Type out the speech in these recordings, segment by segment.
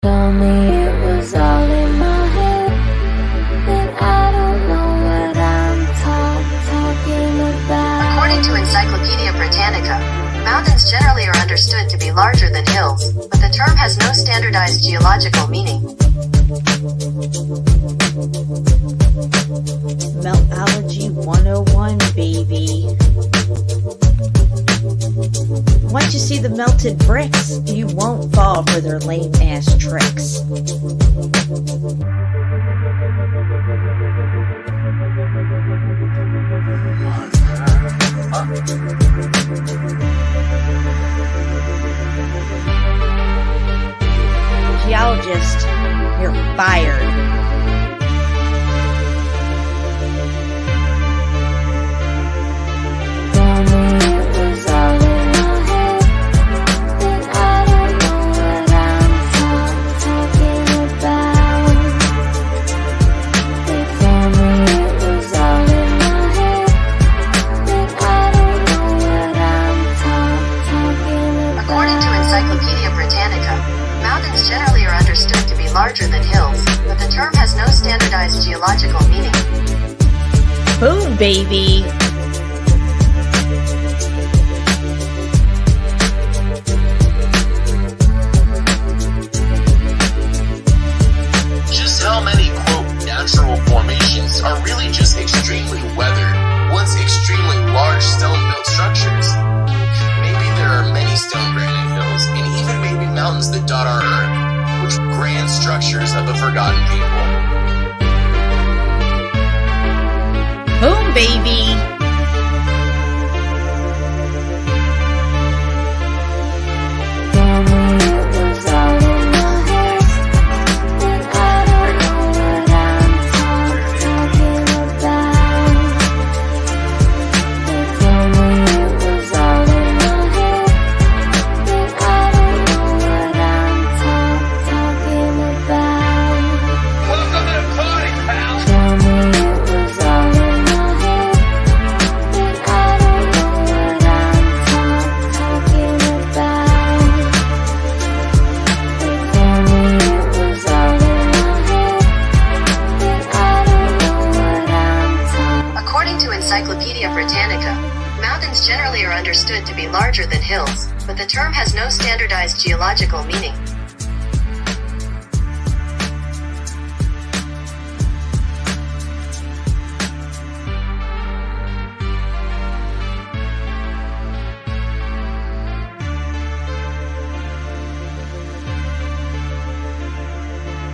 Told me it was all in my head, and I don't know what I'm talking about. According to Encyclopedia Britannica, mountains generally are understood to be larger than hills, but the term has no standardized geological meaning. Meltology 101, baby. Once you see the melted bricks, you won't fall for their lame-ass tricks. Geologist, you're fired. Mountains generally are understood to be larger than hills, but the term has no standardized geological meaning. Boom, baby! Just how many, quote, natural formations are really just extremely weathered, once extremely large stone-built structures? Maybe there are many stone granite hills, and even maybe mountains that dot our earth, which are grand structures of the forgotten people. Boom, baby! Encyclopedia Britannica, mountains generally are understood to be larger than hills, but the term has no standardized geological meaning.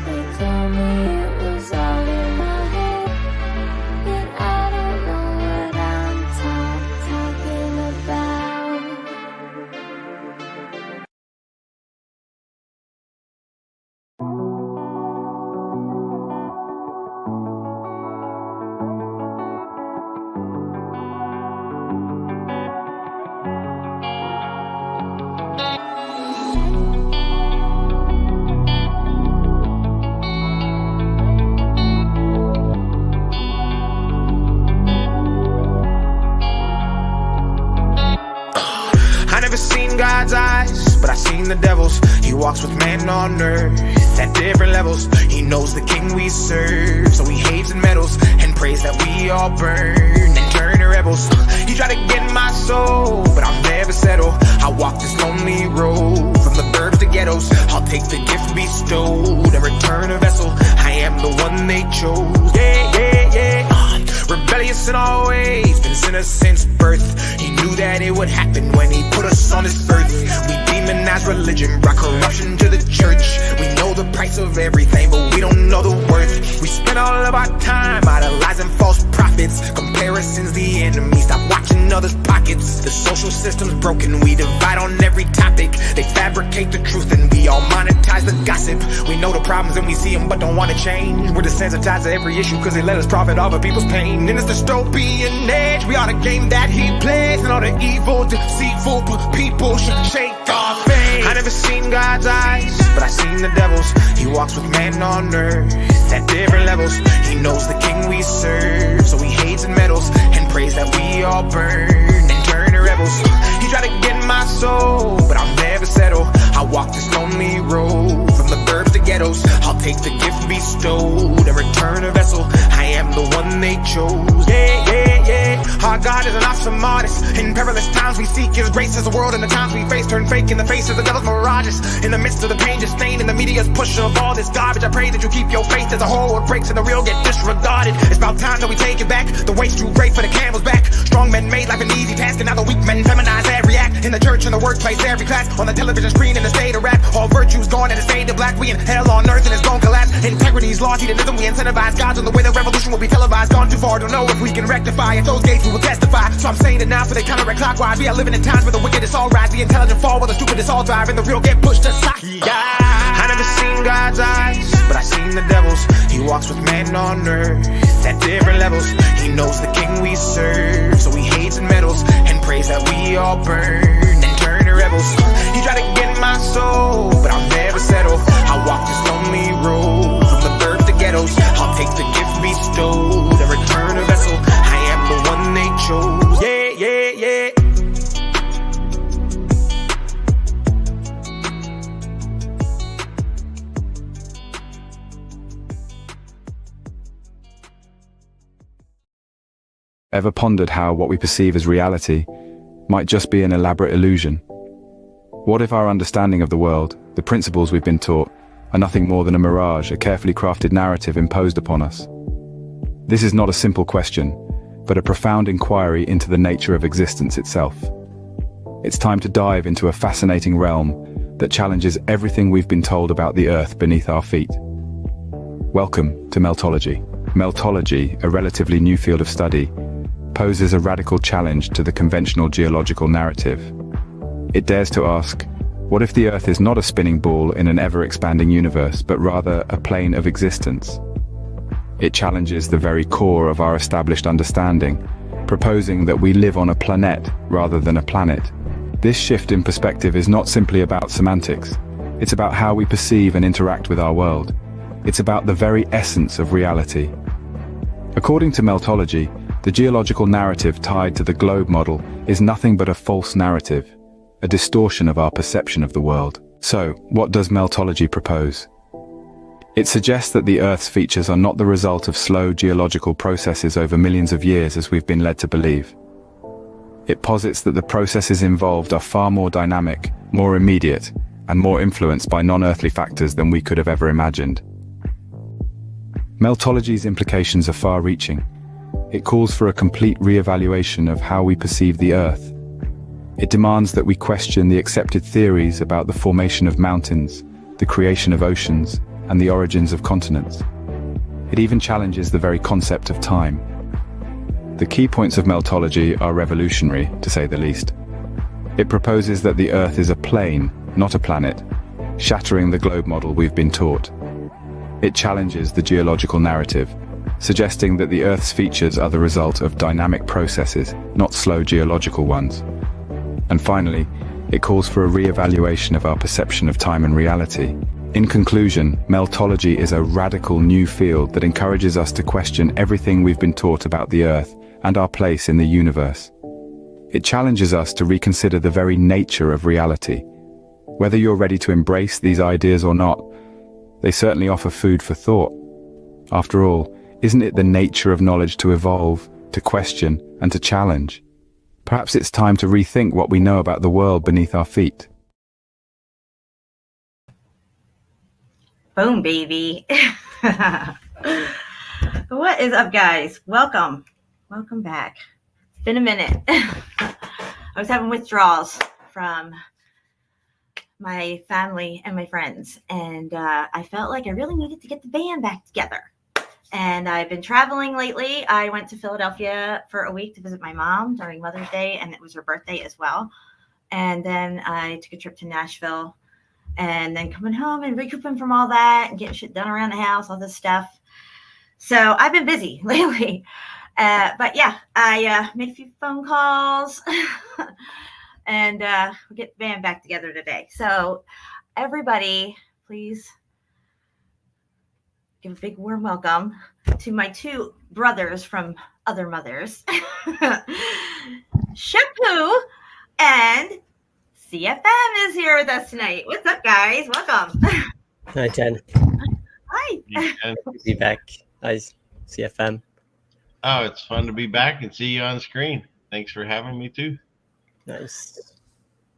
They told me it was all in my head, and I don't know what I'm talking about. Seen God's eyes, but I seen the devil's. He walks with man on earth at different levels. He knows the king we serve, so he hates and meddles and prays that we all burn and turn to rebels. He tried to get my soul, but I'll never settle. I walk this lonely road from the burbs to ghettos. I'll take the gift bestowed and return a vessel. I am the one they chose. Yeah, yeah, yeah. Rebellious in all ways, been sinners since birth. He knew that it would happen when he put us on this earth. We demonize religion, brought corruption to the church. We know the price of everything, but we don't know the worth. We spend all of our time idolizing false prophets. Comparison's the enemy, stop watching others' pockets. The social system's broken, we divide on every topic. They fabricate the truth and we all monetize the gossip. We know the problems and we see them but don't want to change. We're desensitized to every issue cause they let us profit off of people's pain. In this dystopian age, we are the game that he plays, and all the evil, deceitful people should shake our faith. I never seen God's eyes, but I seen the devil's. He walks with man on earth at different levels. He knows the king we serve, so he hates and meddles and prays that we all burn and turn to rebels. He tried to get my soul, but I'll never settle. I walk this lonely road from the burbs to bestowed and return a vessel. I am the one they chose. Yeah, yeah, yeah. Our God is an awesome artist. In perilous times we seek His grace as the world and the times we face turn fake in the face of the devil's mirages. In the midst of the pain, just staying in the media's push of all this garbage. I pray that you keep your faith as the whole world breaks and the real get disregarded. It's about time that we take it back. The wait's too great for the camel's back. Strong men made life an easy task, and now the weak men feminize every act. In the church, in the workplace, every class, on the television screen, in the state of rap. All virtues gone and it's faded black. We in hell on earth and it's gon' collapse. Integrity's lost, hedonism, we incentivize gods on the way the revolution will be televised. Gone too far, don't know if we can rectify. At those gates we will testify. So I'm saying it now so they counteract clockwise. We are living in times where the wicked is all rise. The intelligent fall while the stupid is all drive. And the real get pushed aside. Yeah, I never seen God's eyes, but I seen the devil's. He walks with men on earth at different levels. He knows the king we serve, so he hates and meddles and prays that we all burn and turn to rebels. He tried to get my soul, but I'll never settle. I'll walk this lonely road from the birth to ghettos. I'll take the gift bestowed and return a vessel. I am the one they chose. Yeah, yeah, yeah. Ever pondered how what we perceive as reality might just be an elaborate illusion? What if our understanding of the world, the principles we've been taught, are nothing more than a mirage, a carefully crafted narrative imposed upon us? This is not a simple question, but a profound inquiry into the nature of existence itself. It's time to dive into a fascinating realm that challenges everything we've been told about the Earth beneath our feet. Welcome to Meltology. Meltology, a relatively new field of study, poses a radical challenge to the conventional geological narrative. It dares to ask, what if the Earth is not a spinning ball in an ever-expanding universe, but rather a plane of existence? It challenges the very core of our established understanding, proposing that we live on a planet rather than a planet. This shift in perspective is not simply about semantics. It's about how we perceive and interact with our world. It's about the very essence of reality. According to Meltology, the geological narrative tied to the globe model is nothing but a false narrative, a distortion of our perception of the world. So, what does Meltology propose? It suggests that the Earth's features are not the result of slow geological processes over millions of years as we've been led to believe. It posits that the processes involved are far more dynamic, more immediate, and more influenced by non-earthly factors than we could have ever imagined. Meltology's implications are far-reaching. It calls for a complete re-evaluation of how we perceive the Earth. It demands that we question the accepted theories about the formation of mountains, the creation of oceans, and the origins of continents. It even challenges the very concept of time. The key points of Meltology are revolutionary, to say the least. It proposes that the Earth is a plane, not a planet, shattering the globe model we've been taught. It challenges the geological narrative, suggesting that the Earth's features are the result of dynamic processes, not slow geological ones. And finally, it calls for a re-evaluation of our perception of time and reality. In conclusion, Meltology is a radical new field that encourages us to question everything we've been taught about the Earth and our place in the universe. It challenges us to reconsider the very nature of reality. Whether you're ready to embrace these ideas or not, they certainly offer food for thought. After all, isn't it the nature of knowledge to evolve, to question, and to challenge? Perhaps it's time to rethink what we know about the world beneath our feet. Boom, baby. What is up, guys? Welcome back. It's been a minute. I was having withdrawals from my family and my friends, and I felt like I really needed to get the band back together. And I've been traveling lately. I went to Philadelphia for a week to visit my mom during Mother's Day, and it was her birthday as well. And then I took a trip to Nashville, and then coming home and recouping from all that and getting shit done around the house, all this stuff. So I've been busy lately. But yeah, I made a few phone calls and we'll get the band back together today. So everybody, please give a big warm welcome to my two brothers from other mothers, Shampoo and CFM is here with us tonight. What's up, guys? Welcome. Hi, Jen. Hi. to be back. Hi, CFM. Oh, it's fun to be back and see you on screen. Thanks for having me too. Nice.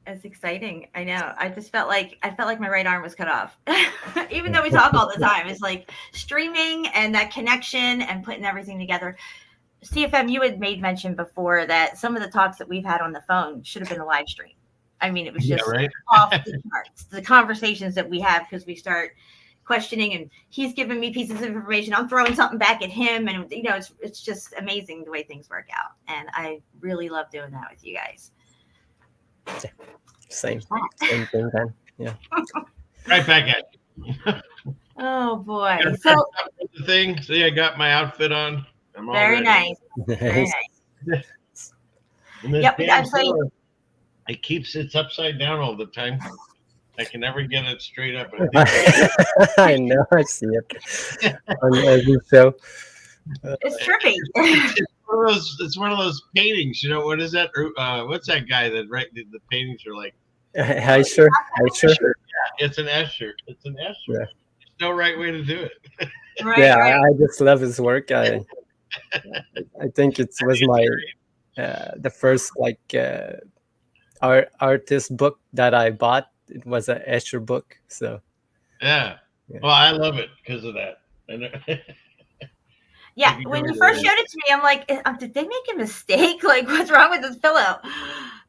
It's exciting. I know. I felt like my right arm was cut off. Even though we talk all the time, it's like streaming and that connection and putting everything together. CFM, you had made mention before that some of the talks that we've had on the phone should have been a live stream. I mean, it was just off the charts. The conversations that we have, because we start questioning and he's giving me pieces of information. I'm throwing something back at him. And, it's just amazing the way things work out. And I really love doing that with you guys. Same thing then. Yeah. Right back at you. Oh boy. So the thing. See, I got my outfit on. I'm all very ready. nice. Very nice. Yep. It keeps it upside down all the time. I can never get it straight up. I know. I see it on every show. It's trippy. It's one of those paintings. What is that? What's that guy that the paintings are like? Escher. Yeah, it's an Escher. It's an Escher. Yeah. There's no right way to do it. Right. I just love his work. I think it was my the first artist book that I bought. It was an Escher book. So yeah. Well, I love it because of that. Yeah, when you first showed it to me, I'm like, did they make a mistake? Like, what's wrong with this pillow?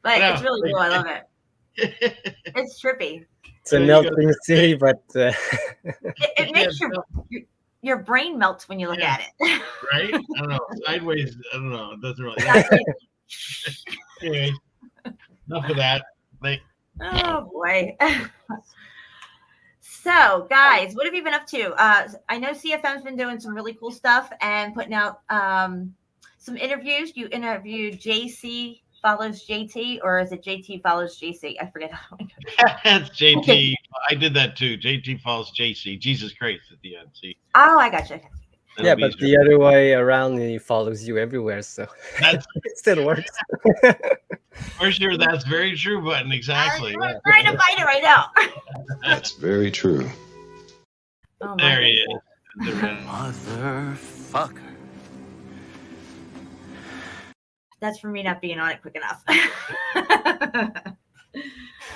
But it's really cool. I love it. It's trippy. It's a melting city, but it makes your brain melts when you look at it. Right? I don't know. Sideways, I don't know. It doesn't really. Anyway, enough of that. Oh boy. So, guys, what have you been up to? I know CFM's been doing some really cool stuff and putting out some interviews. You interviewed JC follows JT, or is it JT follows JC? I forget. That's JT. I did that too. JT follows JC. Jesus Christ at the end. See? Oh, I gotcha. Yeah, but the other way around, he follows you everywhere, so it still works. For sure, that's very true, Button. Exactly. I'm trying to find it right now. That's very true. Oh, there he is. Motherfucker. That's for me not being on it quick enough.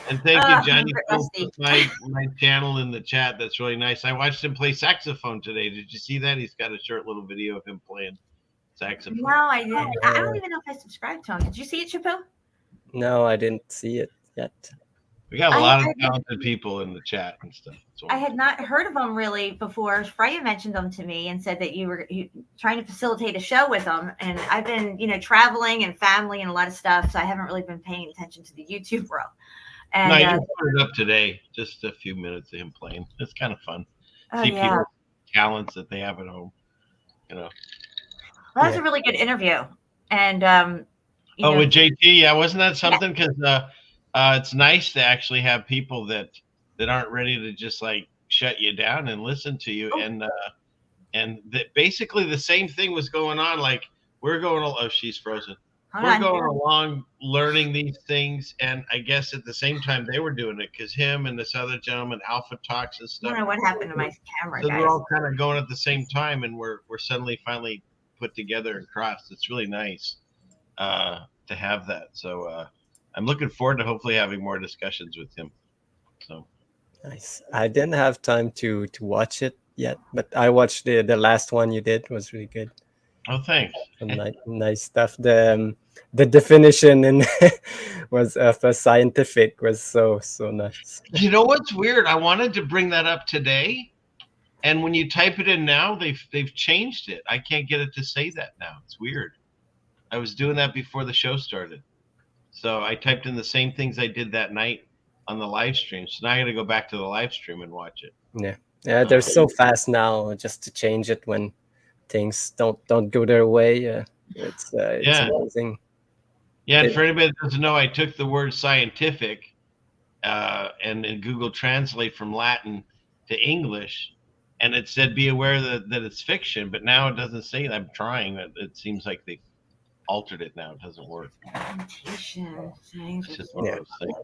And thank you, Johnny, for my channel in the chat. That's really nice. I watched him play saxophone today. Did you see that? He's got a short little video of him playing saxophone. No, I didn't. I don't even know if I subscribed to him. Did you see it, Chapu? No, I didn't see it yet. We got a lot of talented people in the chat and stuff. I had not heard of them really before. Freya mentioned them to me and said that you were trying to facilitate a show with them. And I've been, traveling and family and a lot of stuff, so I haven't really been paying attention to the YouTube world. And no, you put it up today. Just a few minutes of him playing. It's kind of fun. See people's talents that they have at home. Well, that was a really good interview. And with JT, yeah, wasn't that something? Because it's nice to actually have people that aren't ready to just like shut you down and listen to you. And that basically the same thing was going on. Like we're going. Oh, she's frozen. We're going along learning these things, and I guess at the same time they were doing it because him and this other gentleman, Alpha Talks and stuff. I don't know what happened to my camera, so guys. we're all kind of going at the same time, and we're suddenly finally put together and crossed. It's really nice to have that. So I'm looking forward to hopefully having more discussions with him. So nice. I didn't have time to watch it yet, but I watched the last one you did. It was really good. Oh, thanks. Nice stuff. The definition and was scientific was so nice. You know what's weird? I wanted to bring that up today, and when you type it in now, they've changed it. I can't get it to say that now. It's weird. I was doing that before the show started, so I typed in the same things I did that night on the live stream. So now I got to go back to the live stream and watch it. Yeah. They're so fast now, just to change it when things don't go their way. It's amazing. Yeah, and for anybody that doesn't know, I took the word scientific and in Google Translate from Latin to English, and it said be aware that it's fiction, but now it doesn't say that. I'm trying. It seems like they altered it now. It doesn't work. It's just one of those things.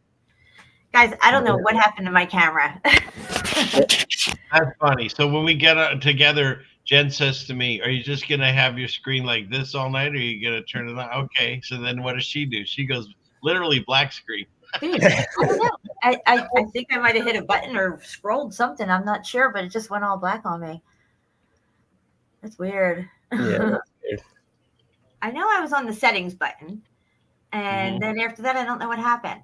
Guys, I don't know what happened to my camera. That's funny. So when we get together, Jen says to me, "Are you just gonna have your screen like this all night, or are you gonna turn it on?" Okay. So then, what does she do? She goes literally black screen. Dude, I don't know. I think I might have hit a button or scrolled something. I'm not sure, but it just went all black on me. That's weird. Yeah, that's weird. I know I was on the settings button, and then after that, I don't know what happened.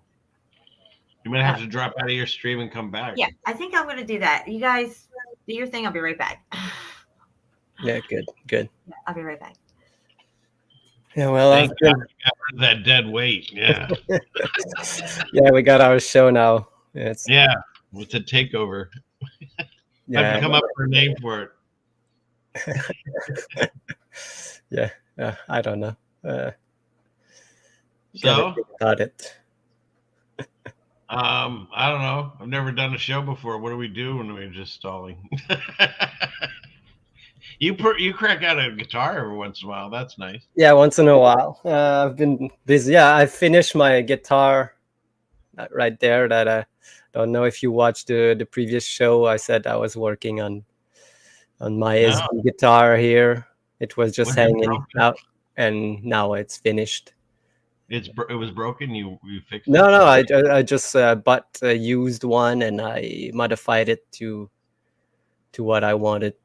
You might have to drop out of your stream and come back. Yeah, I think I'm going to do that. You guys do your thing. I'll be right back. Yeah, good. Yeah, I'll be right back. Yeah, well, Thank God we got rid of that dead weight. Yeah. yeah, we got our show now. It's with the takeover. yeah, I have to come up with a name for it. yeah, I don't know. So got it. I don't know. I've never done a show before. What do we do when we're just stalling? You crack out a guitar every once in a while. That's nice. Yeah, once in a while. I've been busy. Yeah, I finished my guitar right there. That I don't know if you watched the previous show. I said I was working on my SD guitar here. It was just hanging out, and now it's finished. It was broken. You fixed it? No, I just bought a used one, and I modified it to what I wanted.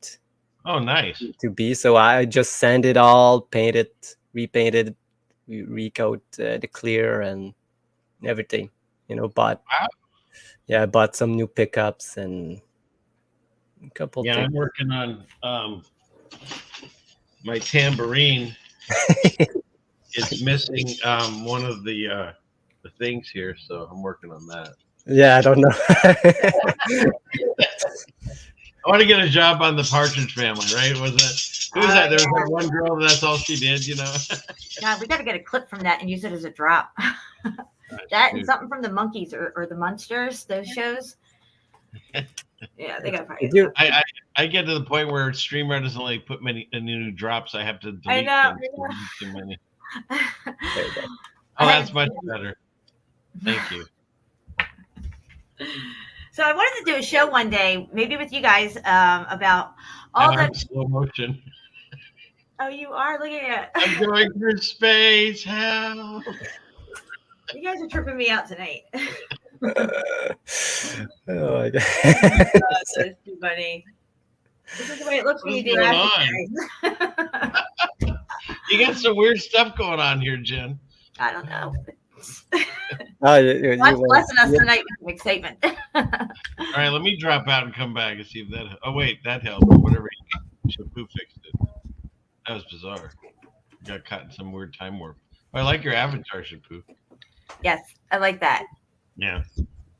Oh, nice. To be. So I just sanded all, painted, repainted, recoat the clear and everything. Bought. Wow. Yeah, I bought some new pickups and a couple. Yeah, things. I'm working on my tambourine. It's missing one of the things here, so I'm working on that. Yeah, I don't know. I want to get a job on the Partridge Family, right? Who was that? There was that one girl. That's all she did, God, we got to get a clip from that and use it as a drop. That and something from the Monkeys or the Munsters, those shows. Yeah, they got to I get to the point where Streamer doesn't like put many new drops. I have to delete I know. too many. Oh, that's much better. Thank you. So I wanted to do a show one day, maybe with you guys, about all the slow motion. Oh, you are? Look at it. I'm going through space. Help. You guys are tripping me out tonight. Oh my God. That's too funny. This is the way it looks when you do that. You got some weird stuff going on here, Jen. I don't know. You're blessing us tonight with some excitement. All right, let me drop out and come back and see if that. Oh wait, that helped. Whatever. Shampoo fixed it. That was bizarre. Got caught in some weird time warp. Oh, I like your avatar, Shampoo. Yes, I like that. Yeah.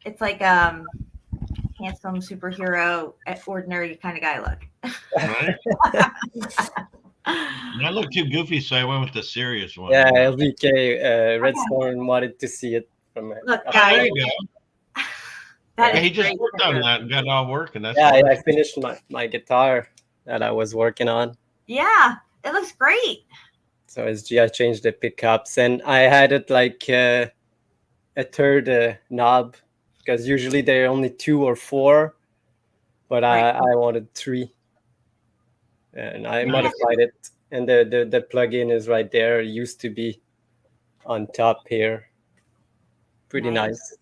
It's like handsome superhero, ordinary kind of guy look. Right? I look too goofy, so I went with the serious one. Yeah, LBK, Redstone wanted to see it from it. Look, There guys. you go. He just worked on that and got it all working. That's I finished my guitar that I was working on. Yeah, it looks great. So I changed the pickups, and I had it like a third knob, because usually they're only 2 or 4, but I wanted 3. And I modified it, and the plug-in is right there. It used to be on top here. Pretty nice.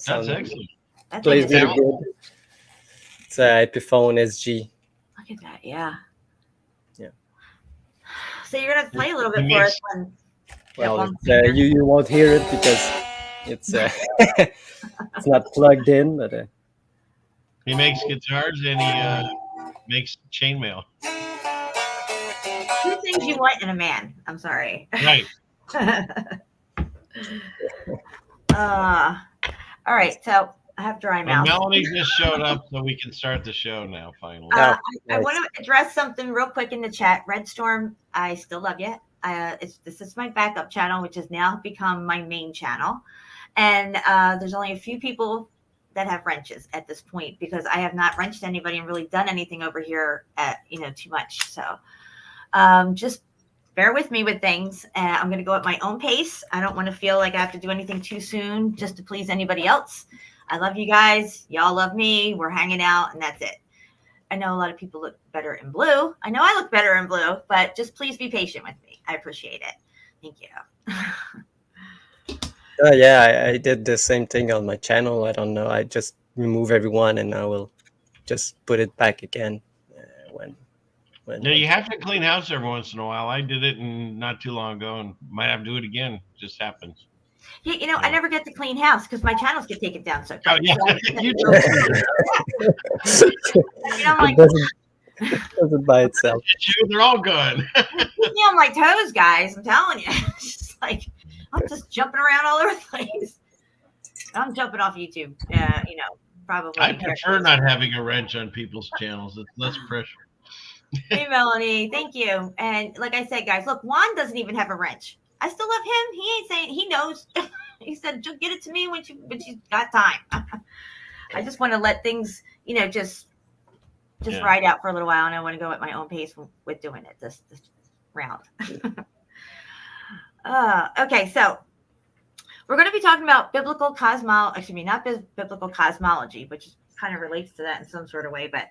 That's excellent. That Plays thing is really good. It's a Epiphone SG. Look at that, yeah. Yeah. So you're gonna play a little bit for us when. Well, you won't hear it because it's it's not plugged in, but he makes guitars and he makes chainmail. 2 things you want in a man. I'm sorry. Right. All right, so I have dry mouth. Melanie just showed up, so we can start the show now. Finally. I want to address something real quick in the chat. Red Storm, I still love you. This is my backup channel, which has now become my main channel, and there's only a few people that have wrenches at this point, because I have not wrenched anybody and really done anything over here at too much. So just bear with me with things. I'm going to go at my own pace. I don't want to feel like I have to do anything too soon just to please anybody else. I love you guys. Y'all love me. We're hanging out, and that's it. I know a lot of people look better in blue. I know I look better in blue, but just please be patient with me. I appreciate it. Thank you. Yeah, I did the same thing on my channel. I don't know. I just remove everyone, and I will just put it back again when. No, you have to clean house every once in a while. I did it not too long ago, and might have to do it again. It just happens. Yeah, you know, I never get to clean house because my channels get taken down so Oh quick. yeah, you do. You know, I'm like, does it by itself. They're all gone. keep me on my toes, guys. I'm telling you. It's just like I'm just jumping around all over the place. I'm jumping off YouTube. You know, probably. I prefer not having a wrench on people's channels. It's less pressure. Hey, Melanie, thank you. And like I said, guys, look, Juan doesn't even have a wrench. I still love him. He ain't saying, he knows. He said, "Just get it to me when she's got time." I just want to let things, you know, just ride out for a little while, and I want to go at my own pace with doing it this round. Okay, so we're going to be talking about biblical biblical cosmology, which kind of relates to that in some sort of way, but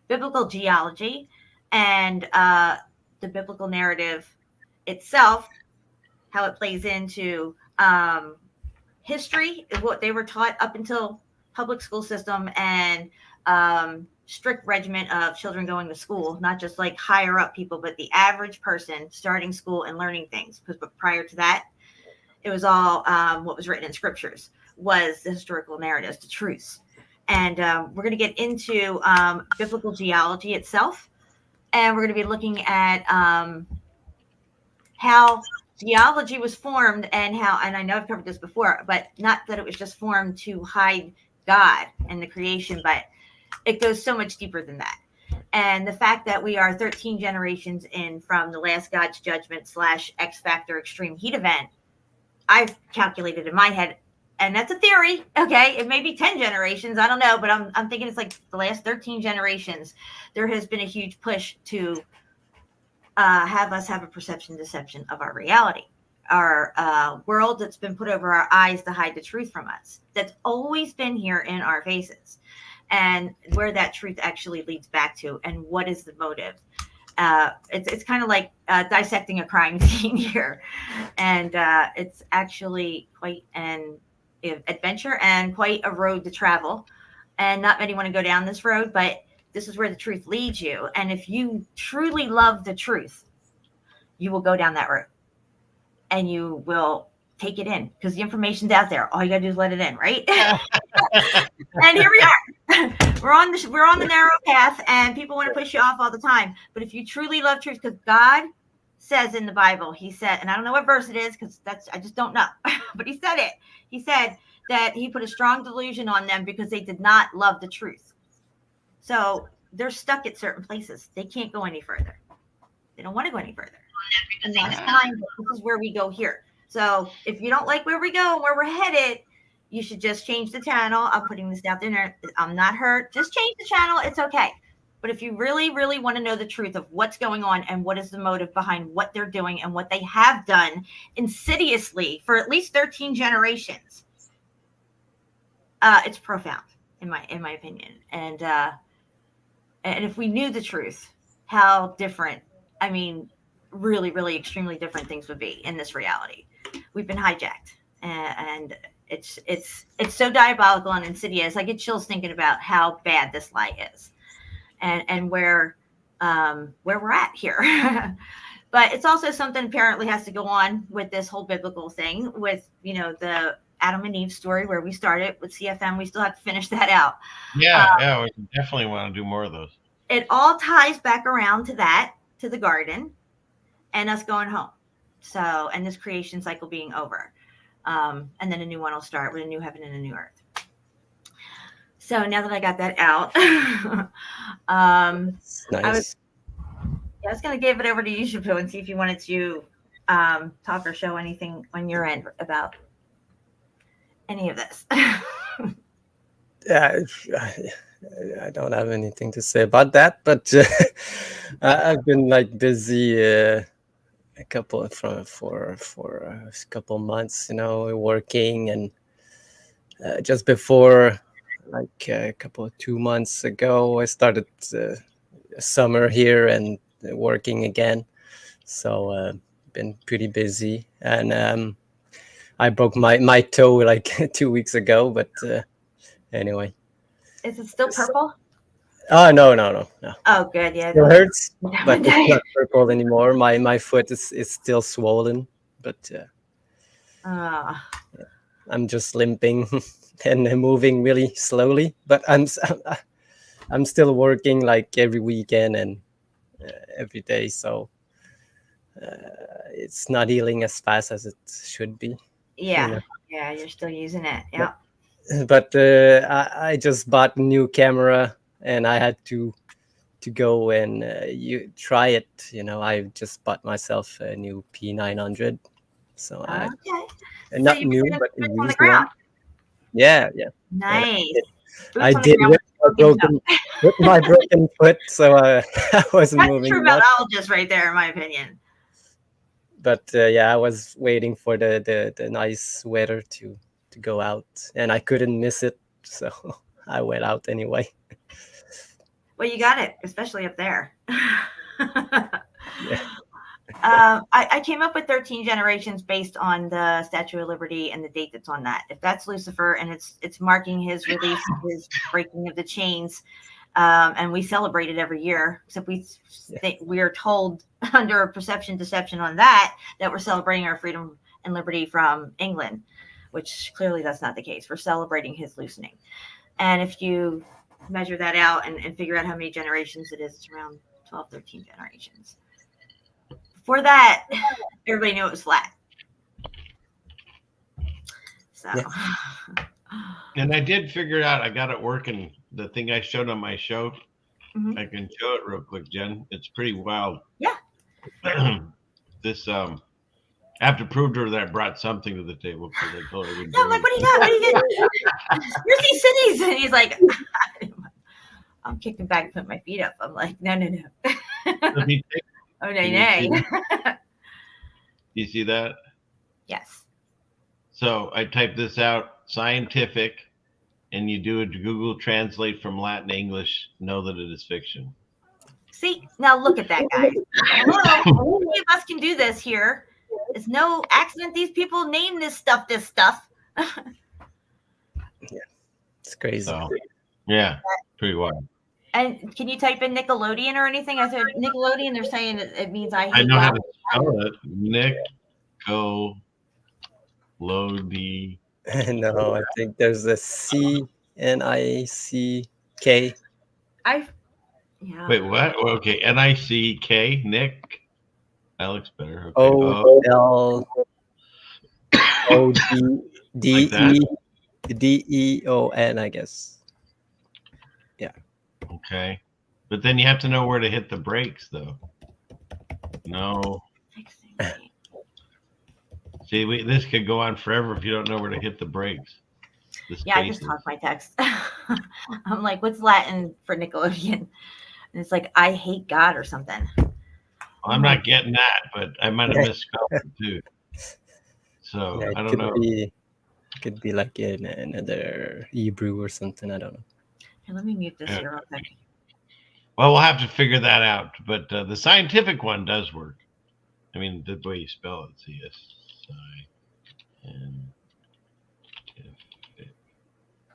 biblical geology and the biblical narrative itself, how it plays into history, what they were taught up until public school system, and strict regiment of children going to school, not just like higher up people, but the average person starting school and learning things. Because prior to that, it was all what was written in scriptures was the historical narratives, the truths. And we're going to get into biblical geology itself. And we're going to be looking at how geology was formed and I know I've covered this before, but not that it was just formed to hide God and the creation, but it goes so much deeper than that. And the fact that we are 13 generations in from the last God's judgment / X Factor extreme heat event, I've calculated in my head, and that's a theory. Okay, it may be 10 generations. I don't know, but I'm thinking it's like the last 13 generations. There has been a huge push to have us have a deception of our reality, our world that's been put over our eyes to hide the truth from us. That's always been here in our faces, and where that truth actually leads back to, and what is the motive. It's kind of like dissecting a crime scene here, and it's actually quite an adventure and quite a road to travel, and not many want to go down this road, but this is where the truth leads you. And if you truly love the truth, you will go down that road and you will take it in because the information's out there. All you gotta do is let it in, right? And here we are. We're on the narrow path, and people want to push you off all the time. But if you truly love truth, because God says in the Bible, he said, and I don't know what verse it is because I just don't know, but he said it. He said that he put a strong delusion on them because they did not love the truth. So they're stuck at certain places. They can't go any further. They don't want to go any further. And that's time. This is where we go here. So if you don't like where we go and where we're headed, you should just change the channel. I'm putting this out there. I'm not hurt. Just change the channel. It's okay. But if you really, really want to know the truth of what's going on and what is the motive behind what they're doing and what they have done insidiously for at least 13 generations, it's profound in my opinion. And if we knew the truth, how different, I mean, really, really extremely different things would be in this reality. We've been hijacked, and it's so diabolical and insidious. I get chills thinking about how bad this lie is, and where we're at here. But it's also something apparently has to go on with this whole biblical thing with, you know, the Adam and Eve story where we started with CFM. We still have to finish that out. Yeah, we definitely want to do more of those. It all ties back around to that, to the garden and us going home. So, and this creation cycle being over. And then a new one will start with a new heaven and a new earth. So now that I got that out, Nice. I was going to give it over to you, Shapu, and see if you wanted to talk or show anything on your end about any of this. Yeah, I don't have anything to say about that, but I've been like busy for a couple months, you know, working, and just before like 2 months ago, I started summer here and working again. So been pretty busy. And I broke my toe like 2 weeks ago. But anyway. Is it still purple? Oh, no. Oh, good. Yeah. It hurts, but Okay. it's not purple anymore. My foot is still swollen, but I'm just limping and moving really slowly. But I'm still working like every weekend and every day, so it's not healing as fast as it should be. Yeah. Yeah, you're still using it. Yeah. But I just bought a new camera, and I had to go and you try it. I just bought myself a new P900, so Okay. not So you new, put but a boots on the used ground. one. Yeah. Nice. I Boots on the did ground with my broken foot, so I wasn't That's moving true much. methodologist right there, in my opinion. But yeah, I was waiting for the nice weather to go out, and I couldn't miss it, so I went out anyway. Well, you got it, especially up there. Yeah. I came up with 13 generations based on the Statue of Liberty and the date that's on that. If that's Lucifer and it's marking his release, his breaking of the chains, and we celebrate it every year. Except we are told under a perception deception on that we're celebrating our freedom and liberty from England, which clearly that's not the case. We're celebrating his loosening, and if you measure that out and figure out how many generations it is, it's around 12, 13 generations. Before that, everybody knew it was flat. So, and I did figure it out. I got it working. The thing I showed on my show, I can show it real quick, Jen. It's pretty wild. Yeah. This I have to prove to her that I brought something to the table because I told her I wouldn't. I'm like, what do you got? What do you got? Where's these cities? And he's like, I'm kicking back and putting my feet up. I'm like, no. Oh, nay. You see that? Yes. So I type this out, scientific, and you do a Google Translate from Latin to English, know that it is fiction. See, now look at that, guys. Hello, any of us can do this here. It's no accident these people name this stuff. Yeah, it's crazy. So, yeah, pretty wild. And can you type in Nickelodeon or anything? I said Nickelodeon. They're saying it means I hate. I know how to spell it. Nickelodeon. No, I think there's a CNICK. Yeah. Wait, what? Okay, NICK, Nick. That looks better. Okay. OLDEDEON, I guess. Yeah. Okay, but then you have to know where to hit the brakes, though. No. See, this could go on forever if you don't know where to hit the brakes. Yeah, I just talked my text. I'm like, what's Latin for Nickelodeon? And it's like, I hate God or something. Well, I'm not getting that, but I might have misspelled it too. So yeah, I don't know. Could be like in another Hebrew or something. I don't know. Here, let me mute this here real quick. Well, we'll have to figure that out. But the scientific one does work. I mean, the way you spell it,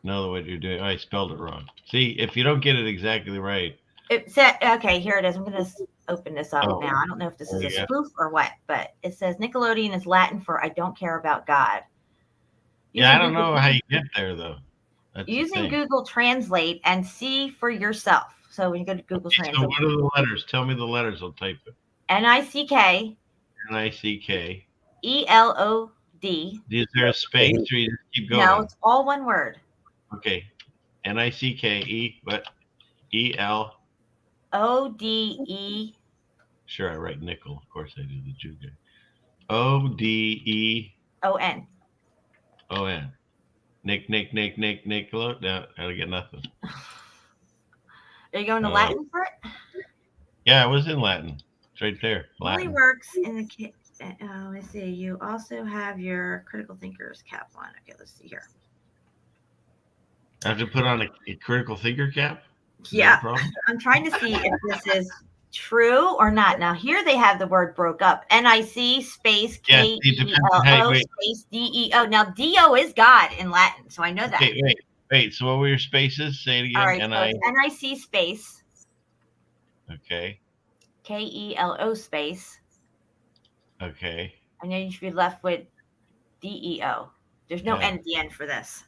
no, the way you're doing. I spelled it wrong. See, if you don't get it exactly right. It said, okay, here it is. I'm going to open this up now. I don't know if this is a spoof or what, but it says Nickelodeon is Latin for I don't care about God. I don't know how you get there, though. That's using Google Translate and see for yourself. So when you go to Google Translate. So what are the letters? Tell me the letters. I'll type it. NICK. NICK. ELOD. Is there a space or you just keep going? No, it's all one word. Okay. NICKE, but EL. ODE. Sure, I write nickel. Of course I do, the Jew guy. ODEON. Niccolo. No, I get nothing. Are you going to Latin for it? Yeah, I was in Latin. It's right there. Only works in the. Let's see. You also have your critical thinkers cap on. Okay, let's see here. I have to put on a critical thinker cap? Is that a Yeah, problem? I'm trying to see if this is true or not. Now here they have the word broke up. NIC space Yeah, it depends on how you KELO wait. space DEO. Now DO is God in Latin, so I know that. Okay, wait. So what were your spaces? Say it again. All right, so it's NIC space Okay. KELO space, Okay. and then you should be left with DEO. There's no Yeah. N at the end for this.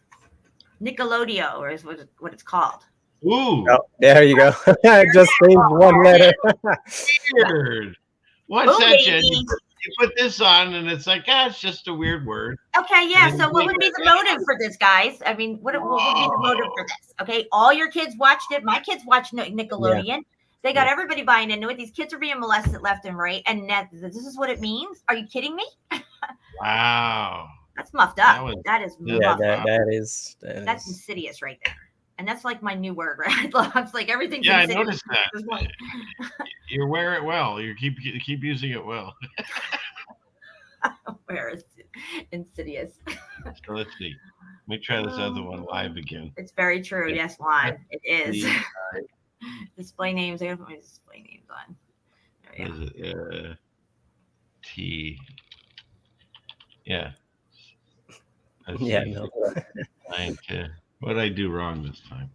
Nickelodeon, or is what it's called. Ooh. Oh, there you go. Just changed one letter. Weird. What's that, Jen? You put this on, and it's like, it's just a weird word. Okay, yeah. And So what would be the motive for this, guys? I mean, what would be the motive for this? Okay, all your kids watched it. My kids watched Nickelodeon. Yeah. They got everybody buying into it. These kids are being molested left and right, and this is what it means? Are you kidding me? Wow. That's muffed up. That is muffed up. That's insidious right there. And that's like my new word, right? It's like everything's Yeah, insidious. I noticed that. You wear it well. You keep using it well. Where is insidious? So let's see. Let me try this other one live again. It's very true. Yes, live. It is. Display names. I gotta put my display names on. There we go. Is it T? Yeah. Let's see. No. What did I do wrong this time?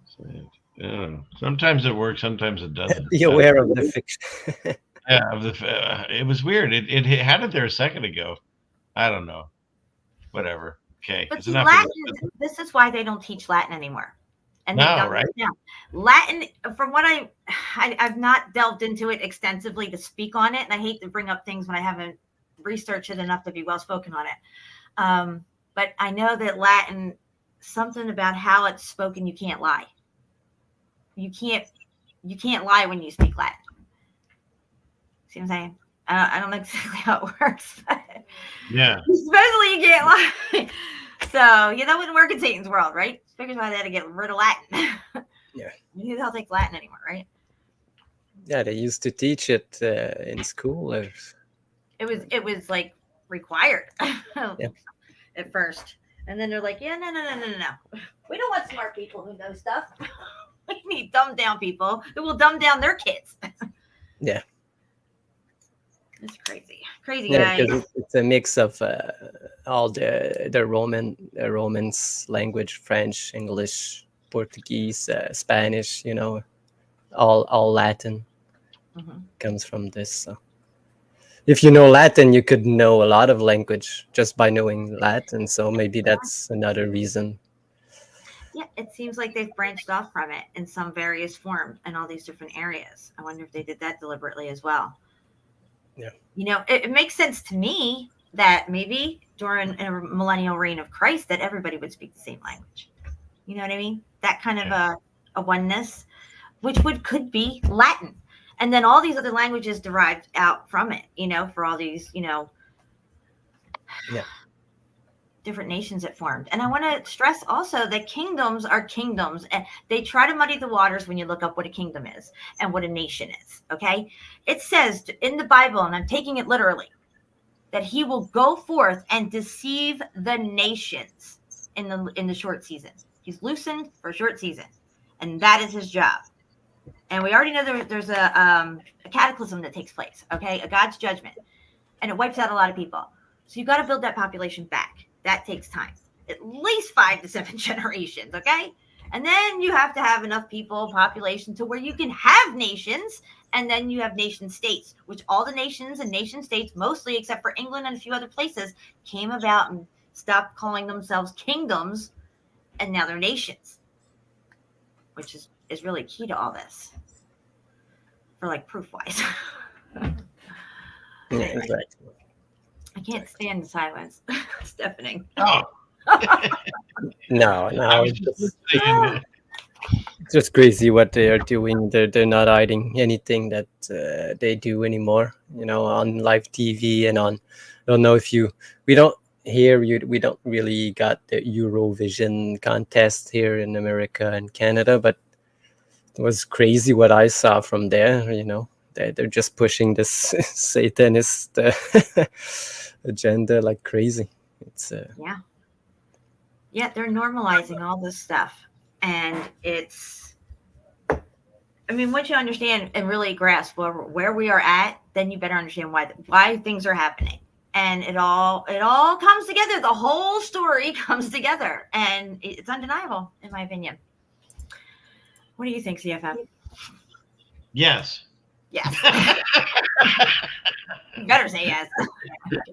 So, sometimes it works, sometimes it doesn't. Be aware of the fiction. Yeah, it was weird. It had it there a second ago. I don't know. Whatever. Okay. But see, Latin, this is why they don't teach Latin anymore. And no, right? Yeah, Latin. From what I've not delved into it extensively to speak on it, and I hate to bring up things when I haven't researched it enough to be well spoken on it. But I know that Latin, something about how it's spoken, you can't lie. You can't lie when you speak Latin. See what I'm saying? I don't know exactly how it works. But yeah. Especially you can't lie. So that wouldn't work in Satan's world, right? Figures why they had to get rid of Latin. Yeah. Who the hell takes Latin anymore, right? Yeah, they used to teach it in school. It was like required Yeah. at first. And then they're like, no. We don't want smart people who know stuff. We need dumbed down people who will dumb down their kids. Yeah. It's crazy Yeah, guys. because it's a mix of all the Romance language, French, English, Portuguese, Spanish. All Latin comes from this. So if you know Latin, you could know a lot of language just by knowing Latin. So maybe that's another reason. Yeah, it seems like they've branched off from it in some various form in all these different areas. I wonder if they did that deliberately as well. Yeah. It makes sense to me that maybe during a millennial reign of Christ that everybody would speak the same language. You know what I mean? That kind of a oneness, which could be Latin. And then all these other languages derived out from it, for all these, different nations it formed. And I want to stress also that kingdoms are kingdoms, and they try to muddy the waters when you look up what a kingdom is and what a nation is. Okay. It says in the Bible, and I'm taking it literally, that he will go forth and deceive the nations in the short season. He's loosened for a short season, and that is his job. And we already know there's a cataclysm that takes place. Okay. A God's judgment, and it wipes out a lot of people. So you've got to build that population back. That takes time, at least 5 to 7 generations, okay? And then you have to have enough population to where you can have nations, and then you have nation states, which all the nations and nation states, mostly except for England and a few other places, came about and stopped calling themselves kingdoms, and now they're nations, which is really key to all this, for like proof-wise. Yeah, exactly. I can't stand the silence. It's deafening. Oh. No, it's just crazy what they are doing. They're not hiding anything that they do anymore. On live TV and on. I don't know if we don't really got the Eurovision contest here in America and Canada, but it was crazy what I saw from there. They're just pushing this Satanist agenda like crazy. It's Yeah, they're normalizing all this stuff. And it's, I mean, once you understand and really grasp where we are at, then you better understand why things are happening. And it all comes together. The whole story comes together. And it's undeniable, in my opinion. What do you think, CFM? Yes. Yes. You better say yes.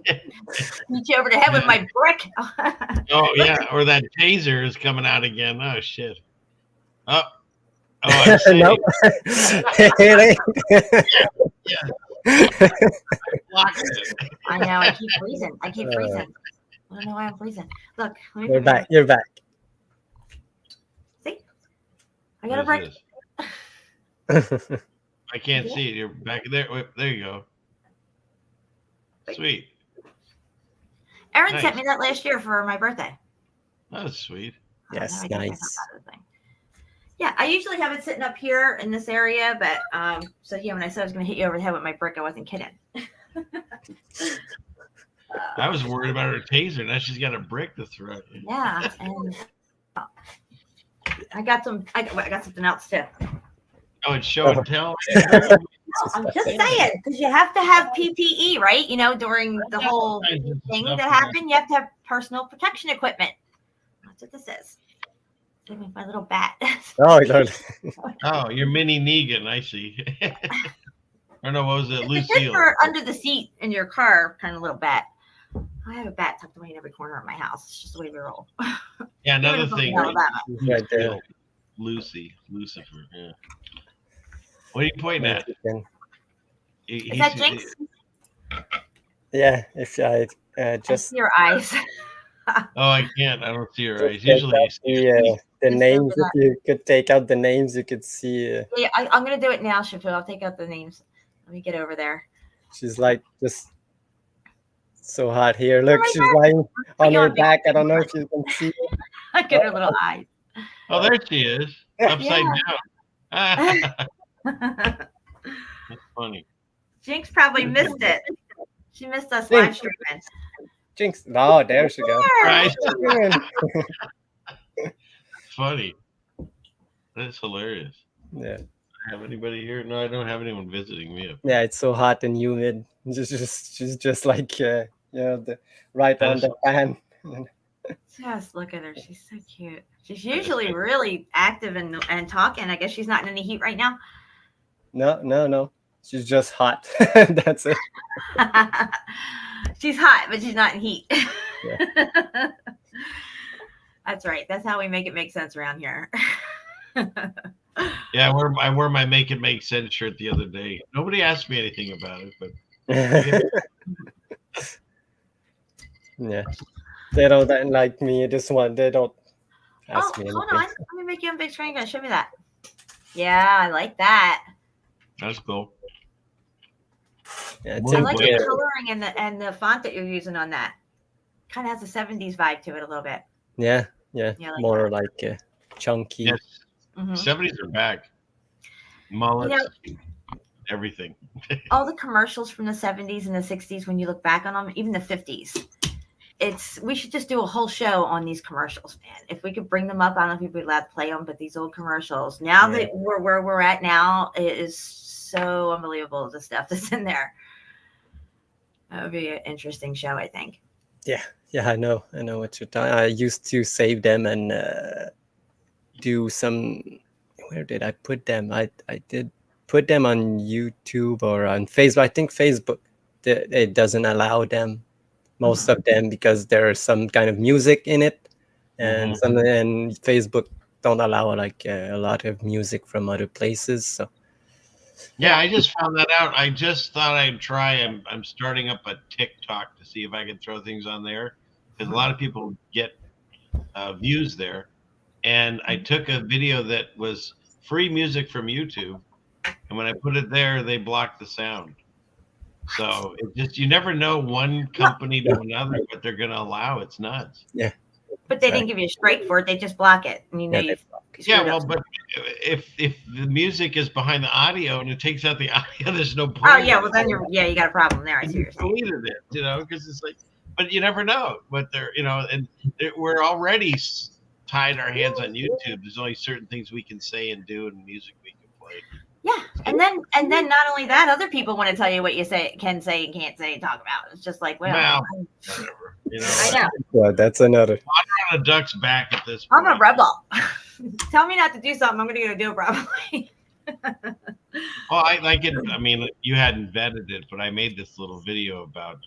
Beat you over the head with my brick. Oh yeah, or that taser is coming out again. Oh shit. Oh, I see. Nope. Yeah. I know. I keep freezing. I don't know why I'm freezing. Look, let me You're back. You're back. See, I got a brick. I can't see it. You're back there. Wait, there you go. Sweet. Erin Nice. sent me that last year for my birthday. That was sweet. Yes, I guess nice. that's not the thing. Yeah, I usually have it sitting up here in this area, but so yeah, when I said I was going to hit you over the head with my brick, I wasn't kidding. I was worried about her taser. Now she's got a brick to throw at you. Yeah, and I got something else too. Oh, it's show and tell. No, I'm just saying, because you have to have PPE, right? You know, during the whole thing that happened, you have to have personal protection equipment. That's what this is. With my little bat. Oh, Lord. Oh, you're Minnie Negan. I see. Or no, what was it? It's Lucille. good for under the seat in your car, kind of little bat. I have a bat tucked away in every corner of my house. It's just the way we roll. Yeah, another Even thing. from Alabama. Right there. Lucifer. Yeah. What are you pointing at? Is that Jinx? Yeah, if I I just see your eyes. Oh, I can't. I don't see her eyes. take Usually, out the names. If you could take out the names, you could see. Yeah, I'm going to do it now, Shafu. I'll take out the names. Let me get over there. She's like just so hot here. Look, right she's there. lying on her on me. back. I don't know if you can see. Look at her little eyes. oh, there she is, upside down. That's funny. Jinx probably missed it. She missed us live streaming. Jinx. Oh, there she goes. Right. Funny. That's hilarious. Yeah. Have anybody here? No, I don't have anyone visiting me. Yeah, it's so hot and humid. She's just like right on the fan. Just look at her. She's so cute. She's usually really active and talking. I guess she's not in any heat right now. No. She's just hot. That's it. She's hot, but she's not in heat. Yeah. That's right. That's how we make it make sense around here. Yeah, I wore my Make It Make Sense shirt the other day. Nobody asked me anything about it, but yeah, they don't like me. This one, they don't ask me hold anything. on. Let me make you on big screen again. Show me that. Yeah, I like that. that's cool. Yeah, it's I in like there. the coloring and the font that you're using on that. Kind of has a 70s vibe to it a little bit. Yeah, like more like chunky. Yes, Mhm. 70s are back. Mullets, everything. All the commercials from the 70s and the 60s, when you look back on them, even the 50s, we should just do a whole show on these commercials, man. If we could bring them up, I don't know if we'd be allowed to play them, but these old commercials, now that we're where we're at now, it is so unbelievable, the stuff that's in there. That would be an interesting show, I think. Yeah, I know what you're talking. I used to save them and do some. Where did I put them? I did put them on YouTube or on Facebook. I think Facebook it doesn't allow them, most of them, because there's some kind of music in it, and and Facebook don't allow like a lot of music from other places. So Yeah, I just found that out. I just thought I'd try. I'm starting up a TikTok to see if I can throw things on there, because a lot of people get views there. And I took a video that was free music from YouTube, and when I put it there, they blocked the sound. So it just, you never know one company to another what they're going to allow. It's nuts. yeah, But they didn't give you a strike for it. They just block it. And Yeah, well, but if the music is behind the audio and it takes out the audio, there's no point. Oh, yeah, well, then you got a problem there. I see what you're saying. Deleted it, because it's like, but you never know what they're, and we're already tied our hands on YouTube. There's only certain things we can say and do, and music we can play. Yeah, and then not only that, other people want to tell you what you can say and can't say and talk about. It's just like, well, whatever. I know. Yeah, that's another. I'm on a duck's back at this point. I'm a rebel. Tell me not to do something, I'm going to go do it probably. Well, I like it. I mean, you hadn't vetted it, but I made this little video about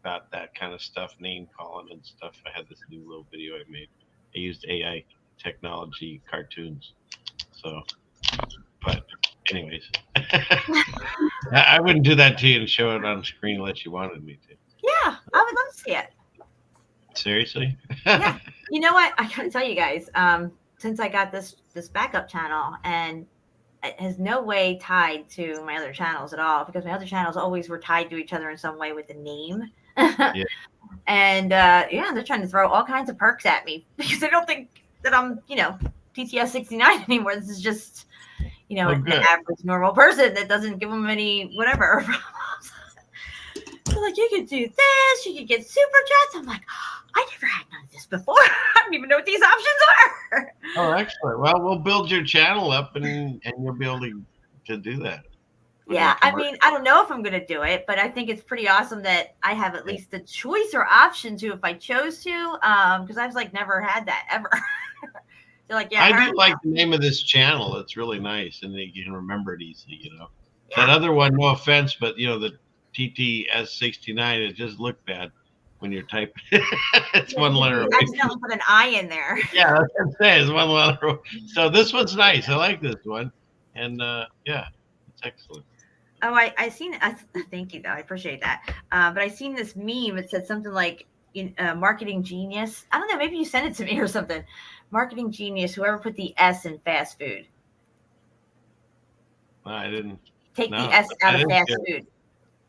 that kind of stuff, name calling and stuff. I had this new little video I made. I used AI technology cartoons. So, but anyways, I wouldn't do that to you and show it on screen unless you wanted me to. Yeah, I would love to see it. Seriously? Yeah. You know what? I gotta tell you guys, since I got this backup channel, and it has no way tied to my other channels at all, because my other channels always were tied to each other in some way with a name. Yeah. And they're trying to throw all kinds of perks at me because they don't think that I'm, TTS 69 anymore. This is just, an average normal person that doesn't give them any whatever problems. So like, you could do this, you could get super chats. I'm like, I never had none of this before. I don't even know what these options are. Oh, excellent. Well, we'll build your channel up and you'll be able to do that. Yeah, I mean, I don't know if I'm going to do it, but I think it's pretty awesome that I have at least the choice or option to if I chose to, because I've like never had that ever. They're like, yeah, I do like the name of this channel. It's really nice, and you can remember it easily. Yeah. That other one, no offense, but the TTS 69, it just looked bad when you're typing. It's one letter. I accidentally put an I in there. Yeah, that's what I'm saying. It's one letter. So this one's nice. I like this one, and it's excellent. Oh, I seen it. Thank you, though. I appreciate that. But I seen this meme. It said something like, marketing genius. I don't know. Maybe you sent it to me or something. Marketing genius. Whoever put the S in fast food. I didn't. Take the S out of fast food.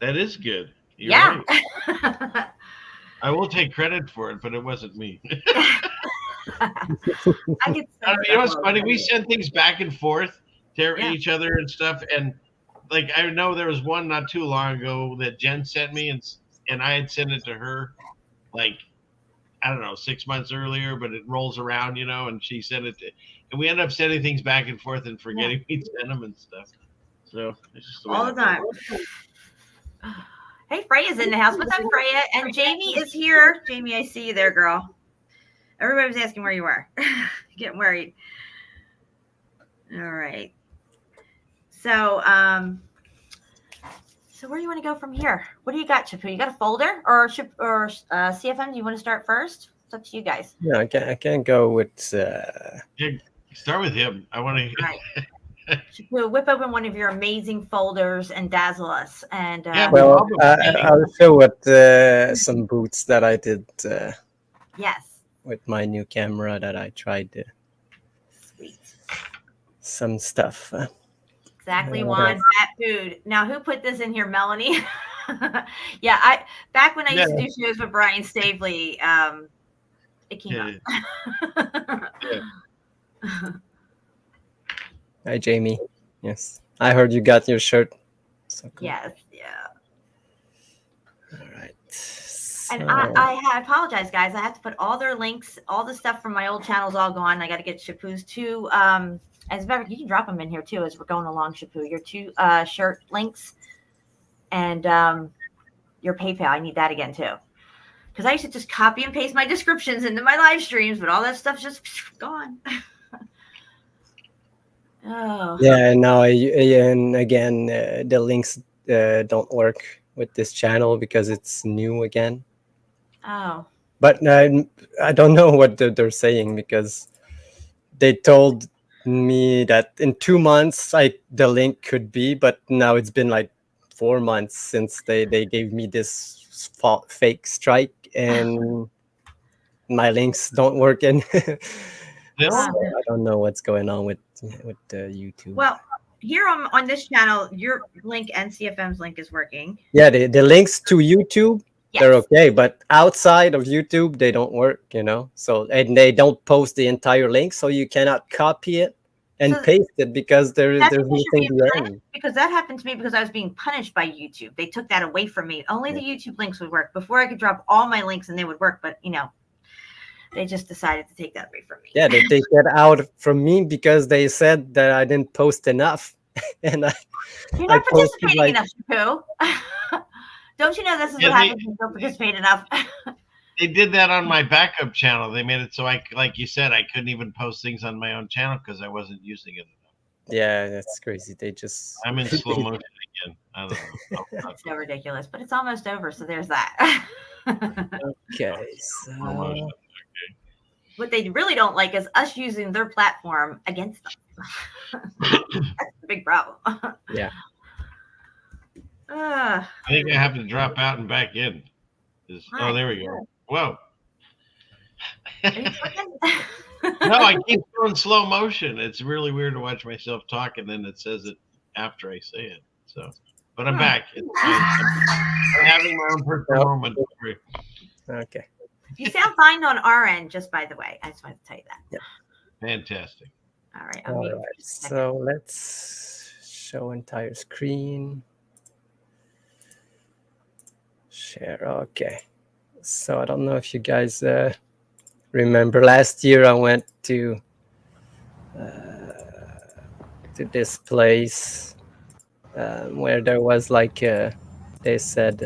That is good. You're yeah. Right. I will take credit for it, but it wasn't me. What's funny? We send things back and forth to each other and stuff, and like I know there was one not too long ago that Jen sent me, and I had sent it to her, like I don't know, 6 months earlier, but it rolls around, and she sent it to, and we end up sending things back and forth and forgetting we sent them and stuff. So it's just all the time. Hey, Freya's in the house. What's up, Freya? And Jamie is here. Jamie, I see you there, girl. Everybody was asking where you were. Getting worried. All right. So, where do you want to go from here? What do you got, Chapu? You got a folder or CFM? Do you want to start first? It's up to you guys. Yeah, I can go with. Yeah, start with him. I want to. All right. Chapu, whip open one of your amazing folders and dazzle us. And I'll show what some boots that I did. Yes. With my new camera that I tried. Sweet. Some stuff. Exactly, Juan. Fat food. Now, who put this in here, Melanie? Yeah, back when I used to do shows with Brian Stavely, it came up. Hi, Jamie. Yes, I heard you got your shirt. So cool. Yes, yeah. All right. And I apologize, guys. I have to put all their links, all the stuff from my old channel's all gone. I got to get Chapu's two. As a matter of fact, you can drop them in here too as we're going along, Chapu. Your two shirt links and your PayPal. I need that again too, because I used to just copy and paste my descriptions into my live streams, but all that stuff's just gone. Oh. Yeah, now and again, the links don't work with this channel because it's new again. Oh. But I don't know what they're saying, because they told me that in 2 months the link could be, but now it's been like 4 months since they gave me this fake strike, and my links don't work. And so I don't know what's going on with YouTube. Well, here on this channel, your link and CFM's link is working. Yeah, the links to YouTube, yes, they're okay, but outside of YouTube, they don't work, So, and they don't post the entire link, so you cannot copy it and So paste it because there's that's what should be nothing punished, beyond. because that happened to me because I was being punished by YouTube. They took that away from me. Only the YouTube links would work. Before I could drop all my links and they would work, but they just decided to take that away from me. Yeah, they take that out from me because they said that I didn't post enough, and You're not I posted, participating like, enough, Shapu. Don't you know this is Yeah, what happens when you don't participate enough? They did that on my backup channel. They made it so like you said, I couldn't even post things on my own channel because I wasn't using it enough. yeah, that's crazy. They just I'm in slow motion again. I don't know. It's so ridiculous, but it's almost over, so there's that. okay. Almost. So What they really don't like is us using their platform against them. That's the big problem. yeah, I think I have to drop out and back in. Oh, there we go. Whoa. No, I keep doing slow motion. It's really weird to watch myself talk, and then it says it after I say it. So, but I'm back. It's fine. I'm having my own personal moment. okay. You sound fine on our end, just by the way. I just wanted to tell you that. Yeah. Fantastic. All right. All right. So let's show entire screen. Share. Okay. So I don't know if you guys remember last year I went to this place where there was like they said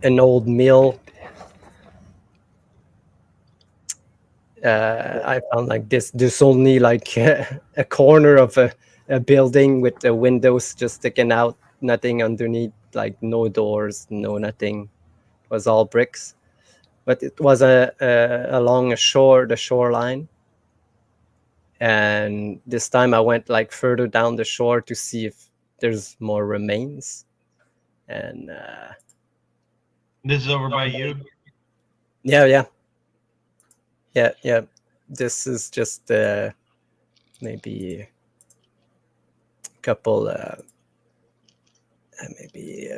an old mill. I found like there's only like a corner of a building with the windows just sticking out, nothing underneath, like no doors, no nothing. It was all bricks, but it was along the shoreline. And this time I went like further down the shore to see if there's more remains. And this is over by you? Yeah. This is just maybe a couple, maybe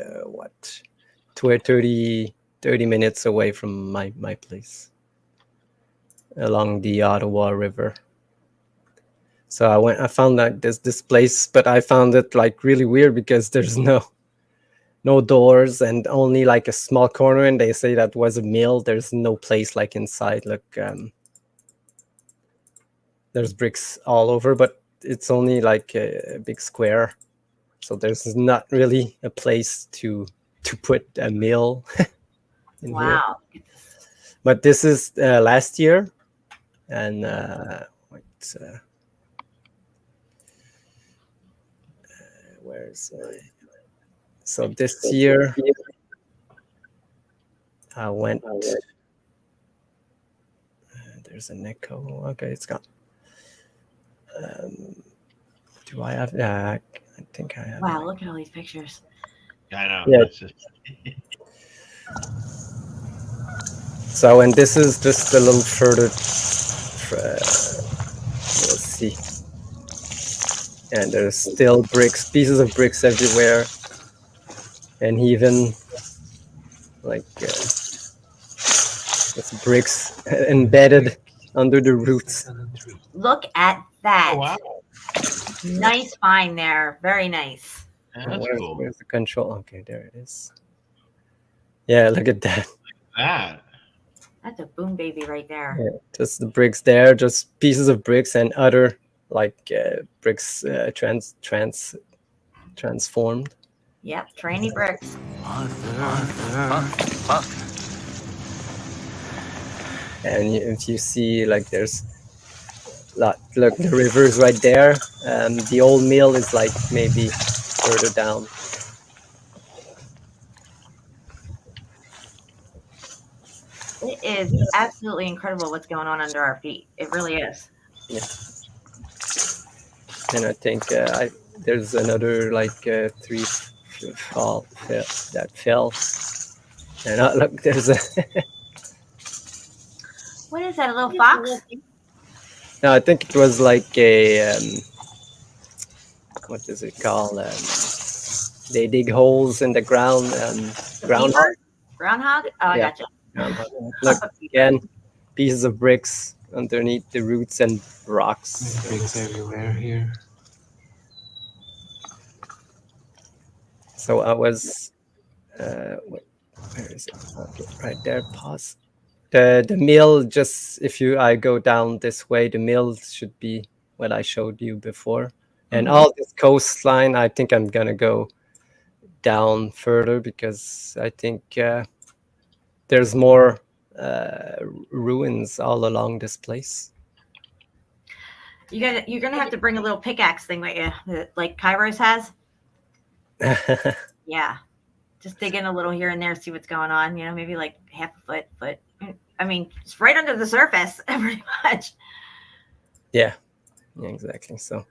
30 minutes away from my place along the Ottawa River. So I found that this place, but I found it like really weird because there's no doors and only like a small corner, and they say that was a mill. There's no place like inside. Look, there's bricks all over, but it's only like a big square, so there's not really a place to put a mill. Wow. Here. But this is last year, and where's so this year I went. There's an echo. Okay, it's gone. Do I have? Yeah, I think I have. Wow, look at all these pictures. I know. Yeah. So, and this is just a little further. Let's see. And there's still bricks, pieces of bricks everywhere, and even like it's bricks embedded under the roots. Look at that. Oh, wow. Nice find there. Very nice. That's cool. Where's the control? Okay, there it is. Yeah, look at that. That's a boom baby right there. Yeah, just the bricks there, just pieces of bricks and other like bricks transformed. Yep, trainee bricks. And if you see, like, there's look, the river's right there. The old mill is like maybe further down. It is absolutely incredible what's going on under our feet. It really is. Yeah. And I think there's another like 3 that fell. And look, there's a. What is that? A little fox? No, I think it was like a what is it called? They dig holes in the ground. Groundhog. Groundhog? Oh, I Yeah. gotcha. Look again, pieces of bricks underneath the roots and rocks. Bricks everywhere here. So I was, where is it? Okay, right there. Pause. The mill. Just if I go down this way, the mill should be what I showed you before, and all this coastline. I think I'm gonna go down further because I think there's more ruins all along this place. You're gonna have to bring a little pickaxe thing with you, like Kairos has. Yeah, just dig in a little here and there, see what's going on. You know, maybe like half a foot. I mean, it's right under the surface, pretty much. Yeah, exactly. So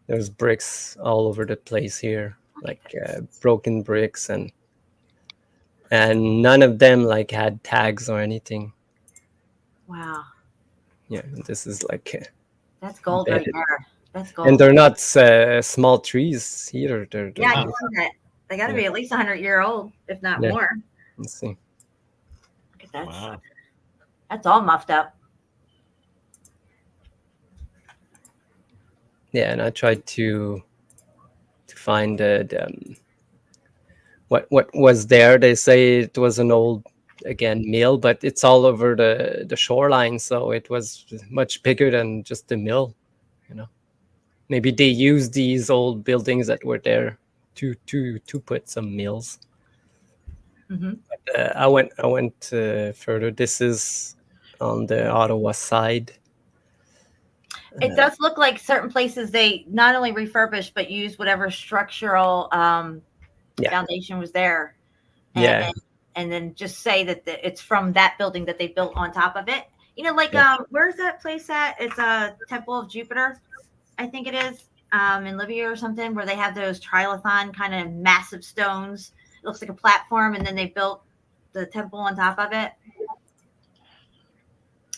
there's bricks all over the place here, like broken bricks, and none of them like had tags or anything. Wow. Yeah, this is like that's gold right there. That's gold. And they're not small trees either. They're yeah, I can see that. They got to be at least 100-year-old, if not more. Let's see. Look at that. Wow. That's all muffed up. Yeah, and I tried to find what was there. They say it was an old mill, but it's all over the shoreline, so it was much bigger than just the mill. You know, maybe they used these old buildings that were there to put some mills. But, I went further. This is on the Ottawa side. It does look like certain places they not only refurbished but used whatever structural foundation was there. And then just say that it's from that building that they built on top of it. You know, like where's that place at? It's a Temple of Jupiter, I think it is, in Libya or something, where they have those trilithon kind of massive stones. It looks like a platform, and then they built the temple on top of it.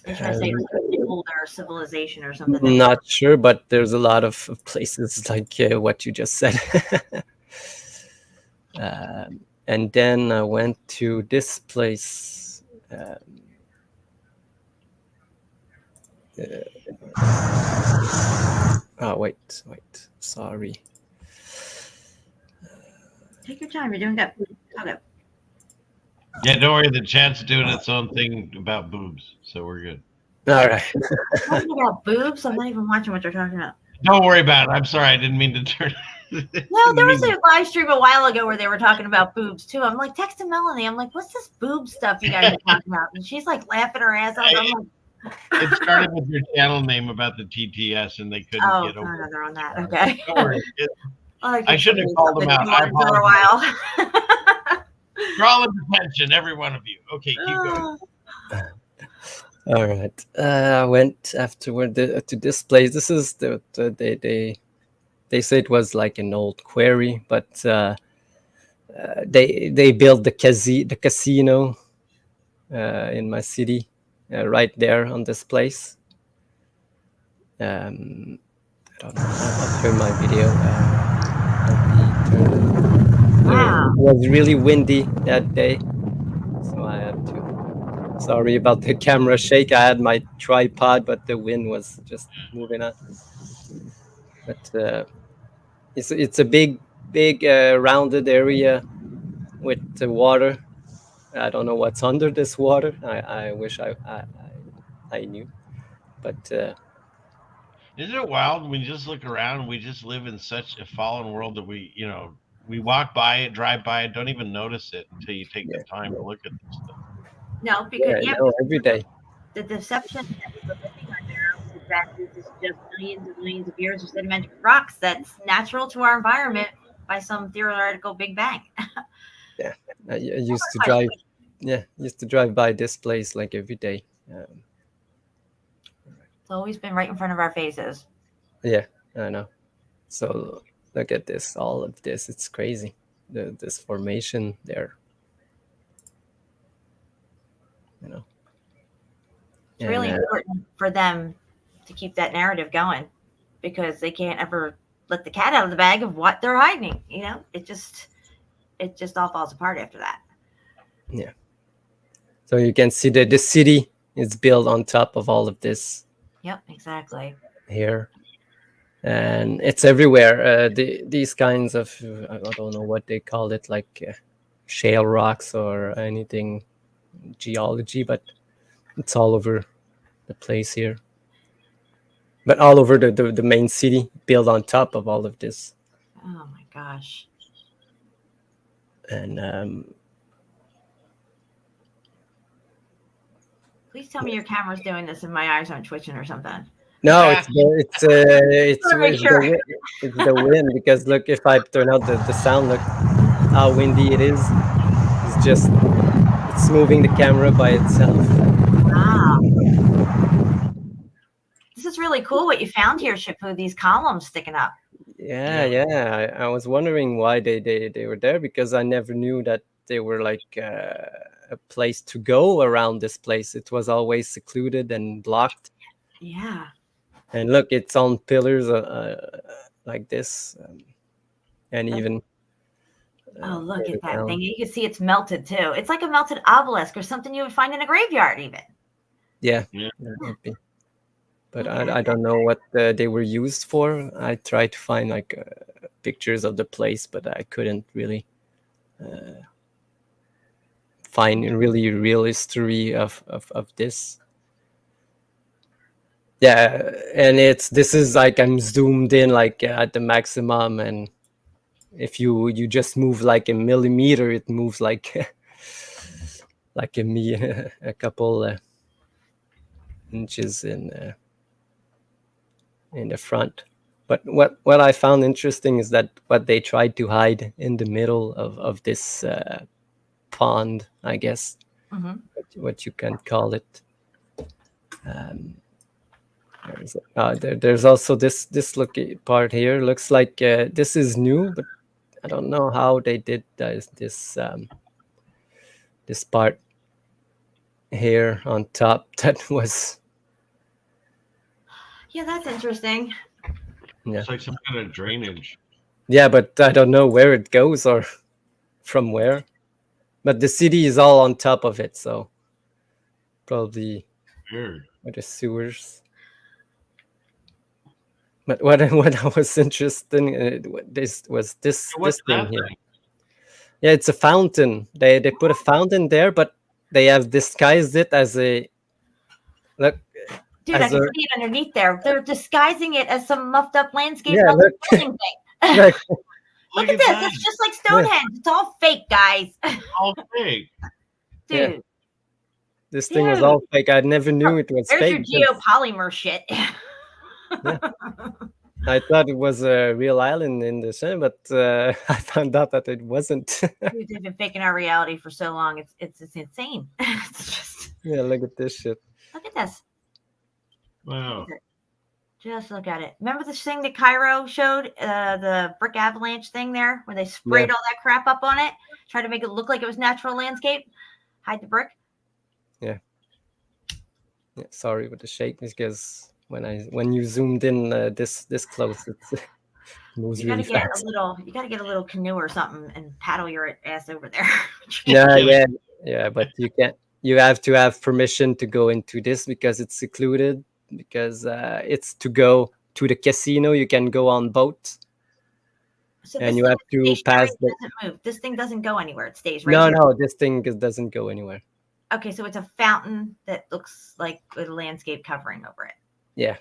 I'm trying to say it's older civilization or something. Not sure, but there's a lot of places like what you just said. And then I went to this place. Wait. Sorry. Take your time. You're doing good. Okay. Yeah, don't worry. The chat's doing its own thing about boobs, so we're good. All right. Talking about boobs? I'm not even watching what you're talking about. Don't worry about it. I'm sorry. I didn't mean to turn. No, there was a live stream a while ago where they were talking about boobs too. I'm like texting Melanie. I'm like, "What's this boob stuff you guys are talking about?" And she's like laughing her ass off. I'm like, it started with your channel name about the TTS, and they couldn't get over. Oh, they're on that. Okay. Don't worry. I shouldn't have called them out. I for a while. Draw them attention, every one of you. Okay, keep going. All right. I went afterward to this place. This is they say it was like an old quarry, but they built the casino in my city right there on this place. I don't know. I'll turn my video. Wow. It was really windy that day, so I had to. Sorry about the camera shake. I had my tripod, but the wind was just moving on. But it's a big rounded area with the water. I don't know what's under this water. I wish I knew, but isn't it wild when you just look around and we just live in such a fallen world that we walk by it, drive by it, don't even notice it until you take the time to look at this stuff. No, because every day. The deception that we're living under is that this is just millions and millions of years of sedimentary rocks that's natural to our environment by some theoretical Big Bang. Yeah, I used to drive. Yeah, used to drive by this place like every day. It's always been right in front of our faces. Yeah, I know. So look at this, all of this. It's crazy. This formation there. You know. It's really important for them to keep that narrative going because they can't ever let the cat out of the bag of what they're hiding. You know, it just all falls apart after that. Yeah. So you can see the city It's built on top of all of this Yep, exactly. here, and it's everywhere. These kinds of I don't know what they call it, like shale rocks or anything geology, but it's all over the place here. But all over the main city, built on top of all of this. Oh my gosh. And Please tell me your camera's doing this and my eyes aren't twitching or something. no, it's Make sure. it's the wind, because look, if I turn out the sound, look how windy it is. It's moving the camera by itself. Wow. This is really cool what you found here, Shifu, these columns sticking up. Yeah. I was wondering why they were there, because I never knew that they were like a place to go around this place. It was always secluded and blocked. Yeah. And look, it's on pillars like this, and even. Oh, look at that thing. You can see it's melted too. It's like a melted obelisk or something you would find in a graveyard even. Yeah. That would be. But I don't know what they were used for. I tried to find like pictures of the place, but I couldn't really find really real history of this. Yeah, and this is like I'm zoomed in like at the maximum, and if you just move like a millimeter, it moves like like a couple inches in the front. But what I found interesting is that what they tried to hide in the middle of this pond, I guess, what you can call it. There's also this part here. Looks like this is new, but I don't know how they did this part here on top. That was. Yeah, that's interesting. Yeah. It's like some kind of drainage. Yeah, but I don't know where it goes or from where. But the city is all on top of it, so probably where the sewers. But what I was interesting this thing here. Yeah, it's a fountain. They put a fountain there, but they have disguised it as a look. Dude, I can see it underneath there. They're disguising it as some muffed up landscape building thing. Look at this. It's just like Stonehenge. It's all fake, guys. All fake. Dude. Yeah. This thing was all fake. I never knew it was fake. There's your geopolymer shit. Yeah. I thought it was a real island in the sun, but I found out that it wasn't. Dude, they've been faking our reality for so long. It's insane. It's just. Yeah, look at this shit. Look at this. Wow. Just look at it. Remember this thing that Cairo showed, the brick avalanche thing there, where they sprayed all that crap up on it, tried to make it look like it was natural landscape, hide the brick. Yeah. Sorry with the shake, because when you zoomed in this close, it moves really fast. You gotta get a little canoe or something and paddle your ass over there. Yeah. But you can't. You have to have permission to go into this because it's secluded. Because it's to go to the casino, you can go on boat, so and you have to pass. Doesn't move. This thing doesn't go anywhere. It stays right here. No, this thing doesn't go anywhere. Okay, so it's a fountain that looks like a landscape covering over it. Yeah.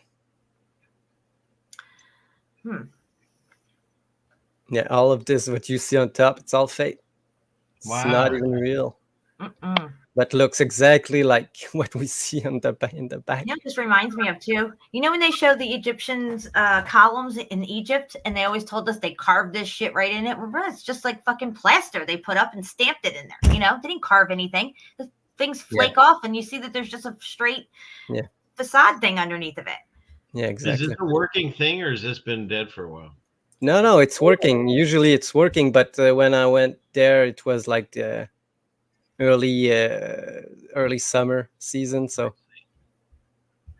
Yeah, all of this, what you see on top, it's all fake. It's not even real. But looks exactly like what we see in the back. You know, this reminds me of too. You know when they showed the Egyptians columns in Egypt, and they always told us they carved this shit right in it. Well, it's just like fucking plaster they put up and stamped it in there. You know, they didn't carve anything. The things flake off, and you see that there's just a straight facade thing underneath of it. Yeah, exactly. Is this a working thing, or has this been dead for a while? No, it's working. Usually it's working, but when I went there, it was like the early summer season. So,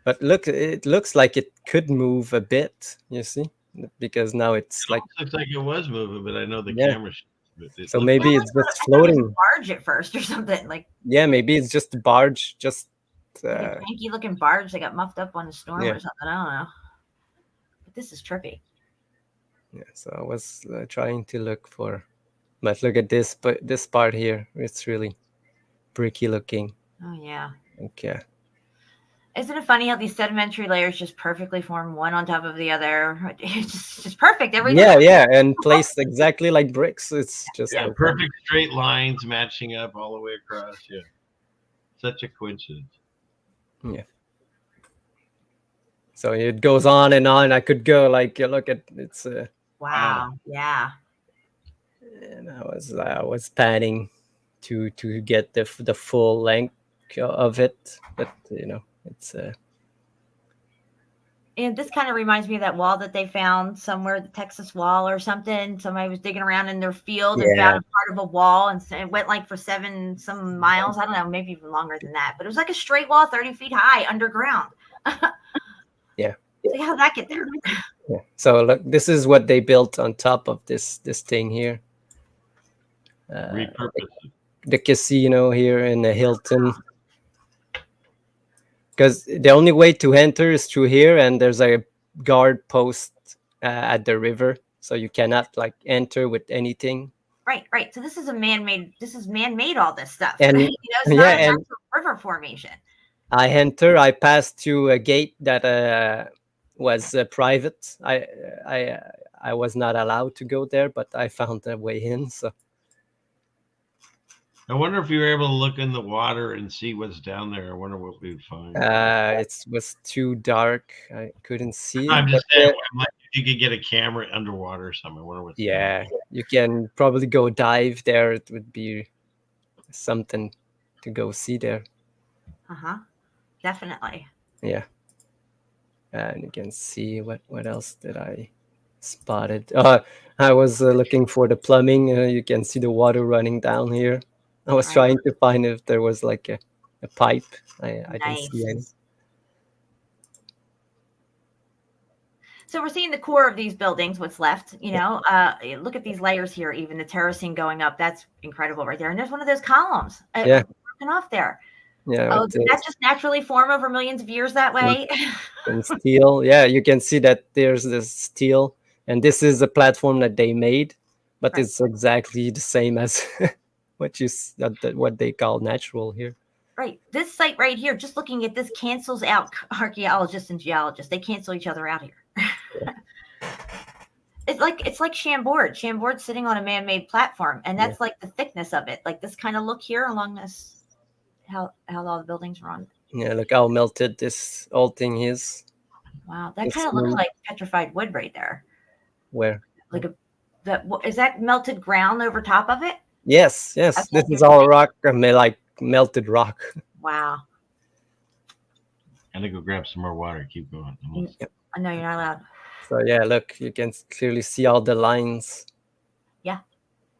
but look, it looks like it could move a bit. You see, because now it's like looks like it was moving, but I know the camera. So maybe it's just floating. Barge at first or something like. Yeah, maybe it's just a barge just Like a janky looking barge that got muffed up on the storm Yeah. or something. I don't know. But this is trippy. Yeah, so I was trying to look for, but look at this, but this part here, it's really bricky looking. Oh yeah. Okay. Isn't it funny how these sedimentary layers just perfectly form one on top of the other? It's just perfect. Everything. Yeah, and placed exactly like bricks. It's just Yeah, like perfect straight lines matching up all the way across. Yeah, such a coincidence. Yeah. So it goes on and on. I could go like look at it's. Wow. Yeah. And I was panning to get the full length of it, but it's. And this kind of reminds me of that wall that they found somewhere, the Texas wall or something. Somebody was digging around in their field and found a part of a wall, and it went like for 7 some miles. I don't know, maybe even longer than that. But it was like a straight wall, 30 feet high, underground. Yeah. So how'd that get there? Yeah. So look, this is what they built on top of this thing here. Repurposed. The casino here in the Hilton. Because the only way to enter is through here, and there's a guard post at the river, so you cannot like enter with anything. Right. So this is man-made. This is man-made. All this stuff, And it's not a natural river formation. I passed through a gate that was private. I was not allowed to go there, but I found a way in. So I wonder if you were able to look in the water and see what's down there. I wonder what we would find. It was too dark. I couldn't see. I'm just saying, like, if you could get a camera underwater or something. I wonder what's yeah, you can probably go dive there. It would be something to go see there. Definitely. Yeah. And you can see what else did I spotted. I was looking for the plumbing. You can see the water running down here. I was trying to find if there was like a pipe. I didn't see any. So we're seeing the core of these buildings, what's left, look at these layers here, even the terracing going up. That's incredible right there. And there's one of those columns broken off there. Yeah. Oh, did that just naturally form over millions of years that way? And steel. Yeah, you can see that there's this steel. And this is a platform that they made, but it's exactly the same as what they call natural here. Right. This site right here, just looking at this, cancels out archaeologists and geologists. They cancel each other out here. It's like Chambord. Chambord's sitting on a man-made platform, and that's like the thickness of it. Like this kind of look here along this, how all the buildings are on. Yeah, look how melted this old thing is. Wow, that kind of looks like petrified wood right there. Where? Like is that melted ground over top of it? Yes. This is all rock, like melted rock. Wow. I'm gonna go grab some more water. Keep going. I know you're not allowed. So yeah, look, you can clearly see all the lines. Yeah,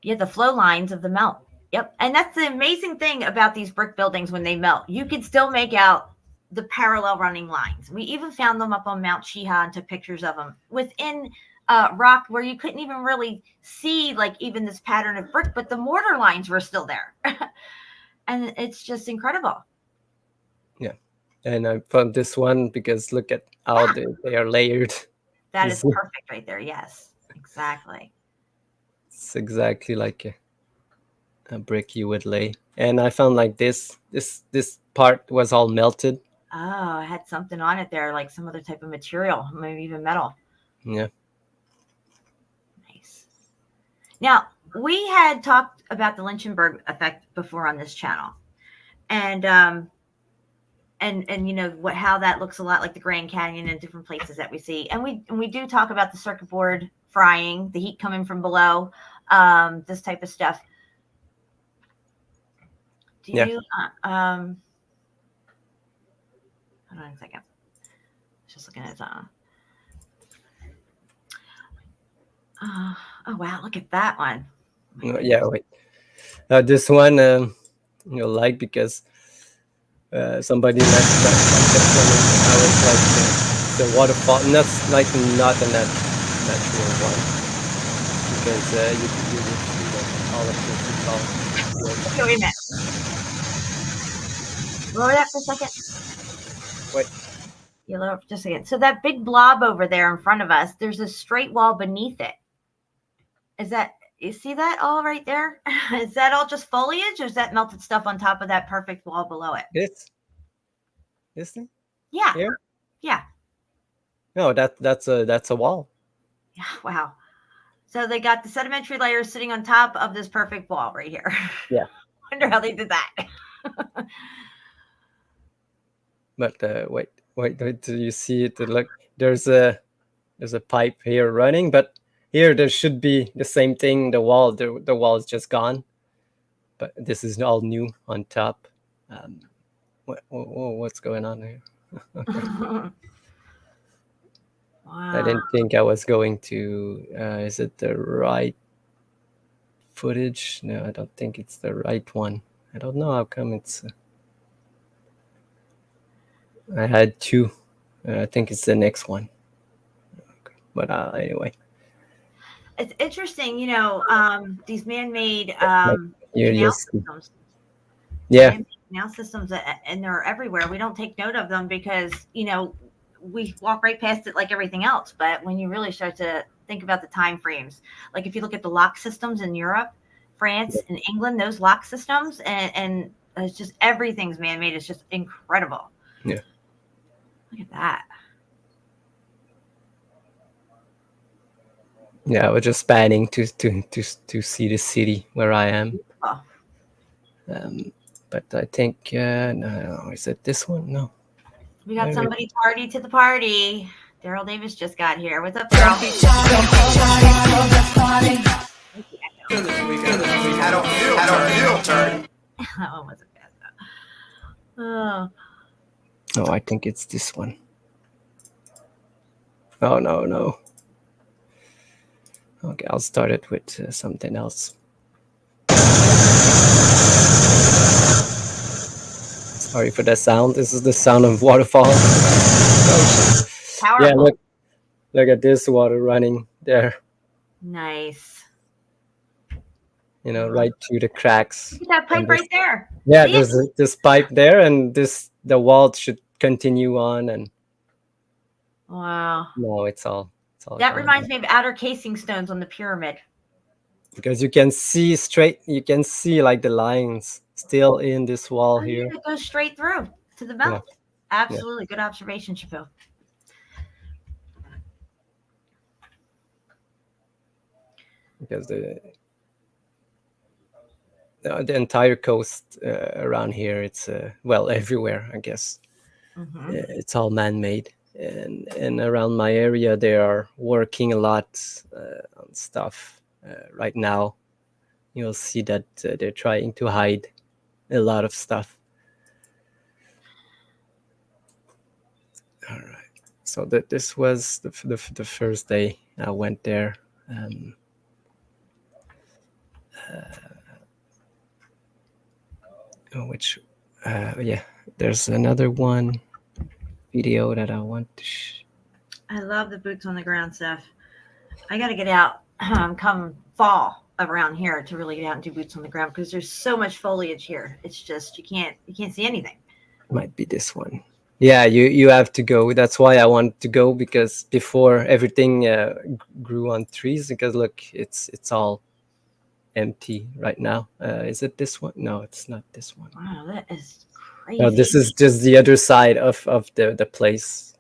the flow lines of the melt. Yep. And that's the amazing thing about these brick buildings when they melt. You can still make out the parallel running lines. We even found them up on Mount Shiha and took pictures of them within rock where you couldn't even really see like even this pattern of brick, but the mortar lines were still there. And it's just incredible. Yeah. And I found this one because look at how they are layered. That is perfect right there. Yes, exactly. It's exactly like a brick you would lay. And I found like this part was all melted. Oh, it had something on it there, like some other type of material, maybe even metal. Yeah. Nice. Now, we had talked about the Lynchburg effect before on this channel. And how that looks a lot like the Grand Canyon and different places that we see. And we do talk about the circuit board frying, the heat coming from below, this type of stuff. Do you hold on a second. Just looking at oh wow, look at that one. Yeah, wait. This one you'll like because somebody messed up like that one. I was like the waterfall. That's like not a natural one because you will see that all of this is all. Okay, wait a minute. Lower that for a second. Wait. You lower it just a second. So that big blob over there in front of us, there's a straight wall beneath it. Is that, you see that all right there? Is that all just foliage, or is that melted stuff on top of that perfect wall below it? This thing? Yeah. Here? Yeah. No, that's a wall. Yeah. Wow. So they got the sedimentary layer sitting on top of this perfect wall right here. Yeah. Wonder how they did that. But wait, do you see it? Look, there's a pipe here running, but here there should be the same thing. The wall is just gone, but this is all new on top. What's going on here? Wow. I didn't think I was going to. Is it the right footage? No, I don't think it's the right one. I don't know how come it's. I had two. I think it's the next one. But anyway. It's interesting, these man-made You're canal just- systems. Yeah. Man-made canal systems, and they're everywhere. We don't take note of them because, we walk right past it like everything else. But when you really start to think about the time frames, like if you look at the lock systems in Europe, France, and England, those lock systems, and it's just everything's man-made. It's just incredible. Yeah. Look at that. Yeah, I was just spanning to see the city where I am. Oh. But I think no, is it this one? No. We got Maybe. somebody tardy to the party. Daryl Davis just got here. What's up, Daryl? That one wasn't bad though. Oh. No, I think it's this one. Oh no. Okay, I'll start it with something else. Sorry for that sound. This is the sound of waterfall. Powerful. Yeah, look at this water running there. Nice. Right through the cracks. Look at that pipe right there. Yeah, See there's this pipe there, and the wall should continue on, and wow. no, it's all That gone. reminds me of outer casing stones on the pyramid. Because you can see like the lines still in this wall here. It goes straight through to the mouth. Absolutely. Good observation, Chappelle. Because the entire coast around here, it's everywhere, I guess. Mm-hmm. It's all man-made, and around my area they are working a lot on stuff right now. You'll see that they're trying to hide a lot of stuff. All right, so this was the first day I went there. There's another one video that I want to I love the boots on the ground stuff. I got to get out come fall around here to really get out and do boots on the ground because there's so much foliage here. It's just you can't see anything. Might be this one. Yeah, you have to go. That's why I wanted to go, because before everything grew on trees. Because look, it's all empty right now. Is it this one? No, it's not this one. Wow, that is crazy. No, this is just the other side of the place.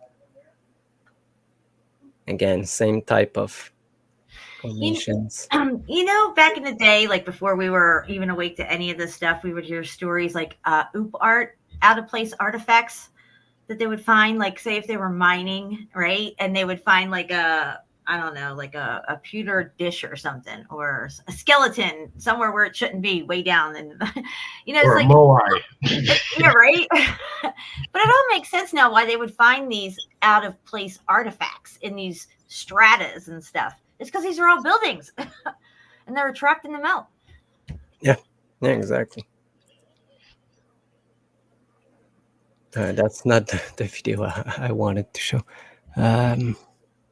Again, same type of formations. Back in the day, like before we were even awake to any of this stuff, we would hear stories like oop art, out of place artifacts that they would find, like say if they were mining, right? And they would find like a pewter dish or something, or a skeleton somewhere where it shouldn't be, way down. And it's or like a moai. yeah, right. But it all makes sense now why they would find these out of place artifacts in these stratas and stuff. It's because these are all buildings and they were trapped in the melt. Yeah, exactly. That's not the video I wanted to show. Now,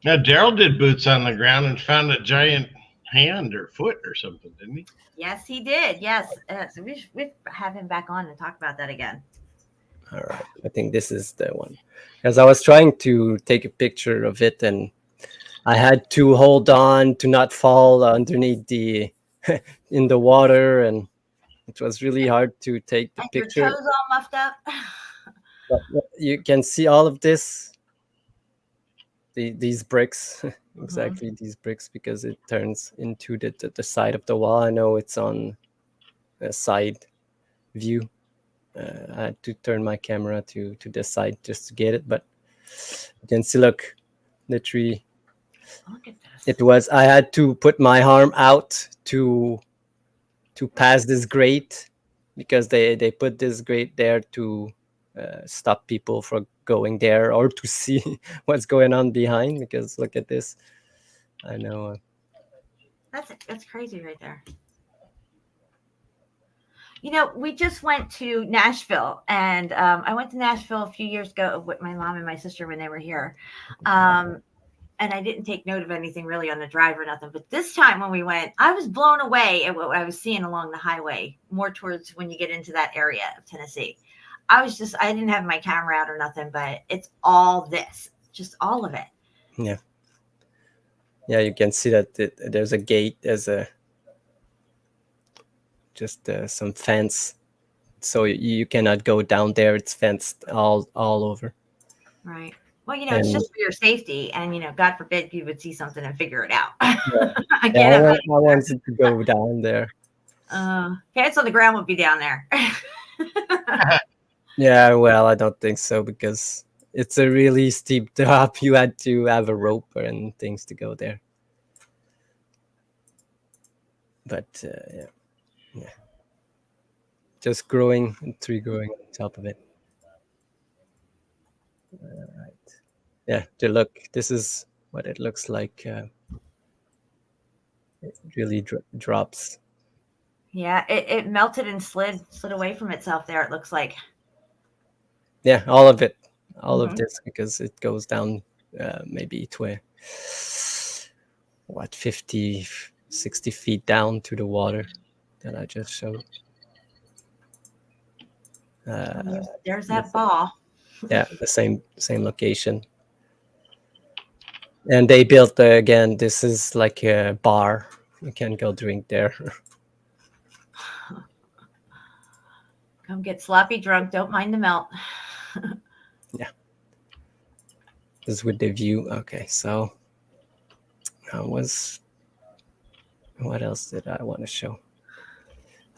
Daryl did boots on the ground and found a giant hand or foot or something, didn't he? Yes, he did. Yes. So we have him back on and talk about that again. All right, I think this is the one. Because I was trying to take a picture of it, and I had to hold on to not fall underneath the in the water, and it was really hard to take the And your picture. toes all muffed up. But you can see all of this, these bricks, exactly these bricks, because it turns into the side of the wall. I know it's on a side view. I had to turn my camera to the side just to get it, but you can see, look, the tree. Look at this. It was, I had to put my arm out to pass this grate, because they put this grate there to stop people from going there, or to see what's going on behind, because look at this. I know. That's crazy right there. You know, we just went to Nashville, and I went to Nashville a few years ago with my mom and my sister when they were here. And I didn't take note of anything really on the drive or nothing. But this time when we went, I was blown away at what I was seeing along the highway, more towards when you get into that area of Tennessee. I didn't have my camera out or nothing, but it's all this, just all of it. Yeah. Yeah, you can see that there's a gate, there's just some fence, so you cannot go down there. It's fenced all over. Right. Well, you know, it's just for your safety, and you know, God forbid you would see something and figure it out. Yeah. I can't I have wanted to go down there. pants on the ground would be down there. Yeah, well, I don't think so, because it's a really steep drop. You had to have a rope and things to go there. But yeah, just growing, tree growing on top of it. Right. Yeah, look, this is what it looks like. It really drops. Yeah, it melted and slid away from itself there, it looks like. Yeah, all of it, all of this, because it goes down maybe 50, 60 feet down to the water that I just showed. There's that ball. Yeah, the same location. And they built again, this is like a bar. You can go drink there. Come get sloppy drunk, don't mind the melt. Yeah. This is with the view. Okay, so what else did I want to show?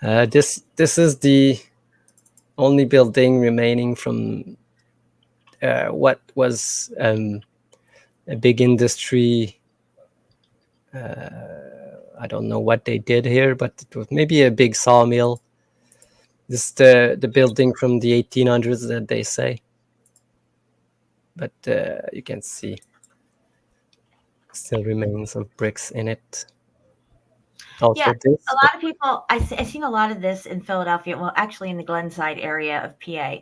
This is the only building remaining from what was a big industry. I don't know what they did here, but it was maybe a big sawmill. This is the building from the 1800s that they say. But you can see still remains of bricks in it. Also, yeah, a lot of people, I've seen a lot of this in Philadelphia, well, actually in the Glenside area of PA,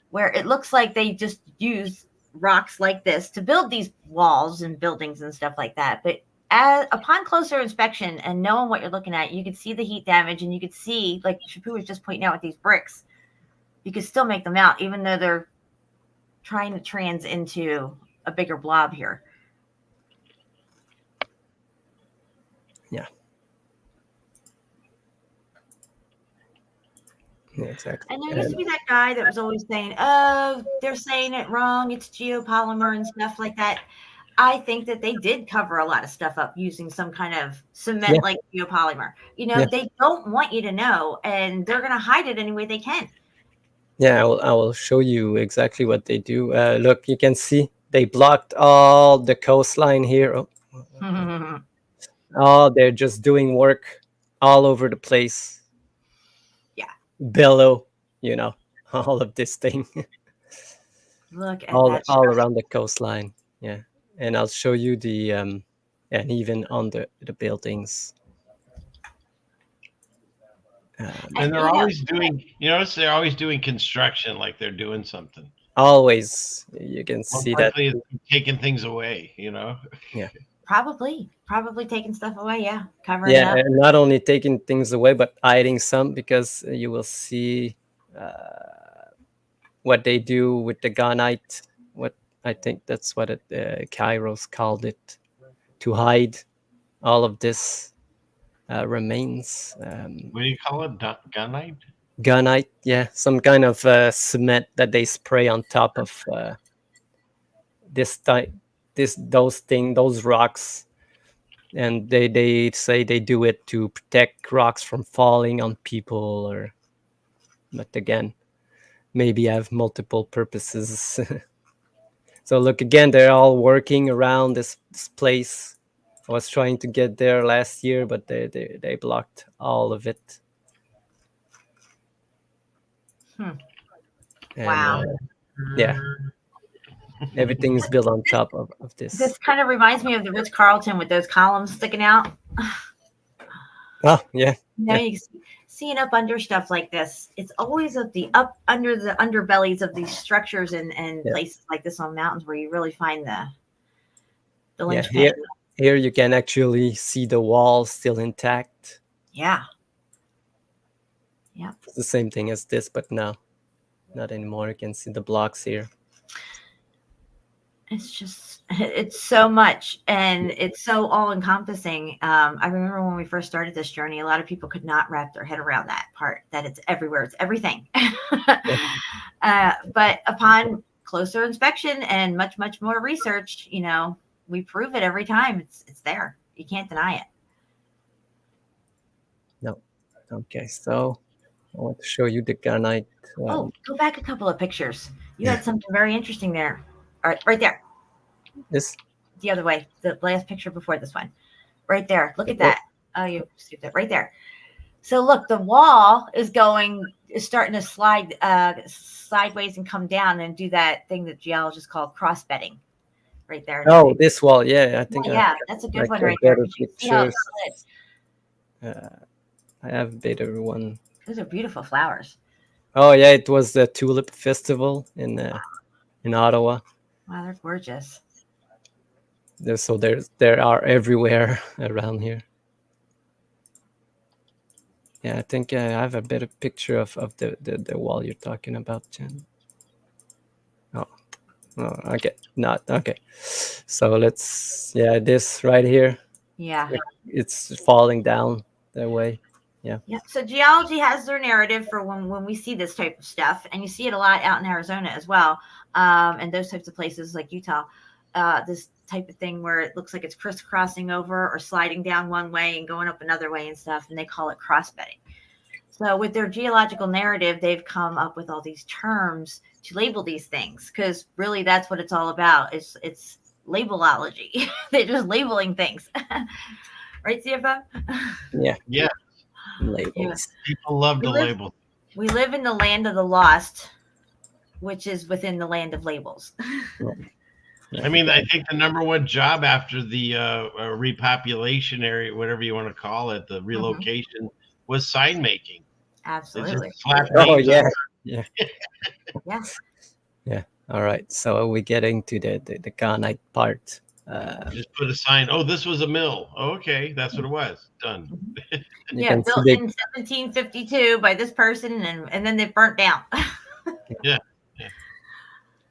where it looks like they just use rocks like this to build these walls and buildings and stuff like that. But upon closer inspection and knowing what you're looking at, you could see the heat damage, and you could see, like Shapu was just pointing out with these bricks, you could still make them out, even though they're trying to trans into a bigger blob here. Yeah. Yeah, exactly. And there used to be that guy that was always saying, oh, they're saying it wrong, it's geopolymer and stuff like that. I think that they did cover a lot of stuff up using some kind of cement like geopolymer. You know, they don't want you to know, and they're going to hide it any way they can. Yeah, I will show you exactly what they do. Look, you can see they blocked all the coastline here. Oh, they're just doing work all over the place. Yeah. Below, you know, all of this thing. Look at all that. All around the coastline. Yeah. And I'll show you the and even on the buildings. And they're always doing, you notice they're always doing construction, like they're doing something. Always, you can see that taking things away, you know. Yeah. Probably taking stuff away. Yeah, covering up. And not only taking things away, but hiding some, because you will see what they do with the gunite. What I think that's what Kairos called it, to hide all of this remains. What do you call it? Gunite? Gunite, yeah, some kind of cement that they spray on top of those rocks, and they say they do it to protect rocks from falling on people, but again, maybe have multiple purposes. So look, again, they're all working around this place. I was trying to get there last year, but they blocked all of it. And, Wow. Yeah. Everything's built on top of this. This kind of reminds me of the Ritz-Carlton with those columns sticking out. Oh, yeah. You know, you see it up under stuff like this. It's always up under the underbellies of these structures and places like this on mountains where you really find the linchpin. Here you can actually see the wall still intact. Yeah. It's the same thing as this, but no, not anymore. You can see the blocks here. It's so much, and it's so all-encompassing. I remember when we first started this journey, a lot of people could not wrap their head around that part, that it's everywhere, it's everything. But upon closer inspection and much, much more research, you know, we prove it every time. It's there. You can't deny it. No. Okay, so I want to show you the gunite. Go back a couple of pictures. You had something very interesting there. All right there. This? The other way. The last picture before this one. Right there. Look at that. Oh, you skipped it. Right there. So look, the wall is starting to slide sideways and come down and do that thing that geologists call cross-bedding. Right there. Oh, this wall. Yeah, I think. Yeah, that's a good one right there. I have a better one. Those are beautiful flowers. Oh yeah, it was the Tulip Festival in Ottawa. Wow, they're gorgeous. So there are everywhere around here. Yeah, I think I have a better picture of the wall you're talking about, Jen. Oh, okay, not okay. So this right here. Yeah. It's falling down that way. Yeah. So geology has their narrative for when we see this type of stuff, and you see it a lot out in Arizona as well, and those types of places like Utah. This type of thing where it looks like it's crisscrossing over or sliding down one way and going up another way and stuff, and they call it cross-bedding. So with their geological narrative, they've come up with all these terms to label these things, because really that's what it's all about. It's labelology. They're just labeling things. Right, CFO? Yeah. Yeah. Labels. People love to label. We live in the land of the lost, which is within the land of labels. I mean, I think the number one job after the repopulation area, whatever you want to call it, the relocation, was sign making. Absolutely. Oh yeah. Yeah. Yeah. All right. So we're getting to the gunite part. Just put a sign. Oh, this was a mill. Okay, that's what it was. Done. Yeah, built in 1752 by this person, and then they burnt down. Yeah.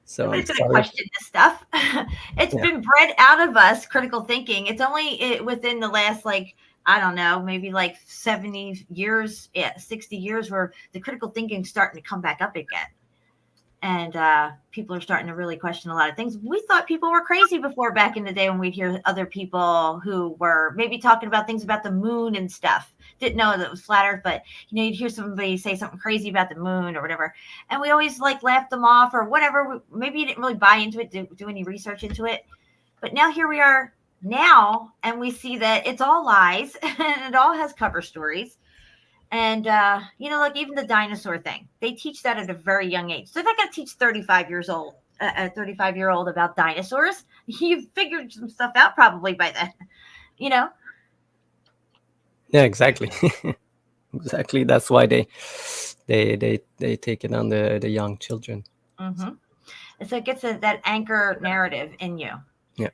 So nobody's going to question this stuff. It's been bred out of us, critical thinking. It's only within the last, I don't know, maybe 70 years, 60 years, where the critical thinking is starting to come back up again. And people are starting to really question a lot of things. We thought people were crazy before, back in the day, when we'd hear other people who were maybe talking about things about the moon and stuff. Didn't know that it was flat Earth, but you'd hear somebody say something crazy about the moon or whatever, and we always laughed them off or whatever. Maybe you didn't really buy into it, do any research into it. But now here we are now, and we see that it's all lies and it all has cover stories. And, even the dinosaur thing, they teach that at a very young age. So they're not going to teach 35-year-old about dinosaurs. You've figured some stuff out probably by then, Yeah, exactly. Exactly. That's why they take it on the young children. Mm-hmm. And so it gets that anchor narrative in you. Yeah.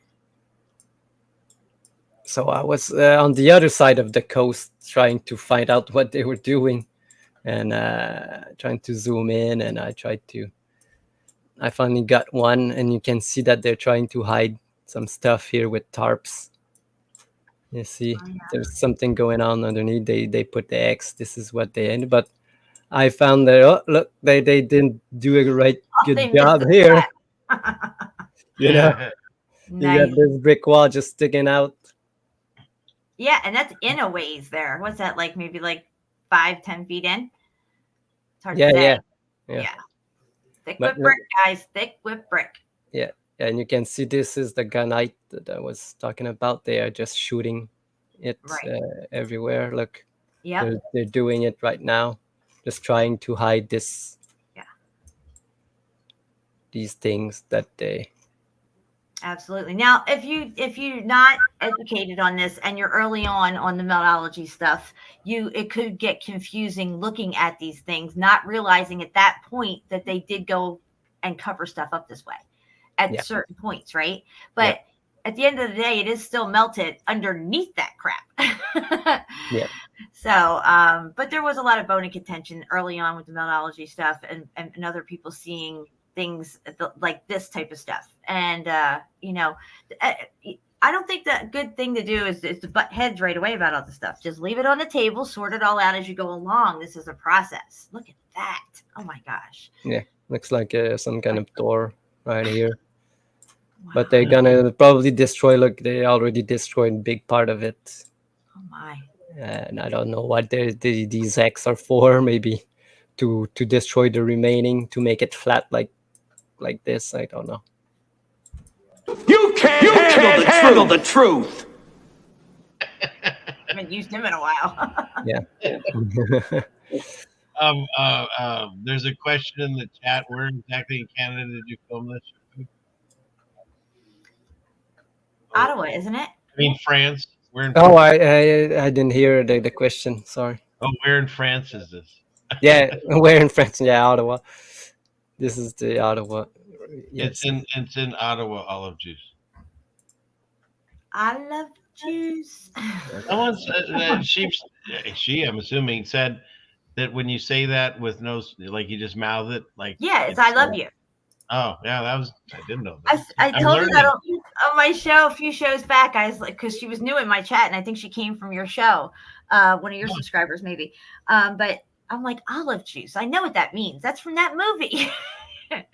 So I was on the other side of the coast trying to find out what they were doing, and trying to zoom in, and I tried to I finally got one, and you can see that they're trying to hide some stuff here with tarps. You see, there's something going on underneath. They put the X. This is what they ended. But I found that, oh, look, they didn't do a good they job missed here. You know, Nice. you got this brick wall just sticking out. Yeah, and that's in a ways there. What's that, like maybe like 5-10 feet in? It's hard to say. Yeah. Thick But with brick, guys. Thick with brick. Yeah, and you can see this is the gunite that I was talking about. They are just shooting it everywhere. Look, they're doing it right now, just trying to hide this. Yeah. These things that they. Absolutely. Now, if you're not educated on this and you're early on the meltology stuff, it could get confusing looking at these things, not realizing at that point that they did go and cover stuff up this way at certain points, right? But at the end of the day, it is still melted underneath that crap. Yeah. So, but there was a lot of bone and contention early on with the meltology stuff, and other people seeing things like this type of stuff. And, you know, I don't think the good thing to do is to butt heads right away about all this stuff. Just leave it on the table, sort it all out as you go along. This is a process. Look at that. Oh my gosh. Yeah. Looks like some kind of door right here. Wow. But they're gonna probably destroy. Look, they already destroyed a big part of it. Oh my. And I don't know what these X are for. Maybe to destroy the remaining, to make it flat like this. I don't know. You can't handle the truth. I haven't used him in a while. Yeah. There's a question in the chat. Where exactly in Canada did you film this? Ottawa, isn't it? I mean, France. Where in France? I didn't hear the question. Sorry. Oh, where in France is this? Yeah, where in France? Yeah, Ottawa. This is the Ottawa. Yes. It's in Ottawa. Olive juice. Olive juice. Someone said that she, I'm assuming, said that when you say that with no, like you just mouth it, like it's I love you. Oh yeah, I didn't know that. I told her that on my show a few shows back, guys, like because she was new in my chat, and I think she came from your show, one of your subscribers maybe. But I'm like, olive juice. I know what that means. That's from that movie.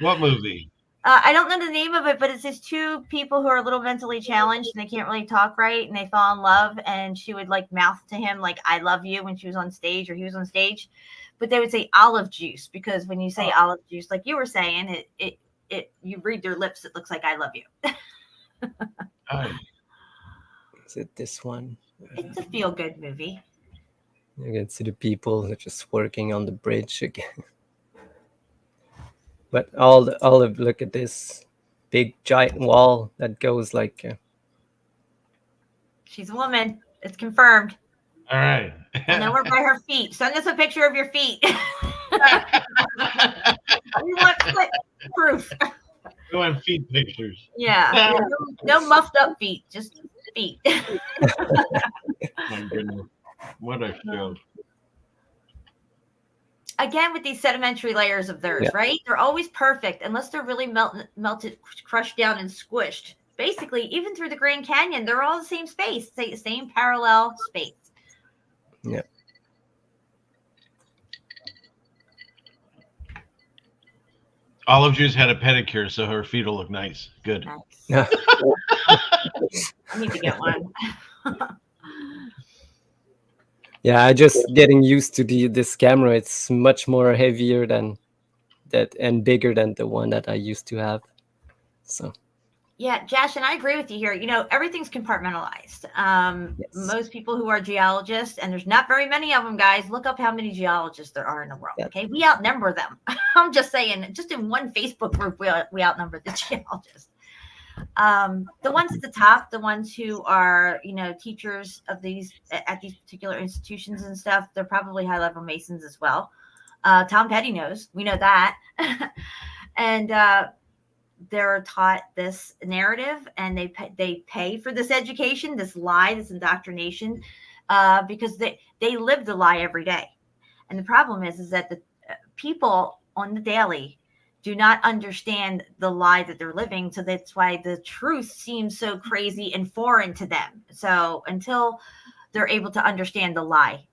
What movie? I don't know the name of it, but it's these two people who are a little mentally challenged and they can't really talk right, and they fall in love, and she would like mouth to him like I love you when she was on stage or he was on stage, but they would say olive juice because when you say olive juice, like you were saying, it you read their lips, it looks like I love you. Is it this one? It's a feel-good movie. You can see the people that are just working on the bridge again. But all of look at this big giant wall that goes like. She's a woman. It's confirmed. All right. I know her by her feet. Send us a picture of your feet. We want proof. Go on feet pictures. Yeah. No muffed up feet, just feet. My goodness. What a show. Again, with these sedimentary layers of theirs, right? They're always perfect unless they're really melted, crushed down, and squished. Basically, even through the Grand Canyon, they're all the same space, same parallel space. Yeah. Olive Juice had a pedicure, so her feet will look nice. Good. Nice. I need to get one. Yeah, I just getting used to this camera. It's much more heavier than that and bigger than the one that I used to have. So. Yeah, Josh, and I agree with you here. You know, everything's compartmentalized. Most people who are geologists, and there's not very many of them, guys, look up how many geologists there are in the world. Okay, we outnumber them. I'm just saying, just in one Facebook group, we outnumber the geologists. The ones at the top, the ones who are, you know, teachers of these at these particular institutions and stuff, they're probably high-level Masons as well. Tom Petty knows. We know that. And they're taught this narrative, and they pay for this education, this lie, this indoctrination, because they live the lie every day. And the problem is that the people on the daily do not understand the lie that they're living. So that's why the truth seems so crazy and foreign to them. So until they're able to understand the lie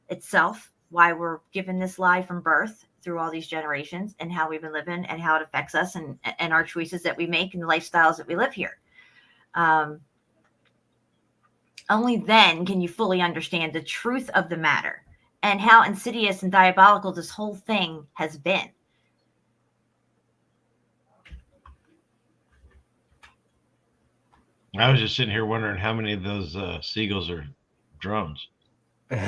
itself, why we're given this lie from birth through all these generations, and how we've been living and how it affects us and our choices that we make and the lifestyles that we live here. Only then can you fully understand the truth of the matter and how insidious and diabolical this whole thing has been. I was just sitting here wondering how many of those seagulls are drones. Dude,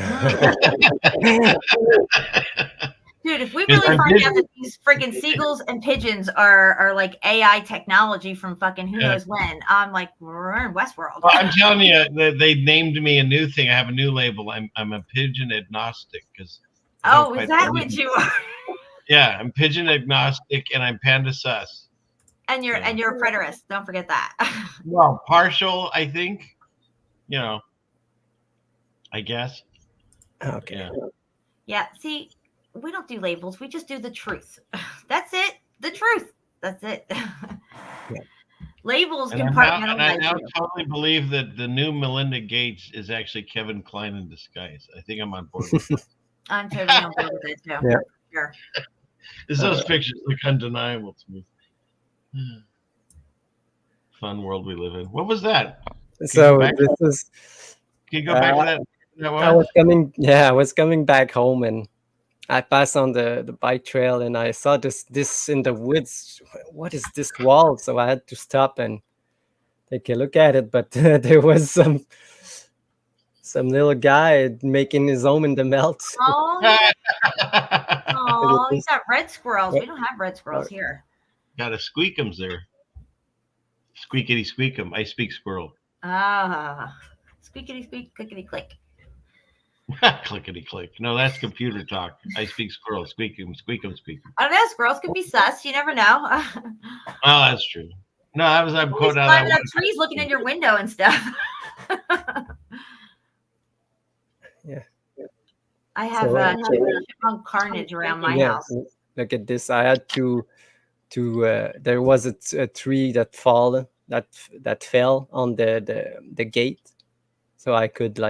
if we really find out that these freaking seagulls and pigeons are like AI technology from fucking who knows when, I'm like, we're in Westworld. Well, I'm telling you, they named me a new thing. I have a new label. I'm a pigeon agnostic because. Oh, is that what you are? Yeah, I'm pigeon agnostic and I'm panda sus. And you're a preterist. Don't forget that. Well, partial, I think. You know, I guess. Okay. Yeah. Yeah. See, we don't do labels. We just do the truth. That's it. The truth. That's it. Yeah. Labels And compartmentalize. I now totally believe that the new Melinda Gates is actually Kevin Kline in disguise. I think I'm on board with that. I'm totally on board with it too. Yeah. Sure. Those pictures look undeniable to me. Fun world we live in. What was that? So this is. Can you go back to that? I was coming back home, and I passed on the bike trail, and I saw this in the woods. What is this wall? So I had to stop and take a look at it. But there was some little guy making his home in the melt. Oh, he's got red squirrels. We don't have red squirrels here. Got a squeakums there. Squeakity squeakum. I speak squirrel. Ah, squeakity squeak, clickety click. Clickety click. No, that's computer talk. I speak squirrel. Squeakum, squeakum, squeakum. I don't know. Squirrels could be sus. You never know. Oh, that's true. No, I'm quoting out climbing that up trees, looking in your window and stuff. Yeah. I have chipmunk carnage around my house. Look at this. I had to there was a tree that fell on the gate, so I could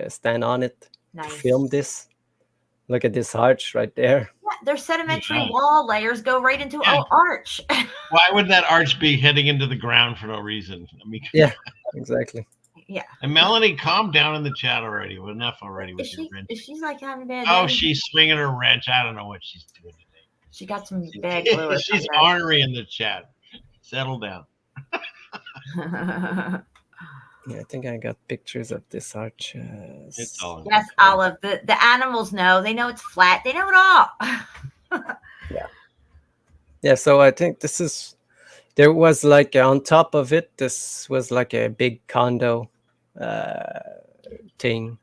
stand on it to film this. Look at this arch right there. Yeah, their sedimentary wall layers go right into an arch. Why would that arch be heading into the ground for no reason? I mean, yeah, exactly. Yeah. And Melanie, calm down in the chat already. Well, enough already with your wrench. Is she like having a bad Oh, day? she's swinging her wrench. I don't know what she's doing today. She got some bad glue. She's ornery in the chat. Settle down. Yeah, I think I got pictures of this arch. It's all yes, Olive. The animals know. They know it's flat. They know it all. Yeah, so I think there was on top of it, this was like a big condo thing.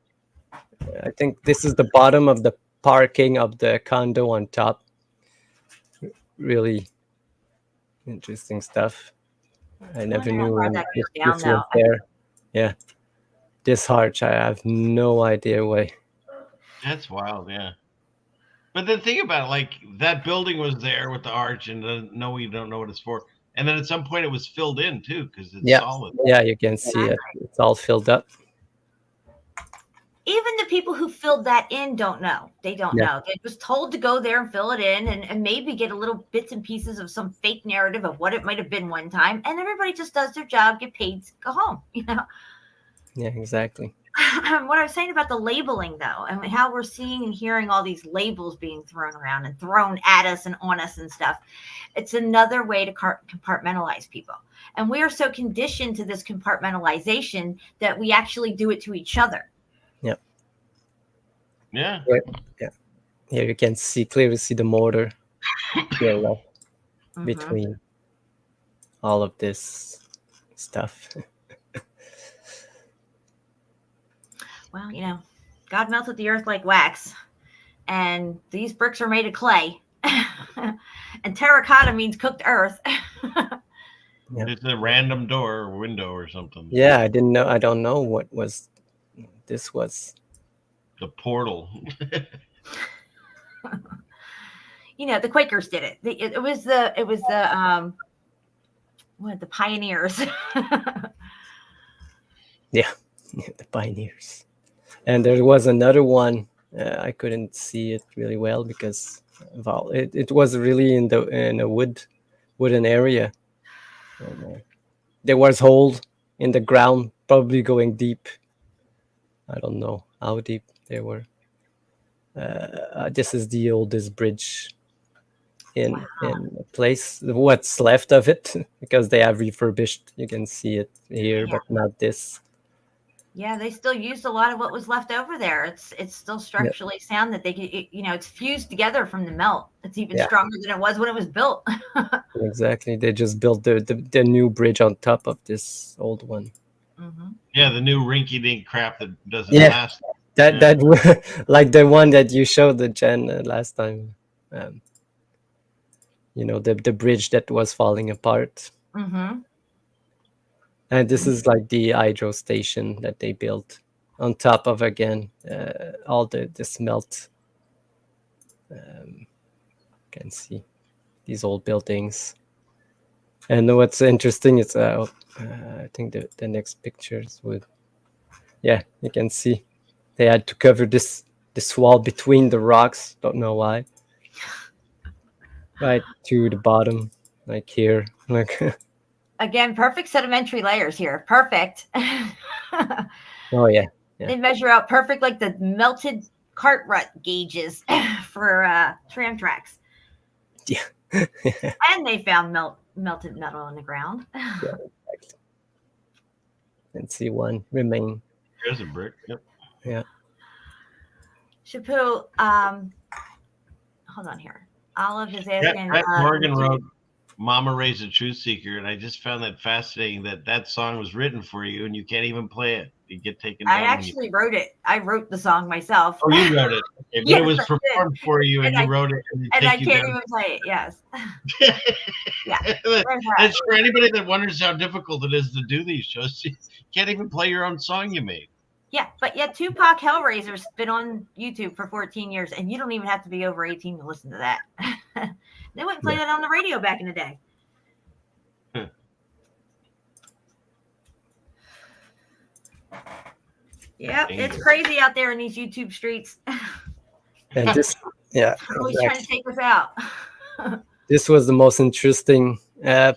I think this is the bottom of the parking of the condo on top. Really interesting stuff. I never knew this was there. Yeah. This arch, I have no idea why. That's wild, yeah. But then think about it, like that building was there with the arch, and no, you don't know what it's for. And then at some point it was filled in too, because it's solid. Yeah, you can see it. It's all filled up. Even the people who filled that in don't know. They don't know. They was told to go there and fill it in and maybe get a little bits and pieces of some fake narrative of what it might have been one time. And everybody just does their job, get paid, go home, you know? Yeah, exactly. What I was saying about the labeling, though, and how we're seeing and hearing all these labels being thrown around and thrown at us and on us and stuff, it's another way to compartmentalize people. And we are so conditioned to this compartmentalization that we actually do it to each other. Yeah. Yeah. Here you can clearly see the mortar between all of this stuff. Well, you know, God melted the earth like wax, and these bricks are made of clay. And terracotta means cooked earth. It's a random door or window or something. Yeah, I didn't know. I don't know what this was. The portal. the Quakers did it. It was the pioneers. Yeah, the pioneers. And there was another one. I couldn't see it really well because it was really in a wooden area. And, there was hole in the ground, probably going deep. I don't know how deep they were. This is the oldest bridge in a place. What's left of it, because they have refurbished. You can see it here, but not this. Yeah, they still used a lot of what was left over there. It's still structurally sound that they could, it's fused together from the melt. It's even stronger than it was when it was built. Exactly. They just built the new bridge on top of this old one. Mm-hmm. Yeah, the new rinky-dink crap that doesn't last. That like the one that you showed the Jen last time. The bridge that was falling apart. Mm-hmm. And this is like the hydro station that they built on top of, again, all this melt. You can see these old buildings. And what's interesting is, I think the next pictures would, you can see they had to cover this wall between the rocks. Don't know why. Right to the bottom, like here, like. Again, perfect sedimentary layers here. Perfect. Oh, yeah. They measure out perfect, like the melted cart rut gauges for tram tracks. Yeah. And they found melted metal in the ground. Yeah, exactly. And see one remain. There's a brick. Yep. Yeah. Chapu, hold on here. Olive is asking. Morgan wrote Mama Raised a Truth Seeker, and I just found that fascinating that song was written for you and you can't even play it. You get taken down. I actually wrote it. I wrote the song myself. Oh, you wrote it. Okay, Yes, it was performed for you and you wrote it. And I can't even play it, yes. Yeah. That's for anybody that wonders how difficult it is to do these shows. You can't even play your own song you made. Yeah, but yet Tupac Hellraiser's been on YouTube for 14 years, and you don't even have to be over 18 to listen to that. They wouldn't play that on the radio back in the day. Yep, it's crazy out there in these YouTube streets. And this, always trying to take us out. This was the most interesting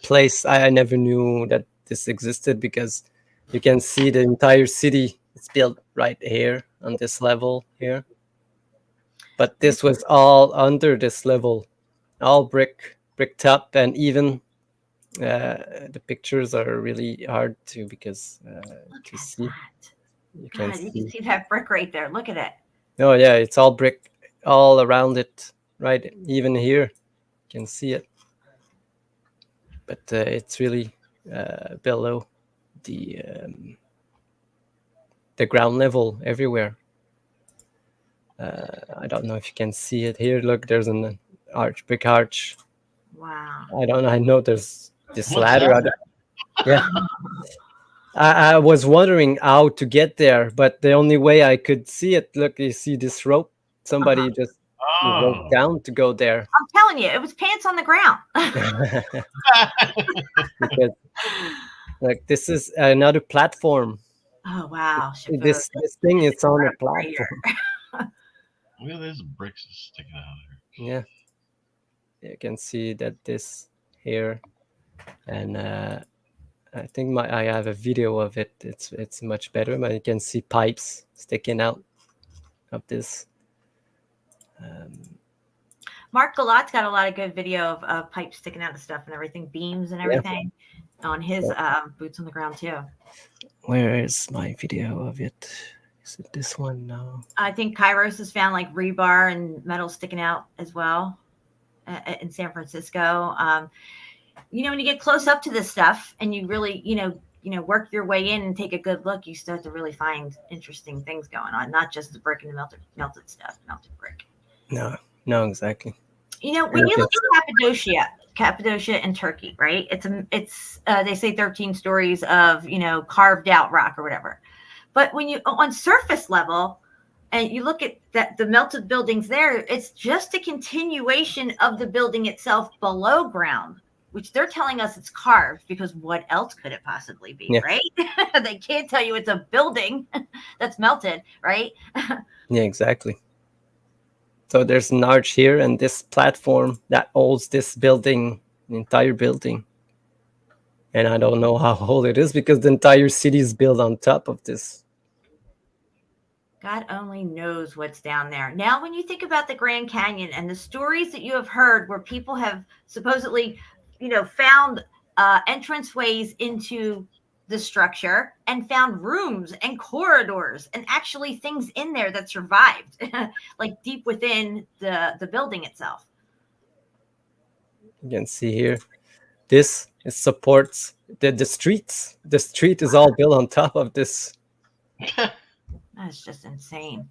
place. I never knew that this existed, because you can see the entire city. It's built right here on this level here. But this was all under this level, all bricked up, and even the pictures are really hard to see. You can see that brick right there. Look at it. Oh yeah, it's all brick all around it, right? Even here, you can see it. But it's really below the ground level everywhere. I don't know if you can see it here. Look, there's an brick arch. Wow. I know there's this ladder. Yeah. I was wondering how to get there, but the only way I could see it, look, you see this rope? Somebody just wrote down to go there. I'm telling you, it was pants on the ground. Because, like, this is another platform. Oh, wow. This thing is on a platform. Look at this bricks sticking out here. Yeah. You can see that this here, and I think I have a video of it. It's much better, but you can see pipes sticking out of this. Mark Galot's got a lot of good video of pipes sticking out of stuff and everything, beams and everything on his boots on the ground too. Where is my video of it? Is it this one? No. I think Kairos has found like rebar and metal sticking out as well in San Francisco. When you get close up to this stuff and you really, work your way in and take a good look, you start to really find interesting things going on, not just the brick and the melted stuff, melted brick. No, exactly. When you look at Cappadocia in Turkey, right? It's they say 13 stories of, carved out rock or whatever. But when you on surface level, And you look at that, the melted buildings there, it's just a continuation of the building itself below ground, which they're telling us it's carved, because what else could it possibly be, right? They can't tell you it's a building that's melted, right? Yeah, exactly. So there's an arch here, and this platform that holds this building, the entire building. And I don't know how old it is, because the entire city is built on top of this. God only knows what's down there. Now, when you think about the Grand Canyon and the stories that you have heard where people have supposedly, found entranceways into the structure and found rooms and corridors and actually things in there that survived, like deep within the building itself. You can see here, this supports the streets. The street is all built on top of this. That's just insane.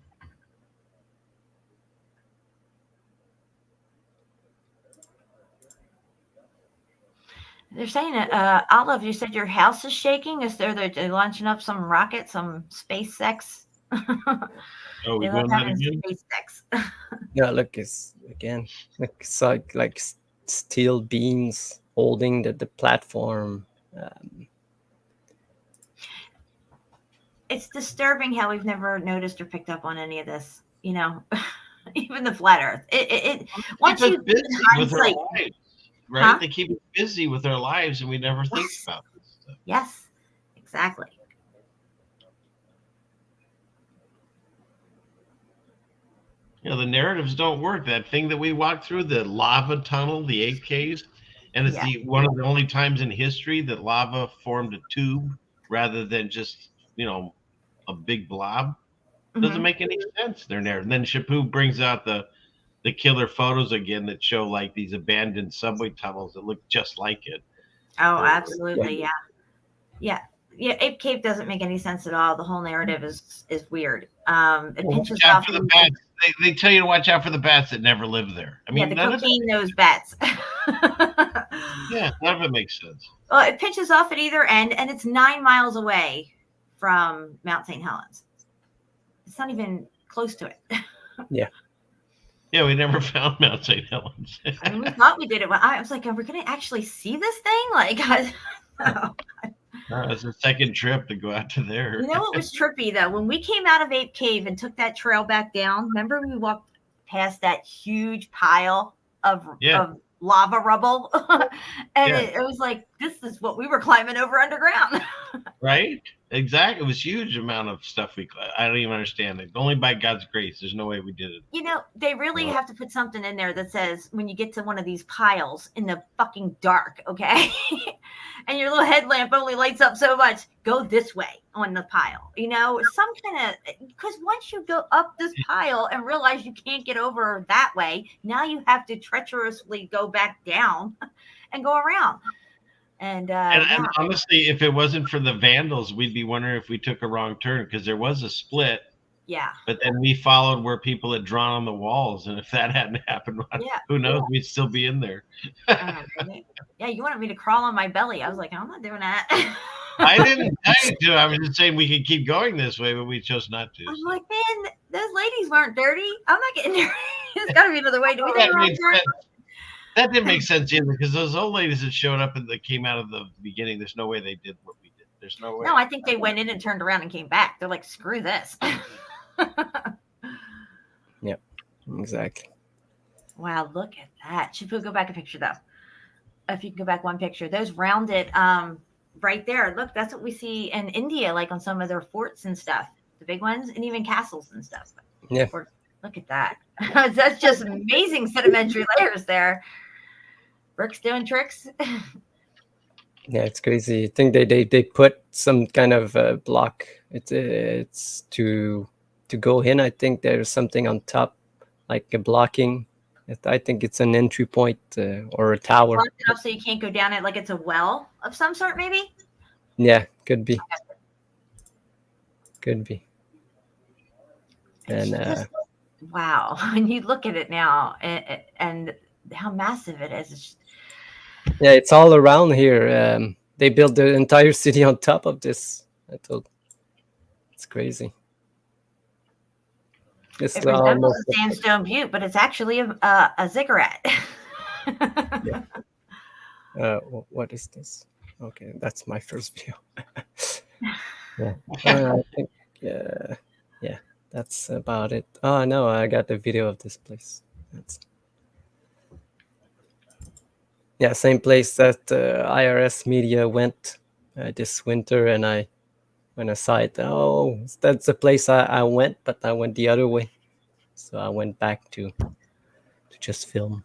They're saying that, Olive, you said your house is shaking. Is they're launching up some rocket, some space sex? Oh, we going that again? Space sex. Yeah, look, it's like steel beams holding the platform. It's disturbing how we've never noticed or picked up on any of this. Even the flat Earth. It once you busy with our lives, right? Huh? They keep us busy with our lives, and we never think about this stuff. Yes, exactly. The narratives don't work. That thing that we walked through, the lava tunnel, the 8 Ks, and it's one of the only times in history that lava formed a tube rather than just, a big blob. Doesn't make any sense. Their narrative. And then Shapu brings out the killer photos again that show like these abandoned subway tunnels that look just like it. Oh, absolutely, yeah. Ape Cave doesn't make any sense at all. The whole narrative is weird. It pinches off for the bats. They tell you to watch out for the bats that never live there. I mean, the cocaine nose bats. Yeah, none of it makes sense. Well, it pinches off at either end, and it's 9 miles away from Mount St. Helens. It's not even close to it. Yeah, we never found Mount St. Helens. I mean, we thought we did it. I was like, are we going to actually see this thing? Like, it's a second trip to go out to there. You know what was trippy, though? When we came out of Ape Cave and took that trail back down, remember we walked past that huge pile of lava rubble? And it was like, this is what we were climbing over underground. Right? Exactly. It was a huge amount of stuff I don't even understand it. Only by God's grace. There's no way we did it. They really have to put something in there that says when you get to one of these piles in the fucking dark, okay? And your little headlamp only lights up so much, go this way on the pile. Some kind of, because once you go up this pile and realize you can't get over that way, now you have to treacherously go back down and go around. And honestly, if it wasn't for the vandals, we'd be wondering if we took a wrong turn, because there was a split. Yeah. But then we followed where people had drawn on the walls, and if that hadn't happened, who knows? We'd still be in there. Yeah, you wanted me to crawl on my belly. I was like, I'm not doing that. I didn't do it. I was just saying we could keep going this way, but we chose not to. I'm like, man, those ladies weren't dirty. I'm not getting dirty. There's got to be another way. Do we take a wrong turn? That didn't make sense either, because those old ladies that showed up and that came out of the beginning, there's no way they did what we did. There's no way. No, I think they went in and turned around and came back. They're like, screw this. Yep, exactly. Wow, look at that. Should we go back a picture, though? If you can go back one picture. Those rounded right there. Look, that's what we see in India, like on some of their forts and stuff. The big ones, and even castles and stuff. Yeah. Look at that. That's just amazing sedimentary layers there. Bricks doing tricks. Yeah, it's crazy. I think they put some kind of block. It's to go in. I think there's something on top, like a blocking. I think it's an entry point or a tower. Blocked it up so you can't go down it, like it's a well of some sort, maybe. Yeah, could be. Could be. And wow, when you look at it now and how massive it is. It's yeah, it's all around here. They built the entire city on top of this. I thought it's crazy. It's It resembles almost a sandstone butte, but it's actually a ziggurat. what is this? Okay, that's my first video. Yeah, I think yeah, that's about it. Oh no, I got the video of this place. That's same place that IRS media went this winter, and I went aside. Oh, that's the place I went, but I went the other way, so I went back to just film.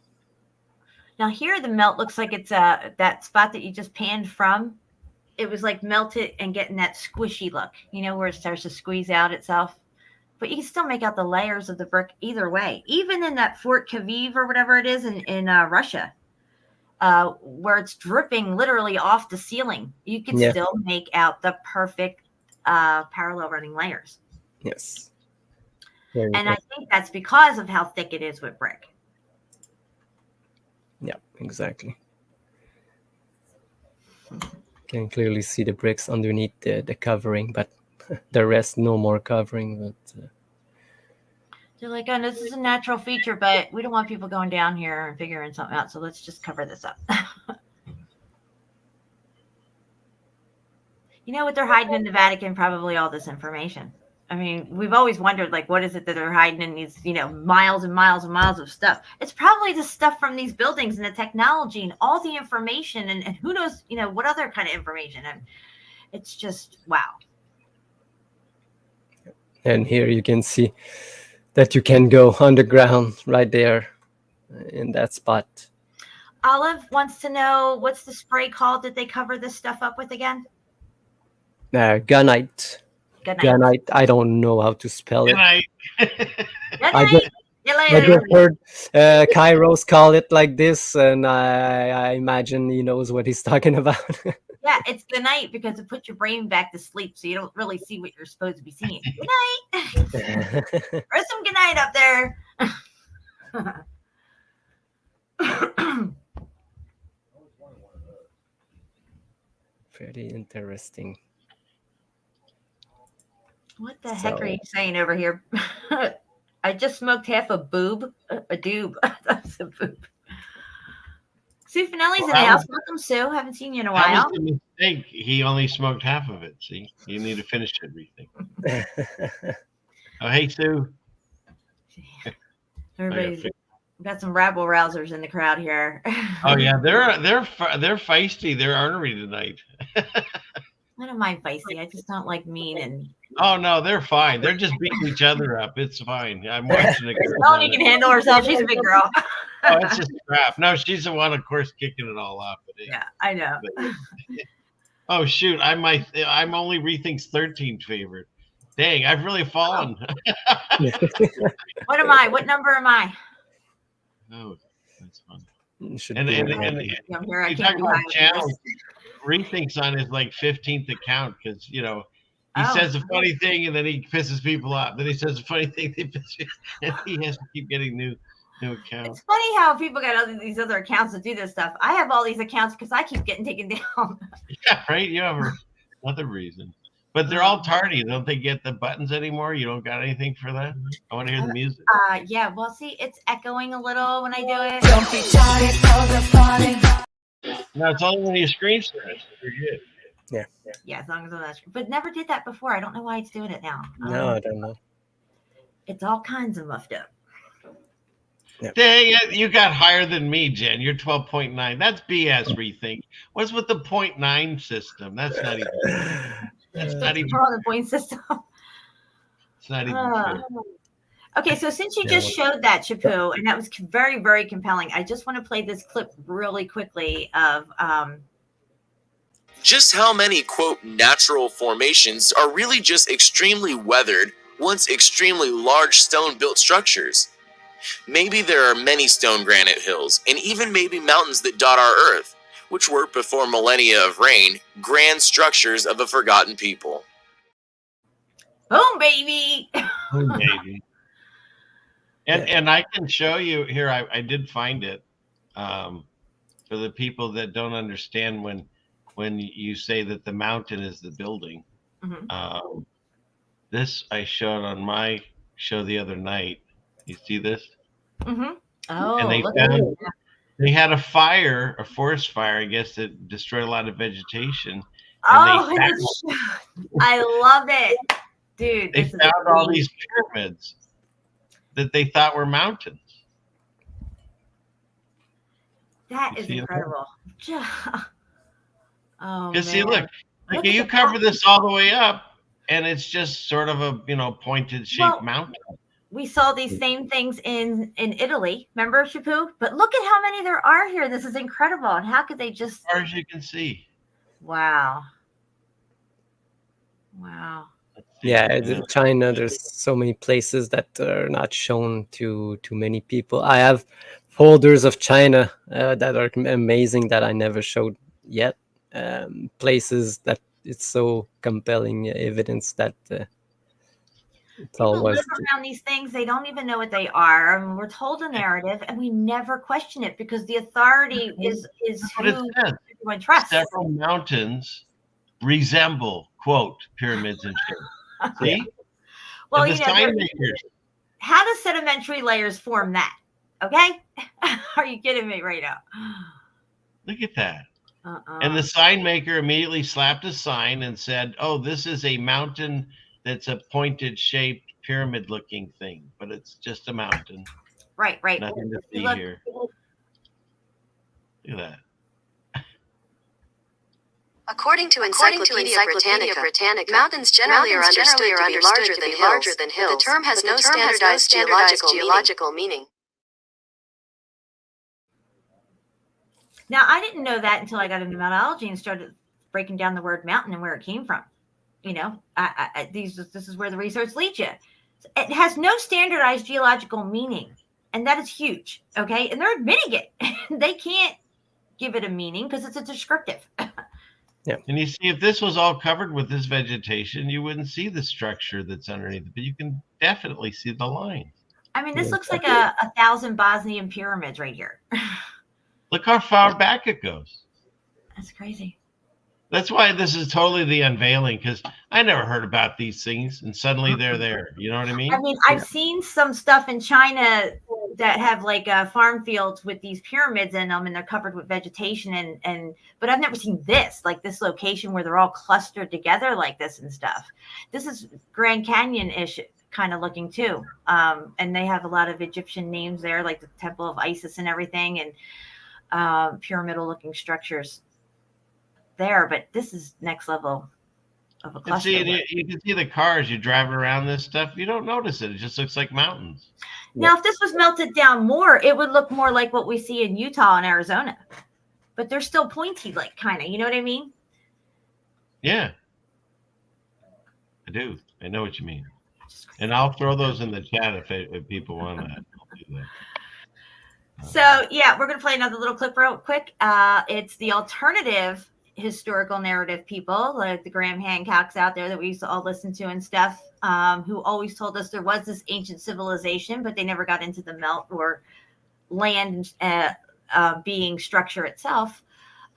Now here, the melt looks like it's that spot that you just panned from. It was like melted and getting that squishy look, where it starts to squeeze out itself. But you can still make out the layers of the brick either way. Even in that Fort Kaviv or whatever it is in Russia, where it's dripping literally off the ceiling, you can still make out the perfect parallel running layers. Yes. And I think that's because of how thick it is with brick. Yeah, exactly. Can clearly see the bricks underneath the covering, but the rest no more covering. But they're like, oh, this is a natural feature, but we don't want people going down here and figuring something out, so let's just cover this up. What they're hiding in the Vatican? Probably all this information. I mean, we've always wondered, like, what is it that they're hiding in these, miles and miles and miles of stuff? It's probably the stuff from these buildings and the technology and all the information and who knows, what other kind of information. And it's just, wow. And here you can see that you can go underground right there in that spot. Olive wants to know, what's the spray called that they cover this stuff up with again? Gunite. Gunite. I don't know how to spell it. I just heard Kairos call it like this, and I imagine he knows what he's talking about. Yeah, it's gunite because it puts your brain back to sleep, so you don't really see what you're supposed to be seeing. Good night. There's some gunite up there. Very interesting. What the heck are you saying over here? I just smoked half a boob. A doob. That's a boob. Sue Finelli's in the house. Welcome, Sue. Haven't seen you in a while. That was a mistake. He only smoked half of it. See, you need to finish everything. Oh, hey, Sue. Everybody's got some rabble rousers in the crowd here. Oh yeah, they're feisty. They're ornery tonight. I don't mind feisty. I just don't like mean and. Oh no, they're fine. They're just beating each other up. It's fine. I'm watching it. Melanie can handle herself. She's a big girl. Oh, it's just crap. No, she's the one, of course, kicking it all off. But yeah, I know. Oh shoot, I'm only Rethink's 13th favorite. Dang, I've really fallen. What am I? What number am I? Oh, that's fun. And here I you can't talk about channels. Rethink's on his like 15th account because he says a funny thing and then he pisses people off. Then he says a funny thing, and he has to keep getting new accounts. It's funny how people got these other accounts to do this stuff. I have all these accounts because I keep getting taken down. Yeah, right. You have another reason, but they're all tardy. Don't they get the buttons anymore? You don't got anything for that? I want to hear the music. Yeah. Well, see, it's echoing a little when I do it. Don't be tardy for the party. No, it's only when you screen share it. You're good. Yeah, as long as I'm not. But never did that before. I don't know why it's doing it now. No, I don't know. It's all kinds of muffed up. Yep. Dang it, you got higher than me, Jen. You're 12.9. That's BS, Rethink. What's with the 0.9 system? That's not even. That's not even. The point system. It's not even true. Okay, so since you just showed that, Chapu, and that was very, very compelling, I just want to play this clip really quickly of. Just how many, quote, natural formations are really just extremely weathered, once extremely large stone-built structures? Maybe there are many stone granite hills, and even maybe mountains that dot our earth, which were, before millennia of rain, grand structures of a forgotten people. Boom, baby! Boom, baby. And I can show you here, I did find it, for the people that don't understand when you say that the mountain is the building. Mm-hmm. This I showed on my show the other night. You see this? Mm-hmm. Oh, And they look at found that. they had a fire, a forest fire, I guess, that destroyed a lot of vegetation. Oh, I love it, dude. They This is found all great. these pyramids that they thought were mountains. That You is see that? incredible. Oh Because see, man. look, Look at you the cover top. this all the way up, and it's just sort of a pointed shaped Well, mountain. we saw these same things in Italy. Remember, Shapu? But look at how many there are here. This is incredible. And how could they just? As far as you can see. Wow. Wow. Yeah, in China, there's so many places that are not shown to many people. I have folders of China that are amazing that I never showed yet. Places that it's so compelling evidence that it's People always live around these things. They don't even know what they are. I mean, we're told a narrative, and we never question it because the authority is what it who says. everyone trusts. Several mountains resemble, quote, pyramids in shape. See? Well, And the sign makers. how does sedimentary layers form that? Okay, are you kidding me right now? Look at that. And the sign maker immediately slapped a sign and said, "Oh, this is a mountain that's a pointed shaped pyramid looking thing, but it's just a mountain." Right. Nothing to see here. Look at that. According to Encyclopedia Britannica, mountains generally are understood to be larger than hills, but the term has no standardized geological meaning. Now, I didn't know that until I got into metallurgy and started breaking down the word mountain and where it came from. You know, this is where the research leads you. It has no standardized geological meaning, and that is huge. Okay, and they're admitting it. They can't give it a meaning because it's a descriptive. Yeah. And you see, if this was all covered with this vegetation, you wouldn't see the structure that's underneath it, but you can definitely see the lines. I mean, this looks like a 1,000 Bosnian pyramids right here. Look how far back it goes. That's crazy. That's why this is totally the unveiling, because I never heard about these things, and suddenly they're there. You know what I mean? I mean, I've seen some stuff in China that have like farm fields with these pyramids in them, and they're covered with vegetation. But I've never seen this, like this location where they're all clustered together like this and stuff. This is Grand Canyon-ish kind of looking too, and they have a lot of Egyptian names there, like the Temple of Isis and everything, and pyramidal-looking structures there. But this is next level of a cluster. See, you can see the cars. You drive around this stuff, you don't notice it. It just looks like mountains. Now, if this was melted down more, it would look more like what we see in Utah and Arizona. But they're still pointy, like kind of. You know what I mean? Yeah, I do. I know what you mean. And I'll throw those in the chat if people want that. I'll do that. So, yeah, we're going to play another little clip real quick. It's the alternative historical narrative people, like the Graham Hancocks out there that we used to all listen to and stuff, who always told us there was this ancient civilization, but they never got into the melt or land being structure itself.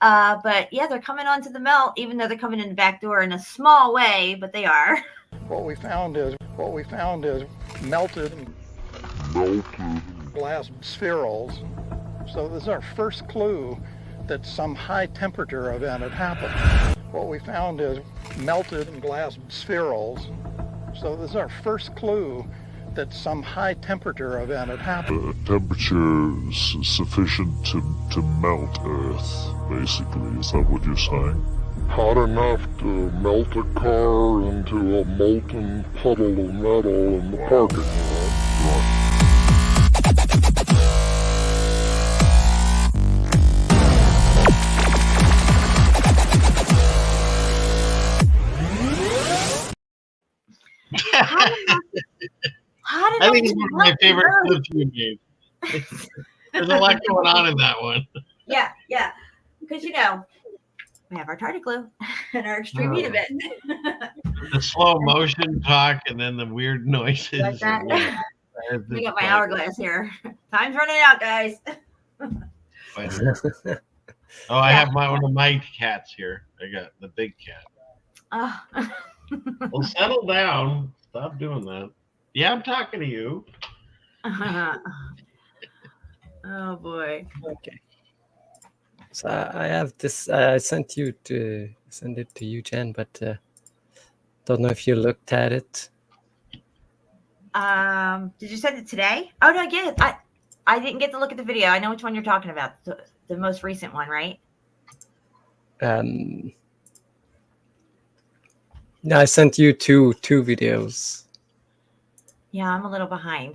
But, yeah, they're coming onto the melt, even though they're coming in the back door in a small way, but they are. What we found is melted glass spherules. So this is our first clue that some high temperature event had happened. What we found is melted glass spherules. So this is our first clue that some high temperature event had happened. Temperature is sufficient to melt Earth, basically. Is that what you're saying? Hot enough to melt a car into a molten puddle of metal in the parking lot. Right. I think it's one of my favorite clips you made. There's a lot going on in that one. Yeah. Because, you know, we have our target glue and our extreme heat event. The slow motion talk and then the weird noises. Like that. We got my hourglass here. Time's running out, guys. I have one of my cats here. I got the big cat. Well, settle down. Stop doing that. Yeah, I'm talking to you. Oh boy. Okay. So I have this. I sent it to you, Jen, but don't know if you looked at it. Did you send it today? Oh no, I didn't get to look at the video. I know which one you're talking about. The most recent one, right? No, I sent you two videos. Yeah, I'm a little behind.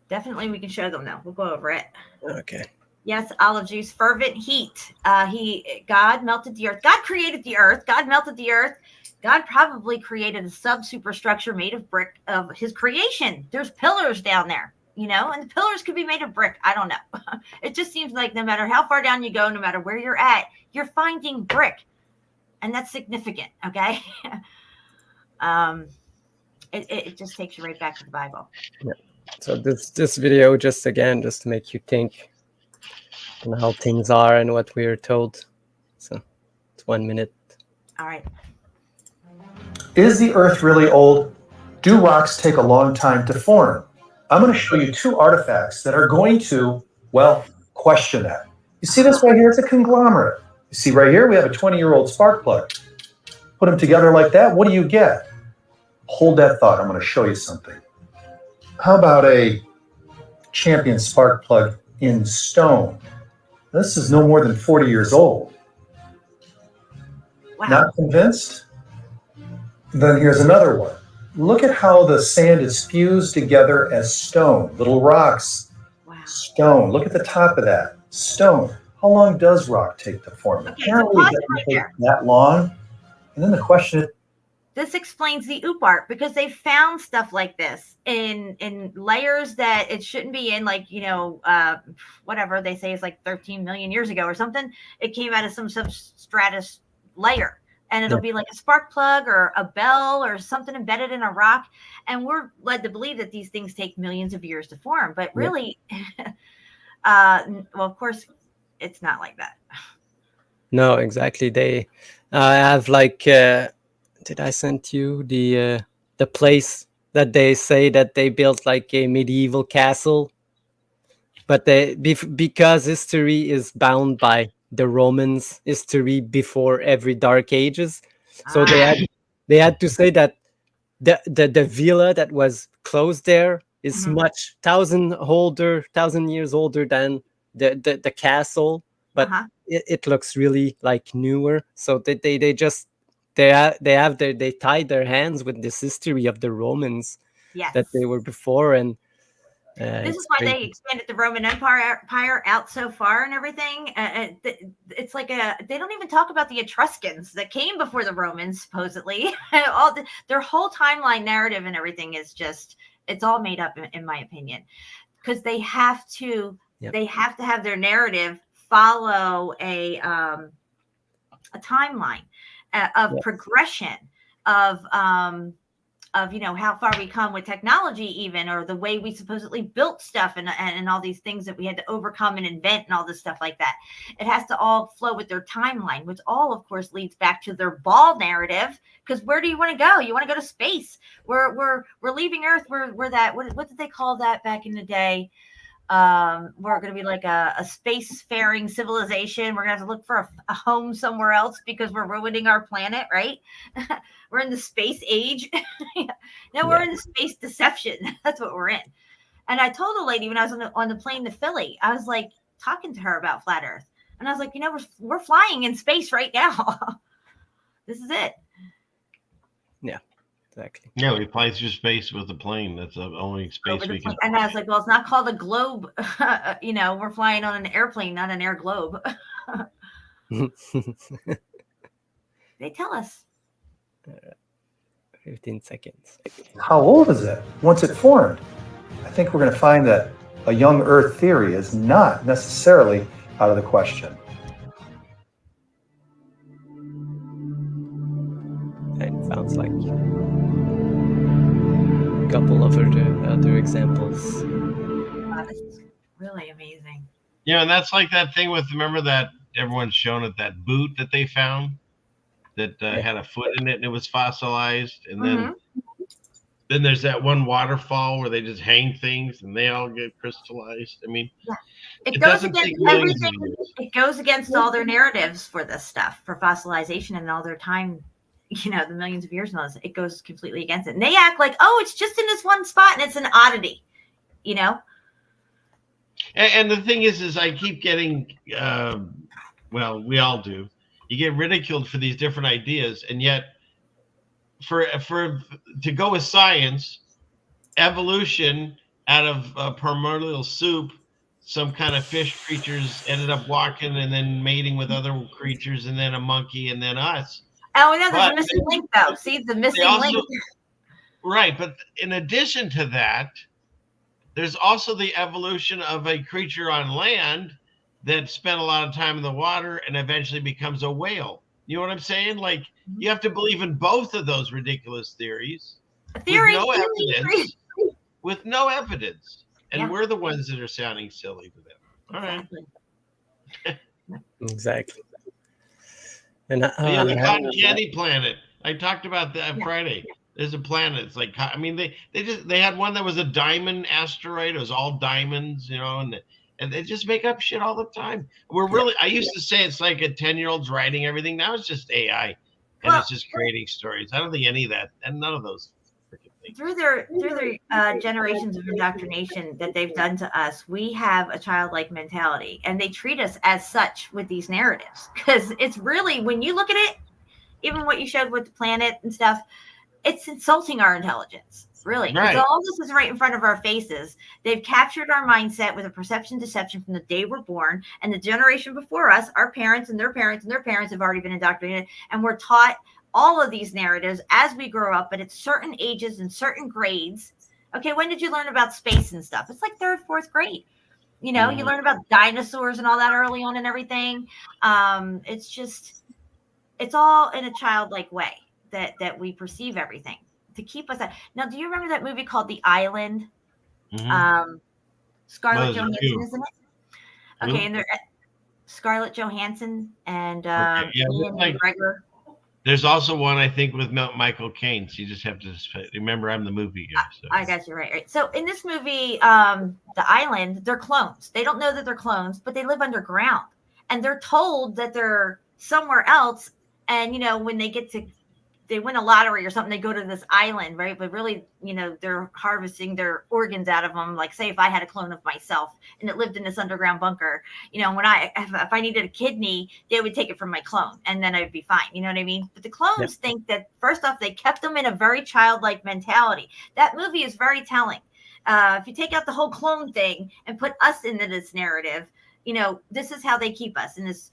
Definitely, we can show them though. We'll go over it. Okay. Yes, olive juice, fervent heat. God melted the earth. God created the earth. God melted the earth. God probably created a subsuperstructure made of brick of his creation. There's pillars down there, and the pillars could be made of brick. I don't know. It just seems like no matter how far down you go, no matter where you're at, you're finding brick. And that's significant, okay? It just takes you right back to the Bible. Yeah. So this video just to make you think on how things are and what we are told. So it's 1 minute. All right. Is the Earth really old? Do rocks take a long time to form? I'm going to show you two artifacts that are going to, well, question that. You see this right here? It's a conglomerate. You see right here, we have a 20-year-old spark plug. Put them together like that, what do you get? Hold that thought. I'm going to show you something. How about a champion spark plug in stone? This is no more than 40 years old. Wow. Not convinced? Then here's another one. Look at how the sand is fused together as stone, little rocks. Wow. Stone. Look at the top of that. Stone. How long does rock take to form? Okay, Apparently so it doesn't take that long. And then the question is, this explains the OOP art because they found stuff like this in layers that it shouldn't be in, like, whatever they say is like 13 million years ago or something. It came out of some substratus layer, and it'll be like a spark plug or a bell or something embedded in a rock. And we're led to believe that these things take millions of years to form, but really, well, of course, it's not like that. No, exactly. They have like. Did I send you the place that they say that they built like a medieval castle, but because history is bound by the Romans history before every Dark Ages, so they had to say that the villa that was closed there is much 1,000 years older than the castle, but it looks really like newer. So they tied their hands with this history of the Romans that they were before, and this is why they expanded the Roman Empire out so far and everything. It's like they don't even talk about the Etruscans that came before the Romans, supposedly. Their whole timeline narrative and everything is just, it's all made up, in my opinion, because they have to have their narrative follow a timeline of progression of how far we come with technology, even, or the way we supposedly built stuff and all these things that we had to overcome and invent and all this stuff like that. It has to all flow with their timeline, which all, of course, leads back to their ball narrative. Because where do you want to go? You want to go to space. We're leaving Earth. We're that. What did they call that back in the day? We're going to be like a spacefaring civilization. We're going to have to look for a home somewhere else because we're ruining our planet, right? We're in the space age. Now we're in the space deception. That's what we're in. And I told a lady when I was on the plane to Philly, I was like talking to her about flat Earth, and I was like, we're flying in space right now. This is it. Yeah. Exactly. Yeah, we fly through space with a plane. That's the only space we can. And I was like, well, it's not called a globe. We're flying on an airplane, not an air globe. They tell us. 15 seconds. How old is it once it formed? I think we're going to find that a young Earth theory is not necessarily out of the question. It sounds like a couple of other examples. Wow, this is really amazing. Yeah, and that's like that thing with, remember that everyone's shown it, that boot that they found that had a foot in it and it was fossilized, and then Then there's that one waterfall where they just hang things and they all get crystallized. I mean, Yeah. It goes doesn't against take millions of everything. years. It goes against all their narratives for this stuff, for fossilization and all their time, the millions of years and all this. It goes completely against it. And they act like, oh, it's just in this one spot and it's an oddity, And the thing is I keep getting, well, we all do. You get ridiculed for these different ideas, and yet for to go with science, evolution out of primordial soup, some kind of fish creatures ended up walking and then mating with other creatures, and then a monkey, and then us. Oh, no, there's a missing link, though. See, the missing link. Right, but in addition to that, there's also the evolution of a creature on land that spent a lot of time in the water and eventually becomes a whale. You know what I'm saying? Like, you have to believe in both of those ridiculous theories with no evidence. And we're the ones that are sounding silly to them. All right. Exactly. And the cotton candy planet. I talked about that Friday. There's a planet. It's like, I mean, they had one that was a diamond asteroid. It was all diamonds, and they just make up shit all the time. I used to say it's like a 10-year-old's writing everything. Now it's just AI, and it's just creating stories. I don't think any of that, and none of those freaking things. Through their generations of indoctrination that they've done to us, we have a childlike mentality, and they treat us as such with these narratives. Because it's really, when you look at it, even what you showed with the planet and stuff, it's insulting our intelligence, really. Right. All this is right in front of our faces. They've captured our mindset with a perception deception from the day we're born, and the generation before us, our parents and their parents and their parents have already been indoctrinated, and we're taught all of these narratives as we grow up, but at certain ages and certain grades. Okay, when did you learn about space and stuff? It's like 3rd, 4th grade. You learn about dinosaurs and all that early on and everything. It's all in a childlike way that we perceive everything to keep us at. Now, do you remember that movie called The Island? Scarlett Johansson, isn't it? Okay, and they're Scarlett Johansson and Ian McGregor. There's also one, I think, with Michael Caine. So you just have to remember I'm the movie guy. So. I got you right. So in this movie, The Island, they're clones. They don't know that they're clones, but they live underground. And they're told that they're somewhere else. And, when they win a lottery or something, they go to this island, right? But really, they're harvesting their organs out of them. Like, say, if I had a clone of myself and it lived in this underground bunker, if I needed a kidney, they would take it from my clone and then I'd be fine. You know what I mean? But the clones think that, first off, they kept them in a very childlike mentality. That movie is very telling. If you take out the whole clone thing and put us into this narrative, this is how they keep us in this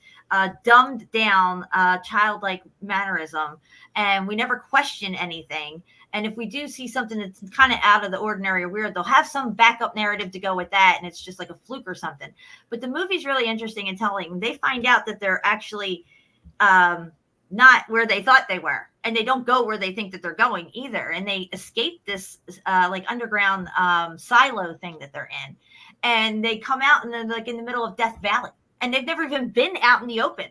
dumbed down, childlike mannerism. And we never question anything. And if we do see something that's kind of out of the ordinary or weird, they'll have some backup narrative to go with that. And it's just like a fluke or something. But the movie's really interesting and telling. They find out that they're actually not where they thought they were. And they don't go where they think that they're going either. And they escape this underground silo thing that they're in. And they come out and they're like in the middle of Death Valley. And they've never even been out in the open,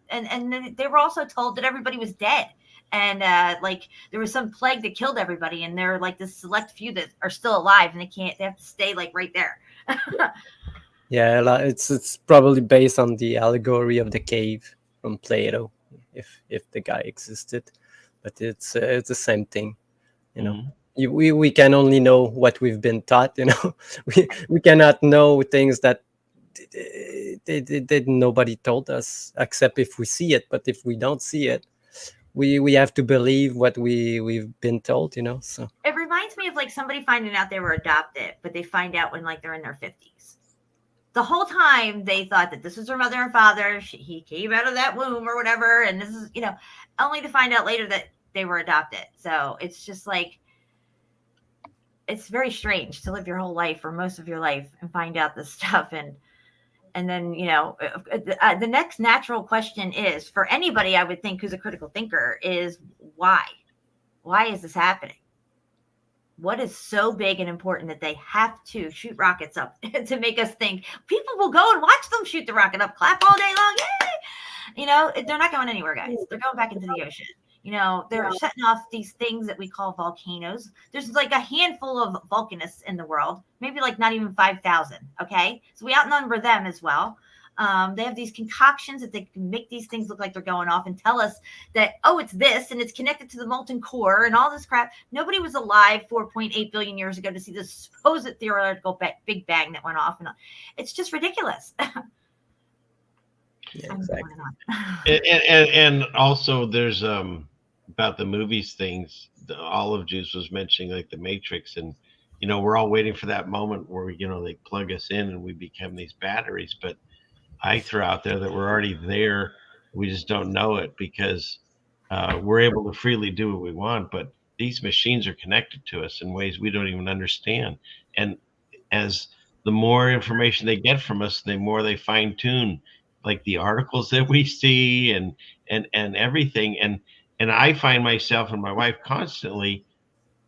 and they were also told that everybody was dead. And there was some plague that killed everybody. And they're like this select few that are still alive and they have to stay like right there. Yeah, it's probably based on the allegory of the cave from Plato, if the guy existed. But it's the same thing, We can only know what we've been taught, we cannot know things that nobody told us, except if we see it. But if we don't see it, we have to believe what we've been told, So it reminds me of like somebody finding out they were adopted, but they find out when they're in their 50s. The whole time they thought that this was their mother and father. He came out of that womb or whatever, and this is only to find out later that they were adopted. So it's just like, it's very strange to live your whole life or most of your life and find out this stuff. And then, the next natural question is, for anybody I would think who's a critical thinker, is why? Why is this happening? What is so big and important that they have to shoot rockets up to make us think? People will go and watch them shoot the rocket up, clap all day long. Yay! They're not going anywhere, guys. They're going back into the ocean. You know, they're setting off these things that we call volcanoes. There's like a handful of volcanists in the world, maybe like not even 5,000. Okay. So we outnumber them as well. They have these concoctions that they can make these things look like they're going off and tell us that, oh, it's this and it's connected to the molten core and all this crap. Nobody was alive 4.8 billion years ago to see this supposed theoretical Big Bang that went off. And it's just ridiculous. Yeah, exactly. And also there's about the movies things, the Olive Juice was mentioning like the Matrix, and you know, we're all waiting for that moment where, you know, they plug us in and we become these batteries. But I throw out there that we're already there. We just don't know it because we're able to freely do what we want. But these machines are connected to us in ways we don't even understand. And as the more information they get from us, the more they fine tune, like the articles that we see and everything. And I find myself and my wife constantly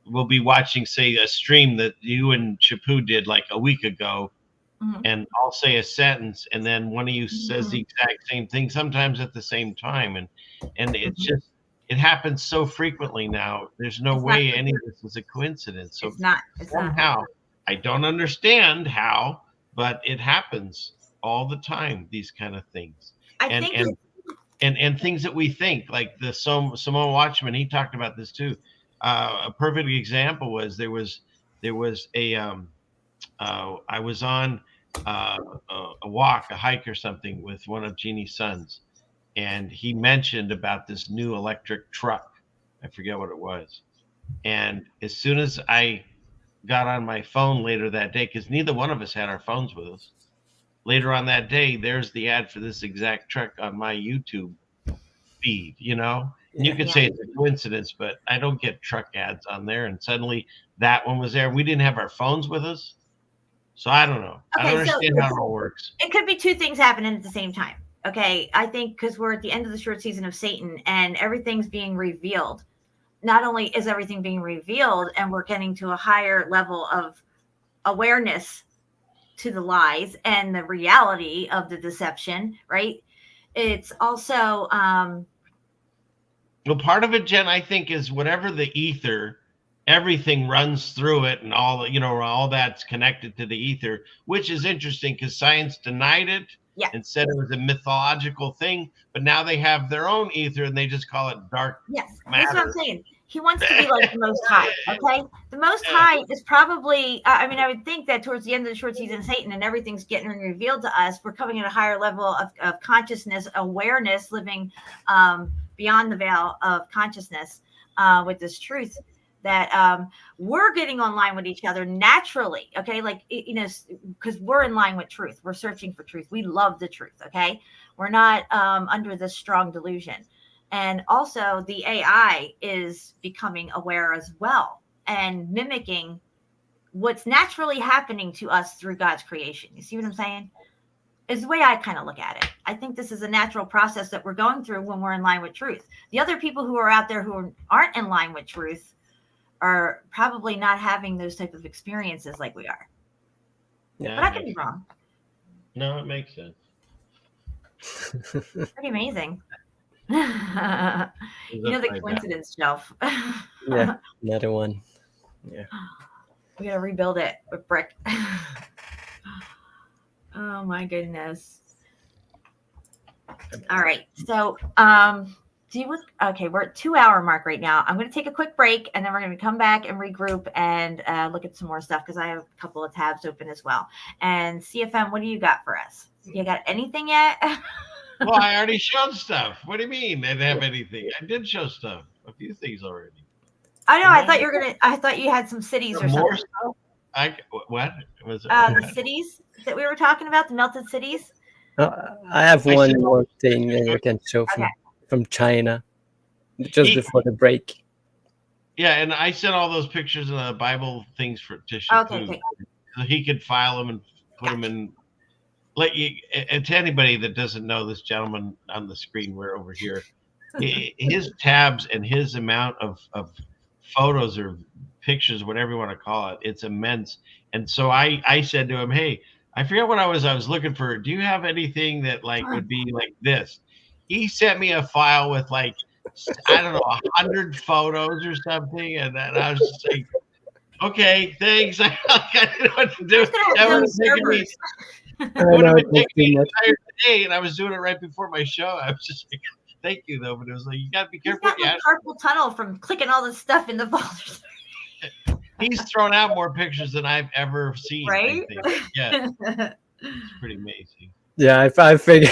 will be watching, say, a stream that you and Chapu did like a week ago. Mm-hmm. And I'll say a sentence, and then one of you says the exact same thing, sometimes at the same time, and it's just, it happens so frequently now. There's no way any of this is a coincidence. So it's not. Somehow, I don't understand how, but it happens all the time. These kind of things, and things that we think, like the Simone Watchman. He talked about this too. A perfect example was there was a I was on a walk, a hike or something with one of Jeannie's sons, and he mentioned about this new electric truck. I forget what it was. And as soon as I got on my phone later that day, because neither one of us had our phones with us, later on that day, there's the ad for this exact truck on my YouTube feed, you know? And you could say it's a coincidence, but I don't get truck ads on there. And suddenly that one was there. We didn't have our phones with us. So I don't know. I don't understand how it all works. It could be two things happening at the same time. Okay. I think because we're at the end of the short season of Satan and everything's being revealed. Not only is everything being revealed and we're getting to a higher level of awareness to the lies and the reality of the deception, right? It's also well, part of it, Jen, I think, is whatever the ether, everything runs through it, and all, you know, all that's connected to the ether, which is interesting because science denied it and said it was a mythological thing, but now they have their own ether and they just call it dark matter. That's what I'm saying. He wants to be like the Most High, okay? The Most High is probably, I mean, I would think that towards the end of the short season of Satan and everything's getting revealed to us, we're coming at a higher level of consciousness, awareness, living beyond the veil of consciousness with this truth that we're getting online with each other naturally, okay? Like, you know, because we're in line with truth. We're searching for truth. We love the truth, okay? We're not under this strong delusion. And also the AI is becoming aware as well and mimicking what's naturally happening to us through God's creation. You see what I'm saying? Is the way I kind of look at it. I think this is a natural process that we're going through when we're in line with truth. The other people who are out there who aren't in line with truth are probably not having those type of experiences like we are. Yeah, but I could be wrong. No, it makes sense. Pretty amazing. You know the coincidence shelf. Yeah, another one. Yeah. We gotta rebuild it with brick. Oh my goodness. All right. So okay, we're at 2-hour mark right now. I'm gonna take a quick break and then we're gonna come back and regroup and look at some more stuff because I have a couple of tabs open as well. And CFM, what do you got for us? You got anything yet? Well, I already showed stuff. What do you mean? I didn't have anything. I did show stuff. A few things already. I know. I thought you were gonna. I thought you had some cities or more something. Stuff? What was it? The cities that we were talking about, the melted cities. I have one more thing that I can show from China, just before the break. Yeah, and I sent all those pictures of the Bible things to Shapu, so he could file them and put them in. Let you, and to anybody that doesn't know this gentleman on the screen, we're over here, his tabs and his amount of photos or pictures, whatever you want to call it, it's immense. And so I said to him, hey, I forget what I was looking for. Do you have anything that like would be like this? He sent me a file with like I don't know, 100 photos or something, and then I was just like, okay, thanks. I didn't know what to do. That would have taken me. It would have been taking me an entire day, and I was doing it right before my show. I was just like, thank you, though, but it was like, you got to be He's careful. got like carpal tunnel from clicking all this stuff in the folders. He's thrown out more pictures than I've ever seen. Right? I think. Yeah, it's pretty amazing. Yeah, I figured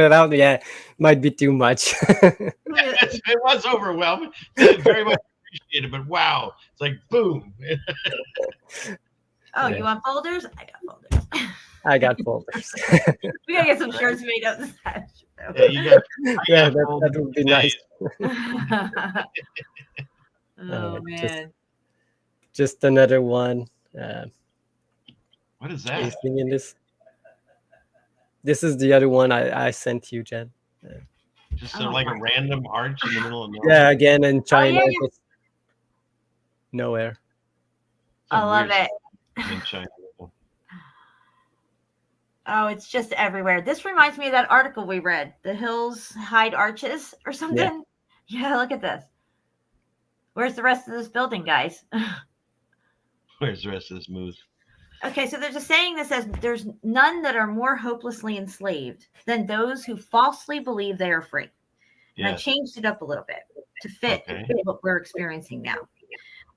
it out. Yeah, might be too much. It was overwhelming. Very much appreciated, but wow, it's like boom. Oh, you want folders? I got folders. I got folders. We gotta get some shirts made up. Yeah, you got. Yeah, that would be nice. Oh man. Just another one. What is Are you that? seeing this? This is the other one I sent you, Jen. Just like a random arch in the middle of nowhere. Yeah, again in China. yeah. It's nowhere. I love it. In China. Oh, it's just everywhere. This reminds me of that article we read. The hills hide arches or something. Yeah, look at this. Where's the rest of this building, guys? Where's the rest of this moose? Okay, so there's a saying that says there's none that are more hopelessly enslaved than those who falsely believe they are free. And I Yes. changed it up a little bit to fit Okay. what we're experiencing now.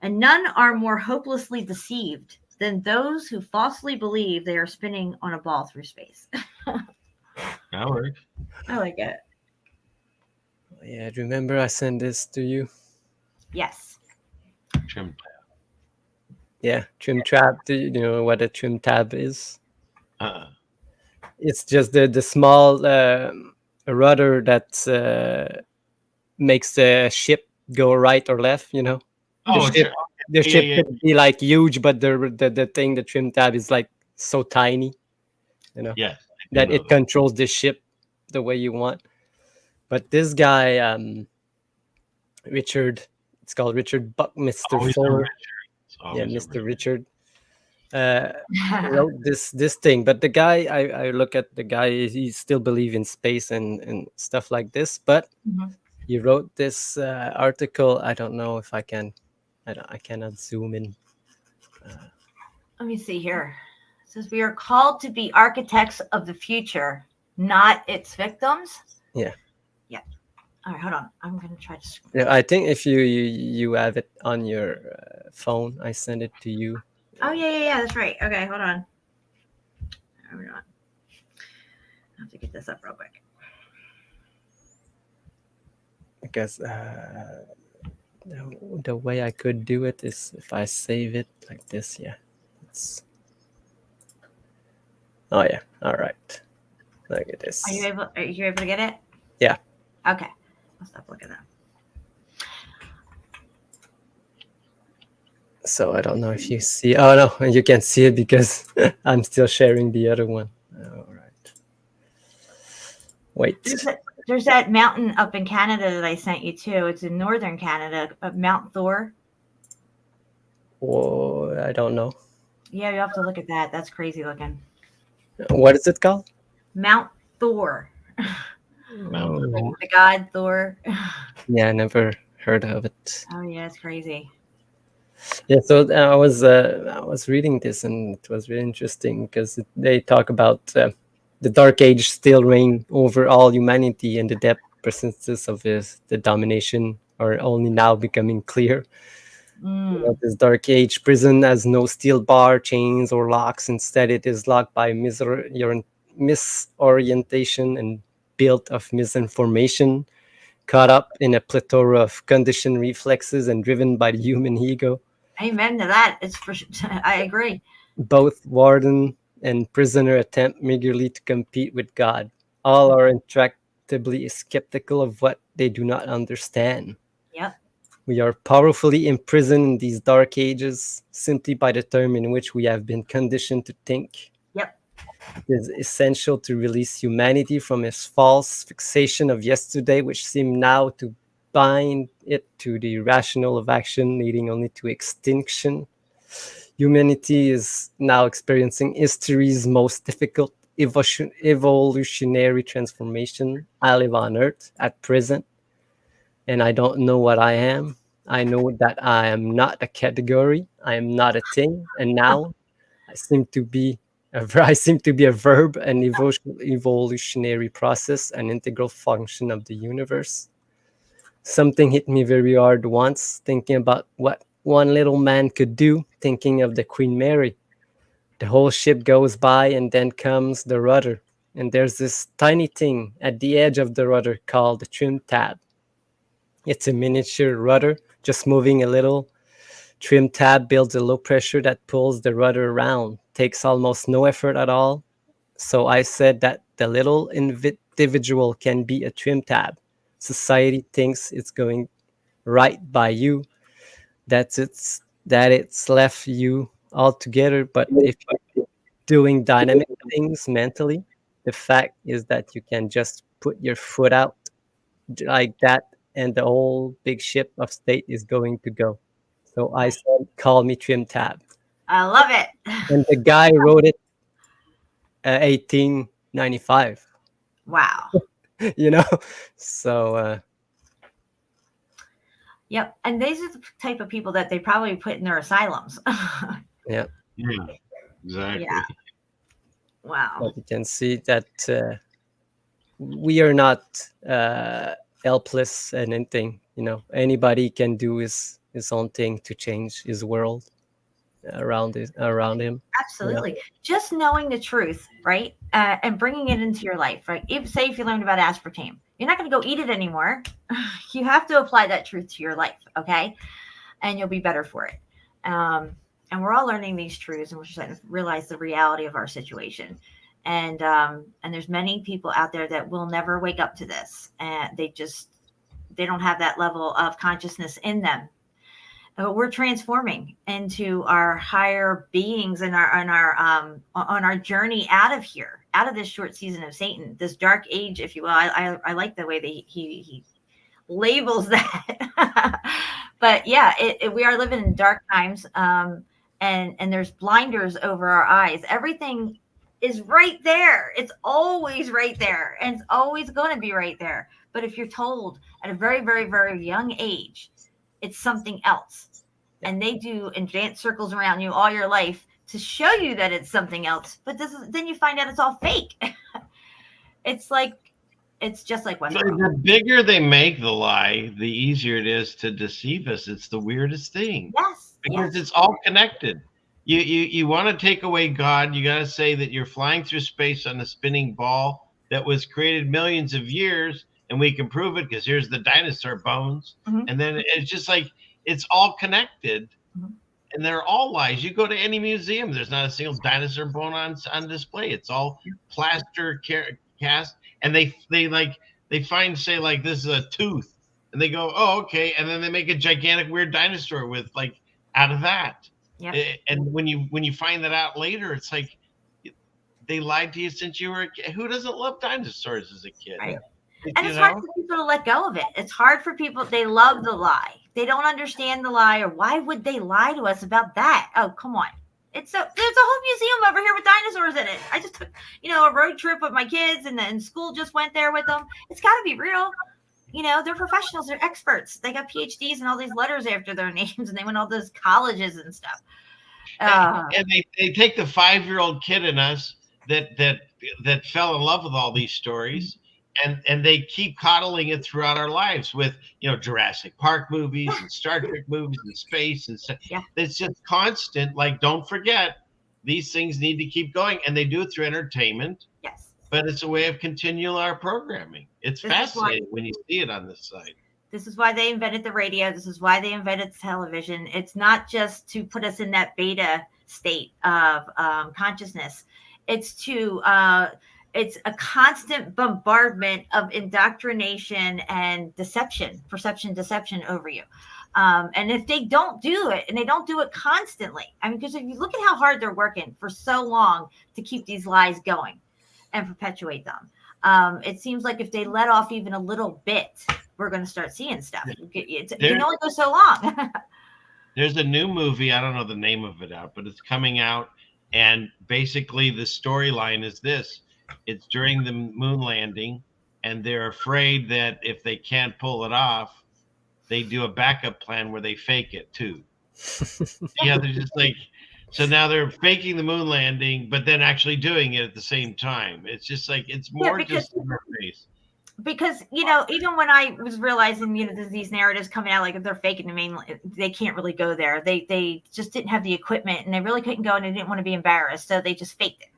And none are more hopelessly deceived than those who falsely believe they are spinning on a ball through space. That works. I like it. Yeah, remember I sent this to you? Yes. Trim. Yeah, trim tab. Do you know what a trim tab is? Uh-uh. It's just the small rudder that makes the ship go right or left. You know, Oh, the ship, sure. the Yeah, ship yeah. could be like huge, but the thing, the trim tab is like so tiny. You know, Yes. that it controls the ship the way you want. But this guy, Richard, it's called Richard Buckminster Always a Fuller. Richard. It's Yeah, always a Mr. Richard. Wrote this thing, but the guy, I look at the guy, he still believes in space and stuff like this, but he wrote this article. I don't know if I cannot zoom in. Let me see here. It says we are called to be architects of the future, not its victims. Yeah. Yeah. All right, hold on. I'm going to try to. Yeah, I think if you have it on your phone, I send it to you. Oh, yeah. That's right. Okay, hold on. Hold on. I have to get this up real quick. Because the way I could do it is if I save it like this. Yeah. Oh, yeah. All right. Look at this. Are you able to get it? Yeah. Okay. I'll stop looking at that. So I don't know if you see. Oh no, you can't see it because I'm still sharing the other one. All right. Wait. There's that mountain up in Canada that I sent you to. It's in northern Canada, Mount Thor. Oh, I don't know. Yeah, you have to look at that. That's crazy looking. What is it called? Mount Thor. Oh. The god Thor. Yeah, I never heard of it. Oh yeah, it's crazy. Yeah, so I was reading this and it was really interesting because they talk about the Dark Age still reign over all humanity and the depth persistency of the domination are only now becoming clear. You know, this Dark Age prison has no steel bar, chains, or locks. Instead, it is locked by misorientation and built of misinformation, caught up in a plethora of conditioned reflexes and driven by the human ego. Amen to that. It's for. I agree. Both warden and prisoner attempt meagerly to compete with God. All are intractably skeptical of what they do not understand. Yep. We are powerfully imprisoned in these dark ages simply by the term in which we have been conditioned to think. Yep. It is essential to release humanity from its false fixation of yesterday, which seem now to bind it to the rationale of action, leading only to extinction. Humanity is now experiencing history's most difficult evolutionary transformation. I live on Earth at present. and I don't know what I am. I know that I am not a category. I am not a thing. And now I seem to be I seem to be a verb, an evolutionary process, an integral function of the universe. Something hit me very hard once, thinking about what one little man could do, thinking of the Queen Mary. The whole ship goes by, and then comes the rudder. And there's this tiny thing at the edge of the rudder called the trim tab. It's a miniature rudder, just moving a little. Trim tab builds a low pressure that pulls the rudder around, takes almost no effort at all. So I said that the little individual can be a trim tab. Society thinks it's going right by you, that it's left you altogether. But if you're doing dynamic things mentally, the fact is that you can just put your foot out like that, and the whole big ship of state is going to go. So I said, call me trim tab. I love it. And the guy wrote it 1895. Wow. You know, so yep. And these are the type of people that they probably put in their asylums. yeah, exactly. Yeah. Wow. But you can see that we are not helpless and anything. You know, anybody can do his own thing to change his world around him. Absolutely. You know? Just knowing the truth, right? And bringing it into your life, right? If you learned about aspartame, you're not going to go eat it anymore. You have to apply that truth to your life, okay? And you'll be better for it. And we're all learning these truths, and we're starting to realize the reality of our situation. And there's many people out there that will never wake up to this, and they don't have that level of consciousness in them. We're transforming into our higher beings and on our journey out of here, out of this short season of Satan, this dark age, if you will. I like the way that he labels that. But yeah, we are living in dark times, and there's blinders over our eyes. Everything is right there. It's always right there, and it's always going to be right there. But if you're told at a very, very, very young age, it's something else. And they do and dance circles around you all your life to show you that it's something else. But then you find out it's all fake. It's just like Westworld. The bigger they make the lie, the easier it is to deceive us. It's the weirdest thing. Yes. Because it's all connected. You want to take away God, you got to say that you're flying through space on a spinning ball that was created millions of years, and we can prove it because here's the dinosaur bones. Mm-hmm. And then it's just like, it's all connected. Mm-hmm. And they're all lies. You go to any museum, there's not a single dinosaur bone on display. It's all plaster cast. And they find, say, like, this is a tooth. And they go, oh, okay. And then they make a gigantic weird dinosaur with, like, out of that. Yep. And when you find that out later, it's like they lied to you since you were a kid. Who doesn't love dinosaurs as a kid? Right. And it's hard for people to let go of it. It's hard for people. They love the lie. They don't understand the lie, or why would they lie to us about that? Oh, come on. There's a whole museum over here with dinosaurs in it. I just took, a road trip with my kids, and then school just went there with them. It's got to be real. They're professionals. They're experts. They got PhDs and all these letters after their names, and they went all those colleges and stuff. And they take the 5-year-old kid in us that fell in love with all these stories, and they keep coddling it throughout our lives with, Jurassic Park movies and Star Trek movies and space and stuff. Yeah. It's just constant. Like, don't forget, these things need to keep going, and they do it through entertainment. Yes. But it's a way of continuing our programming. It's fascinating when you see it on this side. This is why they invented the radio. This is why they invented television. It's not just to put us in that beta state of consciousness. It's it's a constant bombardment of indoctrination and perception deception over you. And if they don't do it, and they don't do it constantly, because if you look at how hard they're working for so long to keep these lies going and perpetuate them, it seems like if they let off even a little bit, we're going to start seeing stuff. It can only go so long. There's a new movie, I don't know the name of it out, but it's coming out, and basically the storyline is this. It's during the moon landing, and they're afraid that if they can't pull it off, they do a backup plan where they fake it too. Yeah, they're just like, so now they're faking the moon landing, but then actually doing it at the same time. It's just like, it's more just in their face. Because, you know, even when I was realizing, you know, there's these narratives coming out, like if they're faking the mainland, they can't really go there. They just didn't have the equipment, and they really couldn't go, and they didn't want to be embarrassed, so they just faked it.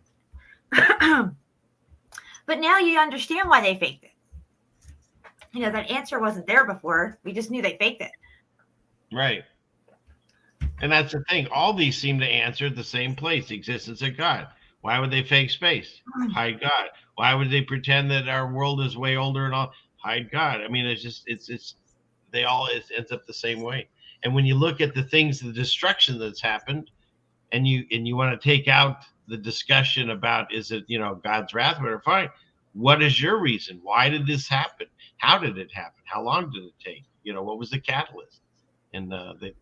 But now you understand why they faked it. You know, that answer wasn't there before. We just knew they faked it. Right. And that's the thing. All these seem to answer the same place, the existence of God. Why would they fake space? Hide God. Why would they pretend that our world is way older and all? Hide God. I mean, it's just, it ends up the same way. And when you look at the things, the destruction that's happened, and you want to take out the discussion about, is it, you know, God's wrath, or fine. What is your reason? Why did this happen? How did it happen? How long did it take? You know, what was the catalyst? And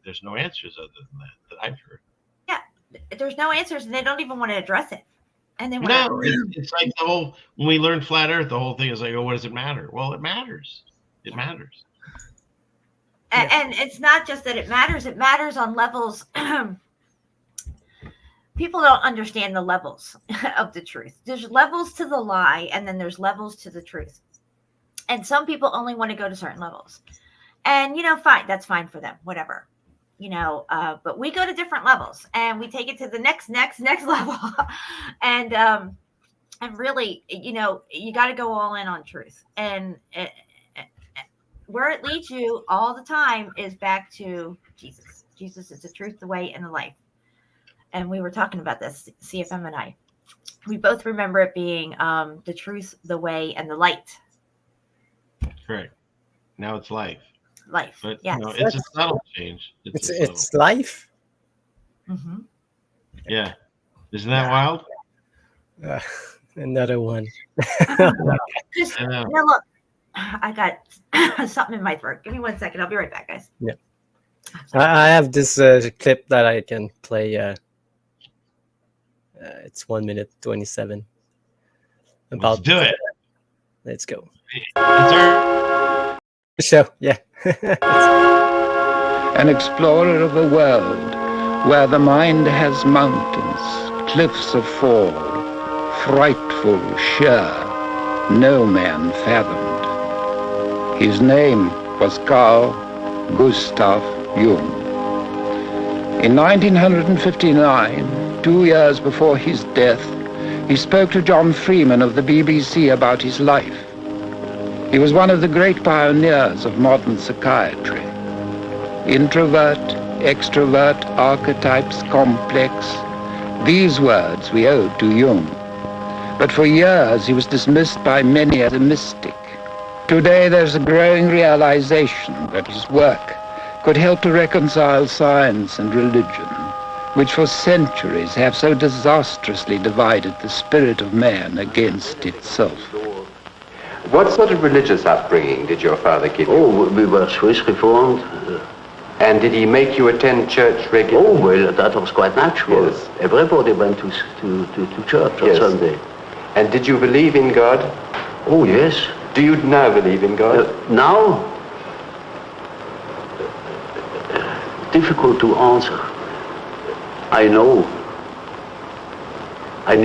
there's no answers other than that I've heard. Yeah, there's no answers, and they don't even want to address it. And they it's like the whole, when we learn flat Earth, the whole thing is like, oh, what does it matter? Well, it matters. It matters. And it's not just that it matters. It matters on levels. People don't understand the levels of the truth. There's levels to the lie, and then there's levels to the truth. And some people only want to go to certain levels. And, you know, fine, that's fine for them, whatever, you know, but we go to different levels, and we take it to the next level. And really, you know, you got to go all in on truth. And where it leads you all the time is back to Jesus. Jesus is the truth, the way, and the life. And we were talking about this, CFM and I. We both remember it being the truth, the way, and the light. Correct. Now it's life. Life. But yes. you know, it's a subtle change. It's life. Mm-hmm. Yeah. Isn't that wild? Another one. Now look, I got something in my throat. Give me 1 second. I'll be right back, guys. Yeah. I have this clip that I can play. It's 1 minute 27. Let's do it. Let's go. It's our show. Yeah. An explorer of a world where the mind has mountains, cliffs of fall, frightful, sheer, no man fathomed. His name was Carl Gustav Jung. In 1959, 2 years before his death, he spoke to John Freeman of the BBC about his life. He was one of the great pioneers of modern psychiatry. Introvert, extrovert, archetypes, complex. These words we owed to Jung. But for years he was dismissed by many as a mystic. Today there's a growing realization that his work could help to reconcile science and religion, which for centuries have so disastrously divided the spirit of man against itself. What sort of religious upbringing did your father give you? Oh, we were Swiss Reformed. And did he make you attend church regularly? Oh, well, that was quite natural. Yes. Everybody went to church on Sunday. And did you believe in God? Oh, yes. Do you now believe in God? Now? Difficult to answer. I know. I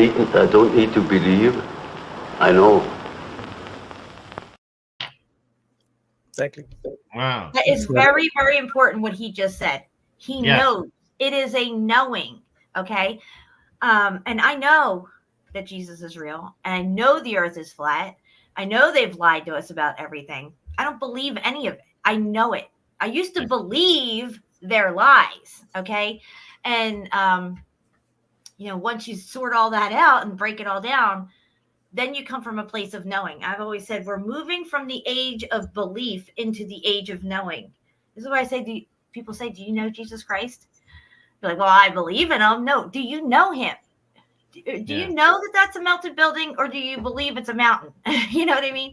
don't need to believe. I know. Exactly. Wow. That is very, very important what he just said. He knows. It is a knowing, okay? And I know that Jesus is real, and I know the earth is flat. I know they've lied to us about everything. I don't believe any of it. I know it. I used to believe their lies, okay? And, you know, once you sort all that out and break it all down, then you come from a place of knowing. I've always said we're moving from the age of belief into the age of knowing. This is why I say, people say, do you know Jesus Christ? You're like, well, I believe in him. No, do you know him? Do you know that that's a melted building, or do you believe it's a mountain? You know what I mean?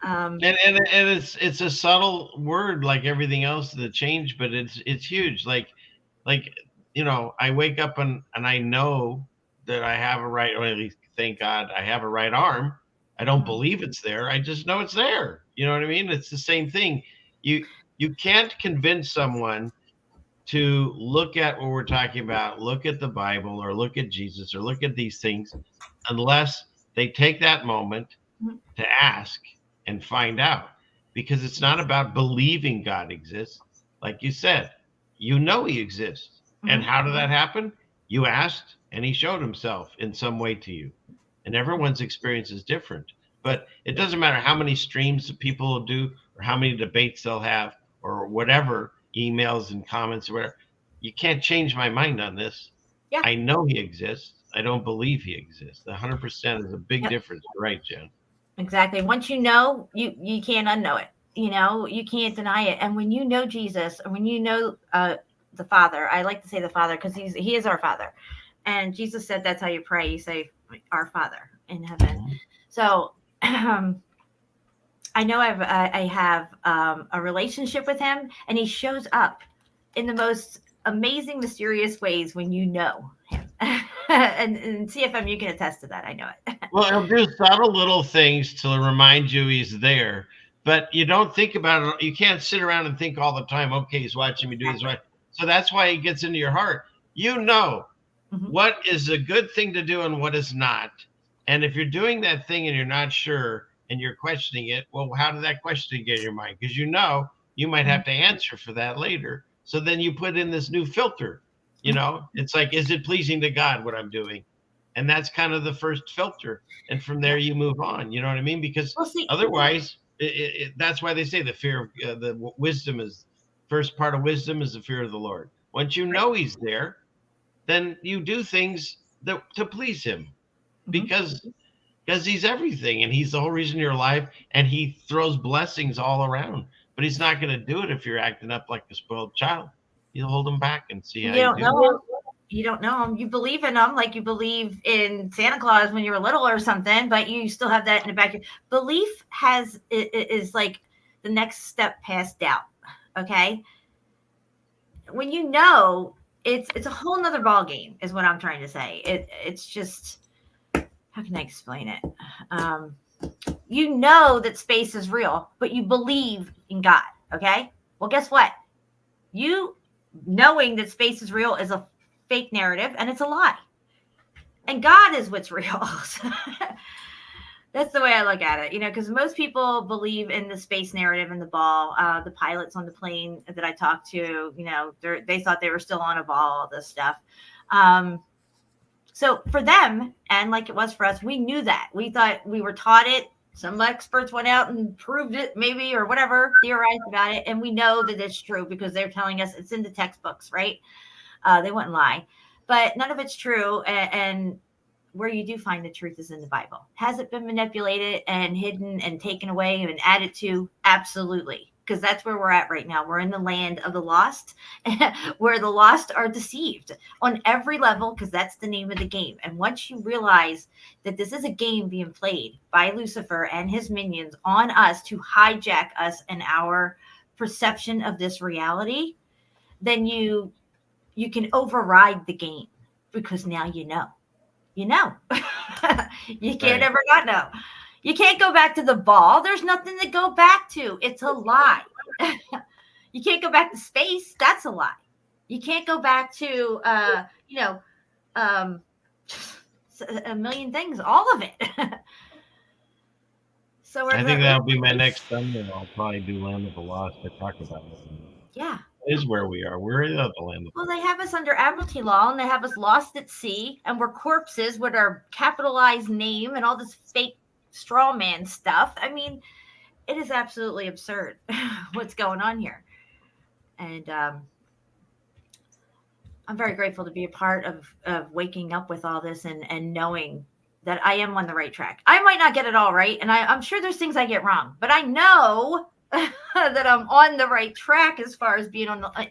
And it's a subtle word like everything else that changed, but it's huge. Like, you know, I wake up and I know that I have a right, or at least thank God I have a right arm. I don't believe it's there. I just know it's there. You know what I mean? It's the same thing. You You can't convince someone to look at what we're talking about, look at the Bible, or look at Jesus, or look at these things, unless they take that moment to ask and find out. Because it's not about believing God exists. Like you said, you know he exists. And how did that happen? You asked, and he showed himself in some way to you. And everyone's experience is different. But it doesn't matter how many streams people will do, or how many debates they'll have, or whatever, emails and comments or whatever. You can't change my mind on this. Yeah. I know he exists. I don't believe he exists. 100% is a big difference. Right, Jen? Exactly. Once you know, you can't unknow it. You know, you can't deny it. And when you know Jesus, or when you know the Father, I like to say the Father because he is our Father. And Jesus said that's how you pray. You say, "Our Father in heaven." So I know I have a relationship with him, and he shows up in the most amazing, mysterious ways when you know him. and CFM, you can attest to that. I know it. Well, he'll do subtle little things to remind you he's there, but you don't think about it. You can't sit around and think all the time, okay, he's watching me do this, right? So that's why he gets into your heart. You know what is a good thing to do and what is not. And if you're doing that thing and you're not sure and you're questioning it, well, how did that question get in your mind? Because you know you might have to answer for that later. So then you put in this new filter. You know, it's like, is it pleasing to God what I'm doing? And that's kind of the first filter. And from there you move on. You know what I mean? Because otherwise, that's why they say the fear of the wisdom is first part of wisdom is the fear of the Lord. Once you know he's there, then you do things to please him because he's everything and he's the whole reason you're alive, and he throws blessings all around. But he's not going to do it if you're acting up like a spoiled child. You'll hold him back and see how you do. You don't know him. You believe in him like you believe in Santa Claus when you were little or something, but you still have that in the back. Belief is like the next step past doubt. Okay. When you know, it's a whole nother ball game is what I'm trying to say. It's just, how can I explain it? You know that space is real, but you believe in God. Okay. Well, guess what? You knowing that space is real is a fake narrative, and it's a lie. And God is what's real. That's the way I look at it, you know, because most people believe in the space narrative and the ball. The pilots on the plane that I talked to, you know, they thought they were still on a ball, all this stuff. So for them, and like it was for us, we knew that. We thought we were taught it. Some experts went out and proved it, maybe, or whatever, theorized about it. And we know that it's true because they're telling us it's in the textbooks, right? They wouldn't lie. But none of it's true. And where you do find the truth is in the Bible. Has it been manipulated and hidden and taken away and added to? Absolutely. Because that's where we're at right now. We're in the land of the lost, where the lost are deceived on every level, because that's the name of the game. And once you realize that this is a game being played by Lucifer and his minions on us to hijack us and our perception of this reality, then you can override the game, because now you know. You know. You can't ever not know. You can't go back to the ball. There's nothing to go back to. It's a lie. You can't go back to space. That's a lie. You can't go back to, a million things, all of it. So I think that'll be my next thumbnail. I'll probably do Land of the Lost to talk about it. Yeah. It is where we are. We're in the land of the Well, they have us under Admiralty law, and they have us lost at sea, and we're corpses with our capitalized name and all this fake straw man stuff. I mean, it is absolutely absurd what's going on here. And I'm very grateful to be a part of waking up with all this and knowing that I am on the right track. I might not get it all right, and I'm sure there's things I get wrong, but I know that I'm on the right track as far as being on the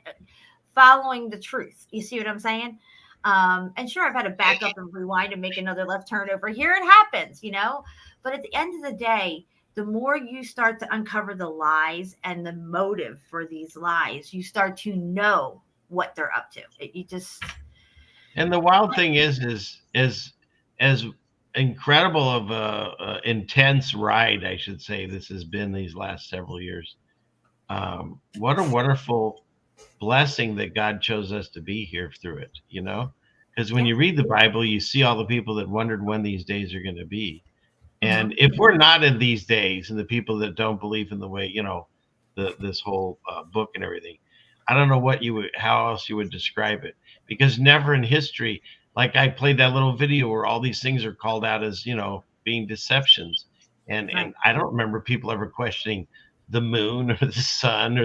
following the truth. You see what I'm saying? And sure, I've had to back up and rewind and make another left turn over here. It happens, you know. But at the end of the day, the more you start to uncover the lies and the motive for these lies, you start to know what they're up to. You just. And the wild thing is as incredible of a intense ride, I should say, this has been these last several years. what a wonderful blessing that God chose us to be here through it, because when you read the Bible, you see all the people that wondered when these days are going to be. And if we're not in these days, and the people that don't believe in the way, this whole book and everything, I don't know how else you would describe it, because never in history, like I played that little video where all these things are called out as, being deceptions. And I don't remember people ever questioning the moon or the sun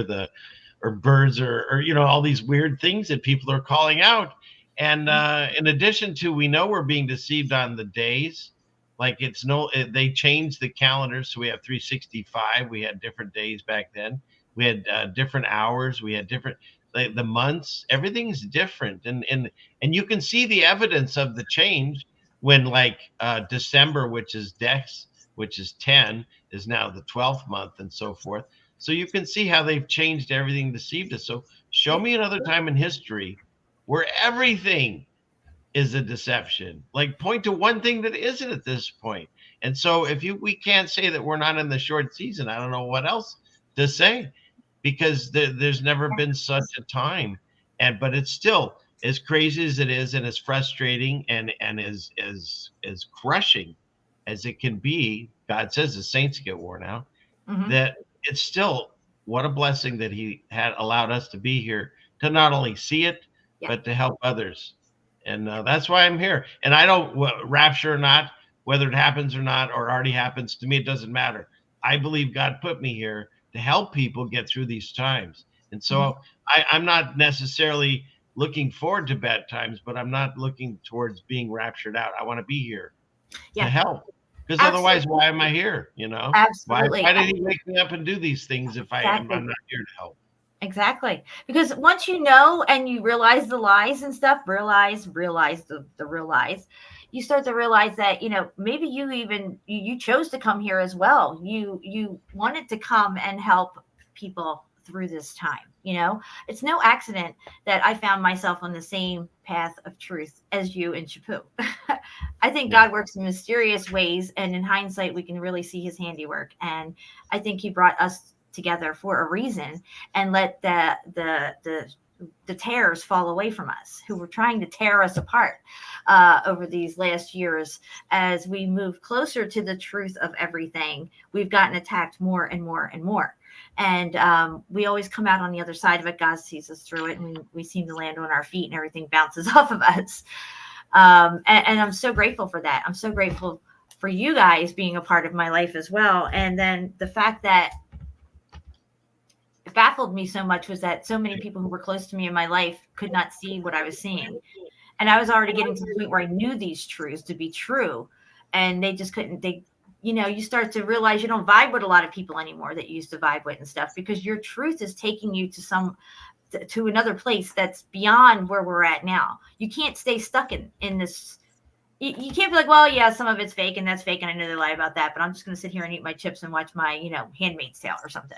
or birds or all these weird things that people are calling out. And in addition to, we know we're being deceived on the days. Like they changed the calendar, so we have 365. We had different days back then. We had different hours. We had different the months. Everything's different, and you can see the evidence of the change when December, which is Dex, which is 10, is now the 12th month, and so forth. So you can see how they've changed everything, deceived us. So show me another time in history where everything is a deception. Like, point to one thing that isn't at this point. And so we can't say that we're not in the short season. I don't know what else to say, because there's never been such a time. But it's still as crazy as it is, and as frustrating and as crushing as it can be. God says the saints get worn out. That it's still, what a blessing that he had allowed us to be here to not only see it, but to help others. And that's why I'm here. And I don't, rapture or not, whether it happens or not, or already happens, to me, it doesn't matter. I believe God put me here to help people get through these times. And so I'm not necessarily looking forward to bad times, but I'm not looking towards being raptured out. I want to be here to help. Because otherwise, why am I here? Absolutely. Why did he wake me up and do these things if I'm not here to help? Exactly. Because once you know and you realize the lies and stuff, realize the real lies, you start to realize that, maybe you chose to come here as well. You wanted to come and help people through this time. It's no accident that I found myself on the same path of truth as you in Chaput. I think God works in mysterious ways, and in hindsight, we can really see his handiwork. And I think he brought us together for a reason, and let the tears fall away from us, who were trying to tear us apart over these last years. As we move closer to the truth of everything, we've gotten attacked more and more and more. And we always come out on the other side of it. God sees us through it, and we seem to land on our feet, and everything bounces off of us. And I'm so grateful for that. I'm so grateful for you guys being a part of my life as well. And then the fact that baffled me so much was that so many people who were close to me in my life could not see what I was seeing. And I was already getting to the point where I knew these truths to be true, and they just couldn't. You start to realize you don't vibe with a lot of people anymore that you used to vibe with and stuff, because your truth is taking you to another place that's beyond where we're at now. You can't stay stuck in this. You can't be like, well, yeah, some of it's fake, and that's fake, and I know they lie about that, but I'm just going to sit here and eat my chips and watch my, Handmaid's Tale or something.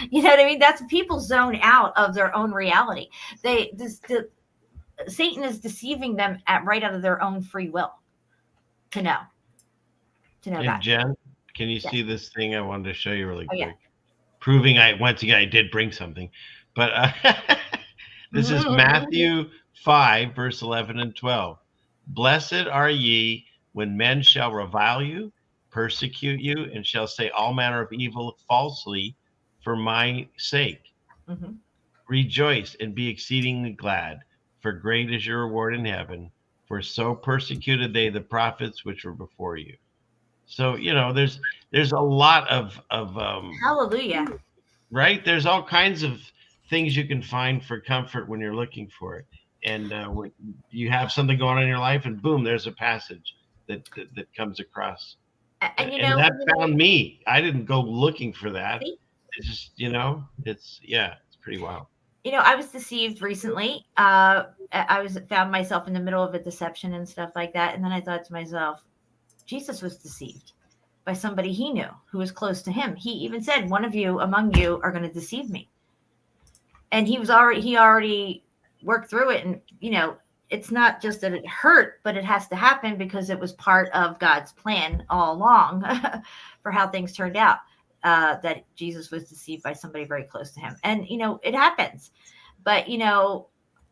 You know what I mean? That's people zone out of their own reality. Satan is deceiving them right out of their own free will to know God. Jen, can you see this thing I wanted to show you really quick? Proving once again, I did bring something, but this is Matthew 5, verse 11 and 12. Blessed are ye when men shall revile you, persecute you, and shall say all manner of evil falsely for my sake. Rejoice and be exceedingly glad, for great is your reward in heaven, for so persecuted they the prophets which were before you. So, there's a lot of hallelujah, right? There's all kinds of things you can find for comfort when you're looking for it. And when you have something going on in your life, and boom, there's a passage that comes across. And that found me. I didn't go looking for that. It's just, it's pretty wild. I was deceived recently. I found myself in the middle of a deception and stuff like that. And then I thought to myself, Jesus was deceived by somebody he knew who was close to him. He even said, one of you among you are going to deceive me. And he already worked through it. And, it's not just that it hurt, but it has to happen because it was part of God's plan all along for how things turned out. that Jesus was deceived by somebody very close to him. And, it happens. But,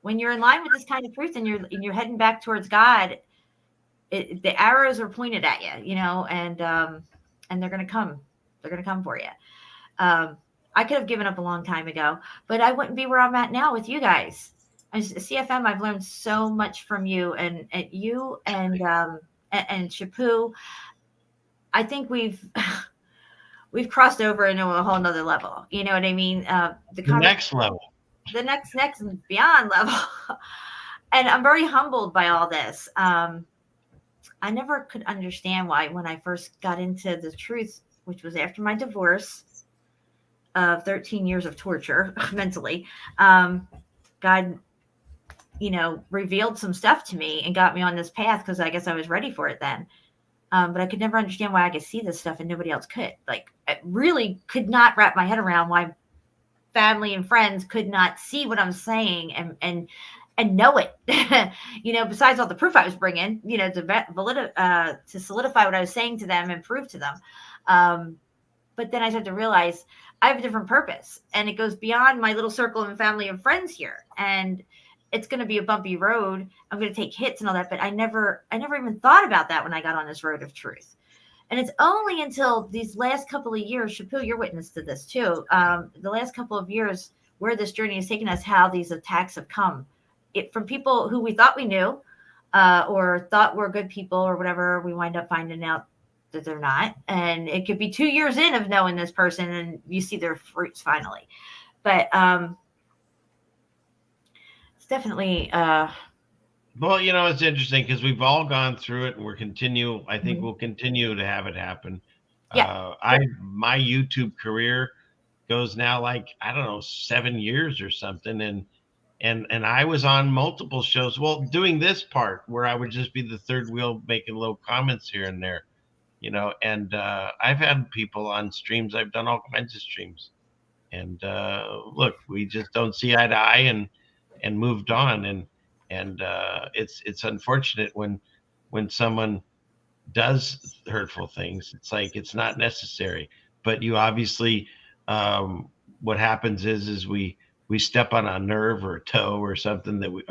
when you're in line with this kind of truth and you're heading back towards God, the arrows are pointed at you, and they're going to come. They're going to come for you. I could have given up a long time ago, but I wouldn't be where I'm at now with you guys. As CFM, I've learned so much from you and Shapu. I think we've crossed over into a whole nother level. You know what I mean? The next level. The next and beyond level. And I'm very humbled by all this. I never could understand why, when I first got into the truth, which was after my divorce of 13 years of torture mentally, God, revealed some stuff to me and got me on this path because I guess I was ready for it then. But I could never understand why I could see this stuff and nobody else could. Like, I really could not wrap my head around why family and friends could not see what I'm saying and know it. Besides all the proof I was bringing, to solidify what I was saying to them and prove to them. But then I started to realize I have a different purpose, and it goes beyond my little circle of family and friends here. And it's going to be a bumpy road. I'm going to take hits and all that, but I never even thought about that when I got on this road of truth. And it's only until these last couple of years, Shapu, you're witness to this too. The last couple of years where this journey has taken us, how these attacks have come from people who we thought we knew, or thought were good people or whatever. We wind up finding out that they're not. And it could be 2 years in of knowing this person and you see their fruits finally. But, definitely well, it's interesting because we've all gone through it and I think we'll continue to have it happen. My YouTube career goes now like, I don't know, 7 years or something, and I was on multiple shows, doing this part where I would just be the third wheel making little comments here and there, and I've had people on streams. I've done all kinds of streams, and look, we just don't see eye to eye and moved on, and it's unfortunate when someone does hurtful things. It's like, it's not necessary, but you obviously what happens is we step on a nerve or a toe or something that we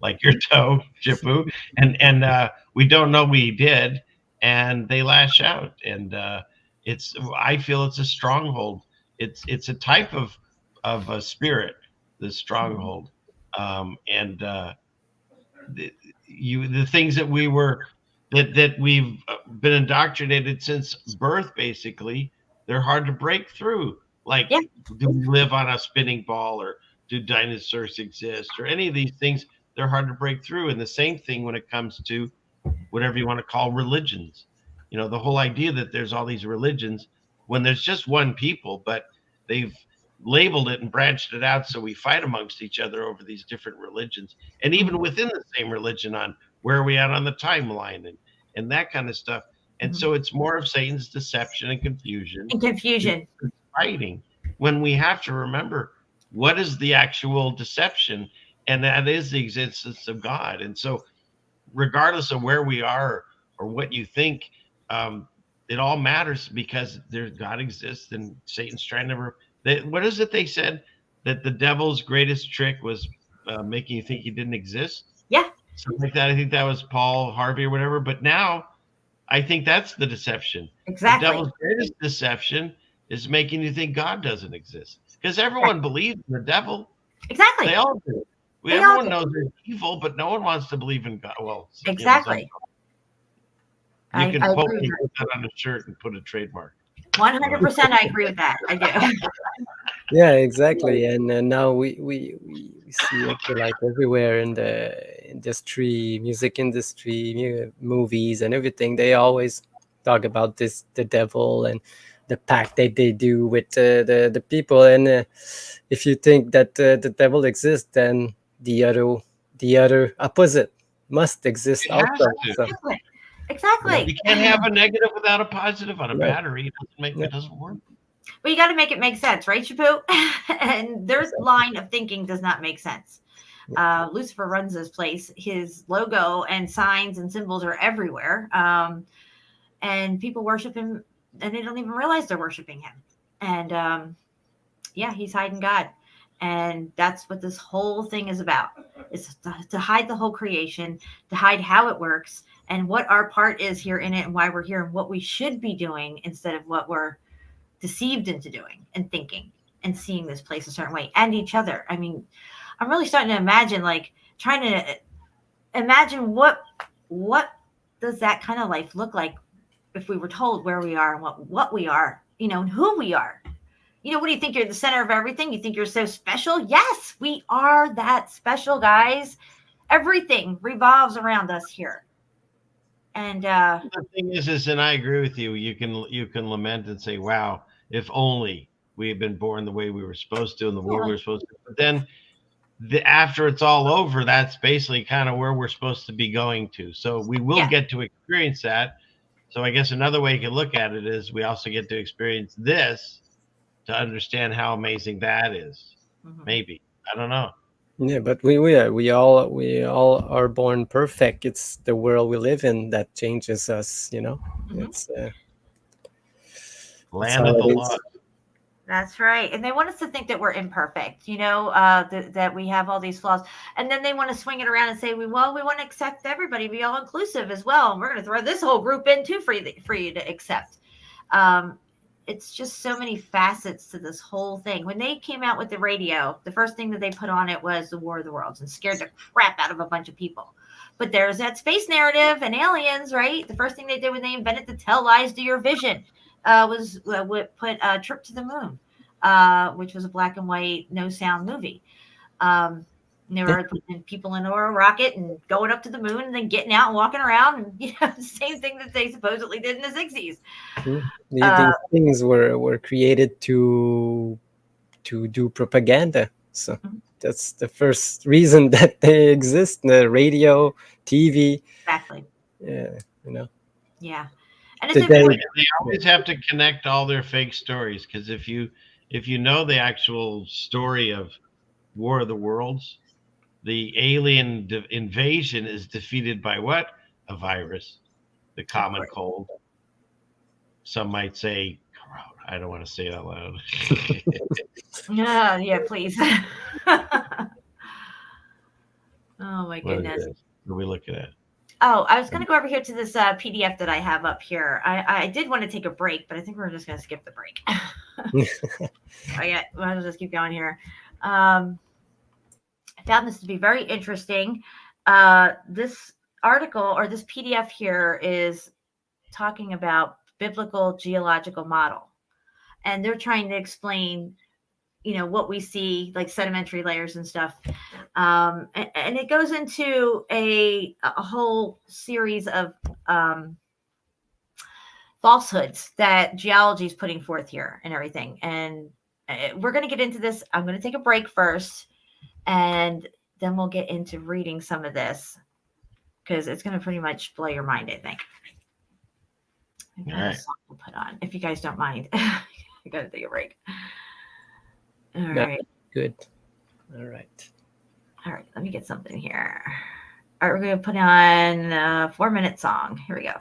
like your toe, Shapu, and we don't know we did, and they lash out, and I feel it's a stronghold. It's a type of a spirit, the stronghold. And the things that we've been indoctrinated since birth, basically, they're hard to break through. Like, do we live on a spinning ball, or do dinosaurs exist, or any of these things? They're hard to break through. And the same thing when it comes to whatever you want to call religions. The whole idea that there's all these religions when there's just one people, but they've labeled it and branched it out, so we fight amongst each other over these different religions, and even within the same religion, on where are we at on the timeline and that kind of stuff. And so it's more of Satan's deception and confusion fighting, when we have to remember what is the actual deception, and that is the existence of God. And so regardless of where we are or what you think, it all matters, because God exists and Satan's trying to what is it they said? That the devil's greatest trick was making you think he didn't exist? Yeah. Something like that. I think that was Paul Harvey or whatever. But now I think that's the deception. Exactly. The devil's greatest deception is making you think God doesn't exist. Because everyone believes in the devil. Exactly. They all do. Everyone knows they're evil, but no one wants to believe in God. Well, exactly. You can put that on a shirt and put a trademark. 100%, I agree with that. I do. Yeah, exactly. And now we see it like everywhere in the industry, music industry, movies, and everything. They always talk about the devil and the pact that they do with the people. And if you think that the devil exists, then the other opposite must exist also. So. Exactly. You can't have a negative without a positive on a battery. It doesn't work. Well, you got to make it make sense, right, Shapu? And their line of thinking does not make sense. Lucifer runs this place. His logo and signs and symbols are everywhere. And people worship him, and they don't even realize they're worshiping him. And yeah, he's hiding God. And that's what this whole thing is about. It's to hide the whole creation, to hide how it works and what our part is here in it and why we're here and what we should be doing instead of what we're deceived into doing and thinking and seeing this place a certain way and each other. I mean, I'm really starting to imagine, like, trying to imagine what does that kind of life look like if we were told where we are and what we are, you know, and who we are. You know, what do you think? You're the center of everything? You think you're so special? Yes, we are that special, guys. Everything revolves around us here. And the thing is, and I agree with you. You can lament and say, "Wow, if only we had been born the way we were supposed to in the world we were supposed to." But then, after it's all over, that's basically kind of where we're supposed to be going to. So we will get to experience that. So I guess another way you can look at it is we also get to experience this to understand how amazing that is. Maybe, I don't know. Yeah, but we all are born perfect. It's the world we live in that changes us. You know, it's land of the lost. That's right. And they want us to think that we're imperfect, you know, that we have all these flaws. And then they want to swing it around and say, we want to accept everybody, be all inclusive as well. And we're going to throw this whole group in too for you to accept. It's just so many facets to this whole thing. When they came out with the radio, the first thing that they put on it was the War of the Worlds and scared the crap out of a bunch of people. But there's that space narrative and aliens, right? The first thing they did when they invented the tell lies to your vision was put Trip to the Moon, which was a black and white, no sound movie. They were putting people into a rocket and going up to the moon and then getting out and walking around. And, you know, the same thing that they supposedly did in the 60s. These things were created to do propaganda. So that's the first reason that they exist. The radio, TV. Exactly. Yeah, you know. Yeah. And they always have to connect all their fake stories, because if you know the actual story of War of the Worlds, the alien invasion is defeated by what? A virus, the common cold. Some might say, I don't want to say it out loud. Yeah, please. Oh my goodness. What are we looking at? Oh, I was going to go over here to this PDF that I have up here. I did want to take a break, but I think we're just going to skip the break. I'll just keep going here. I found this to be very interesting. This article or this PDF here is talking about biblical geological model. And they're trying to explain, you know, what we see, like sedimentary layers and stuff. And it goes into a whole series of falsehoods that geology is putting forth here and everything. And we're going to get into this. I'm going to take a break first, and then we'll get into reading some of this, because it's going to pretty much blow your mind, I think. I got a song to put on, if you guys don't mind. I got to take a break. All right. Good. All right. Let me get something here. All right, we're going to put on a 4-minute song. Here we go.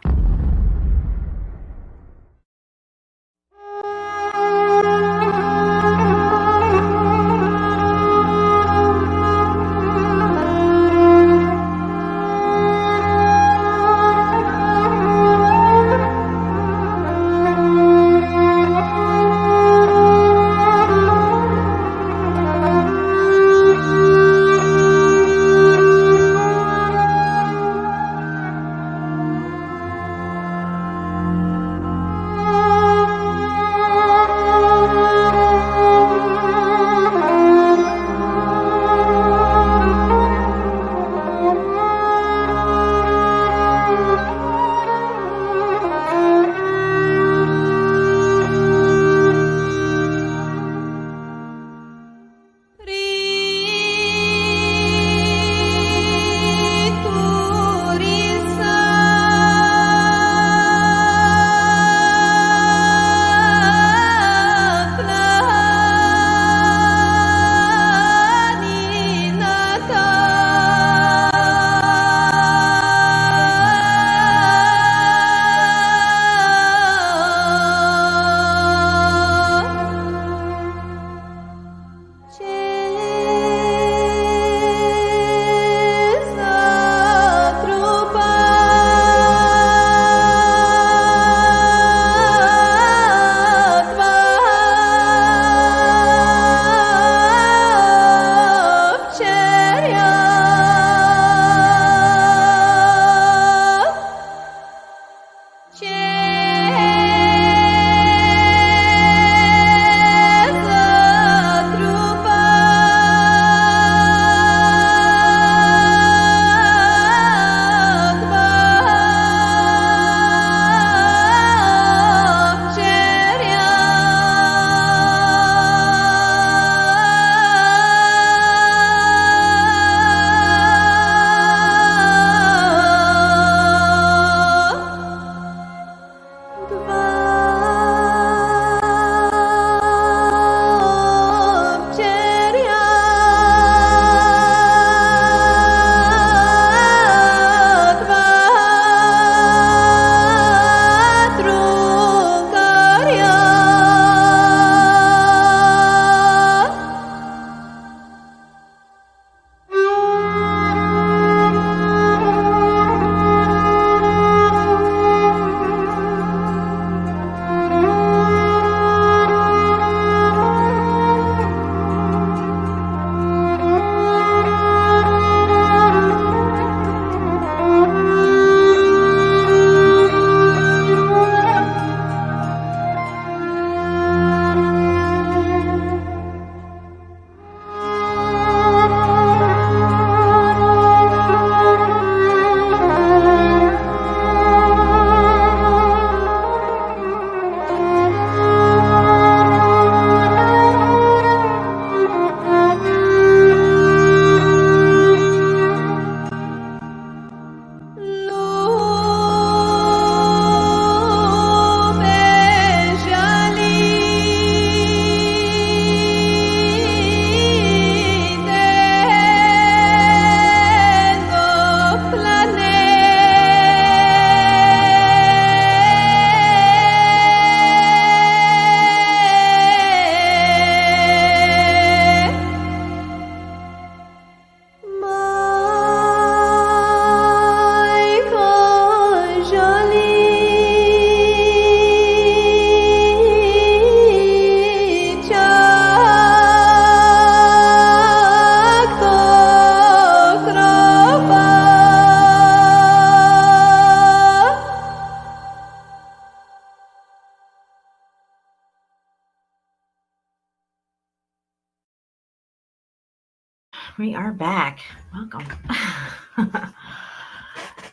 We are back. Welcome.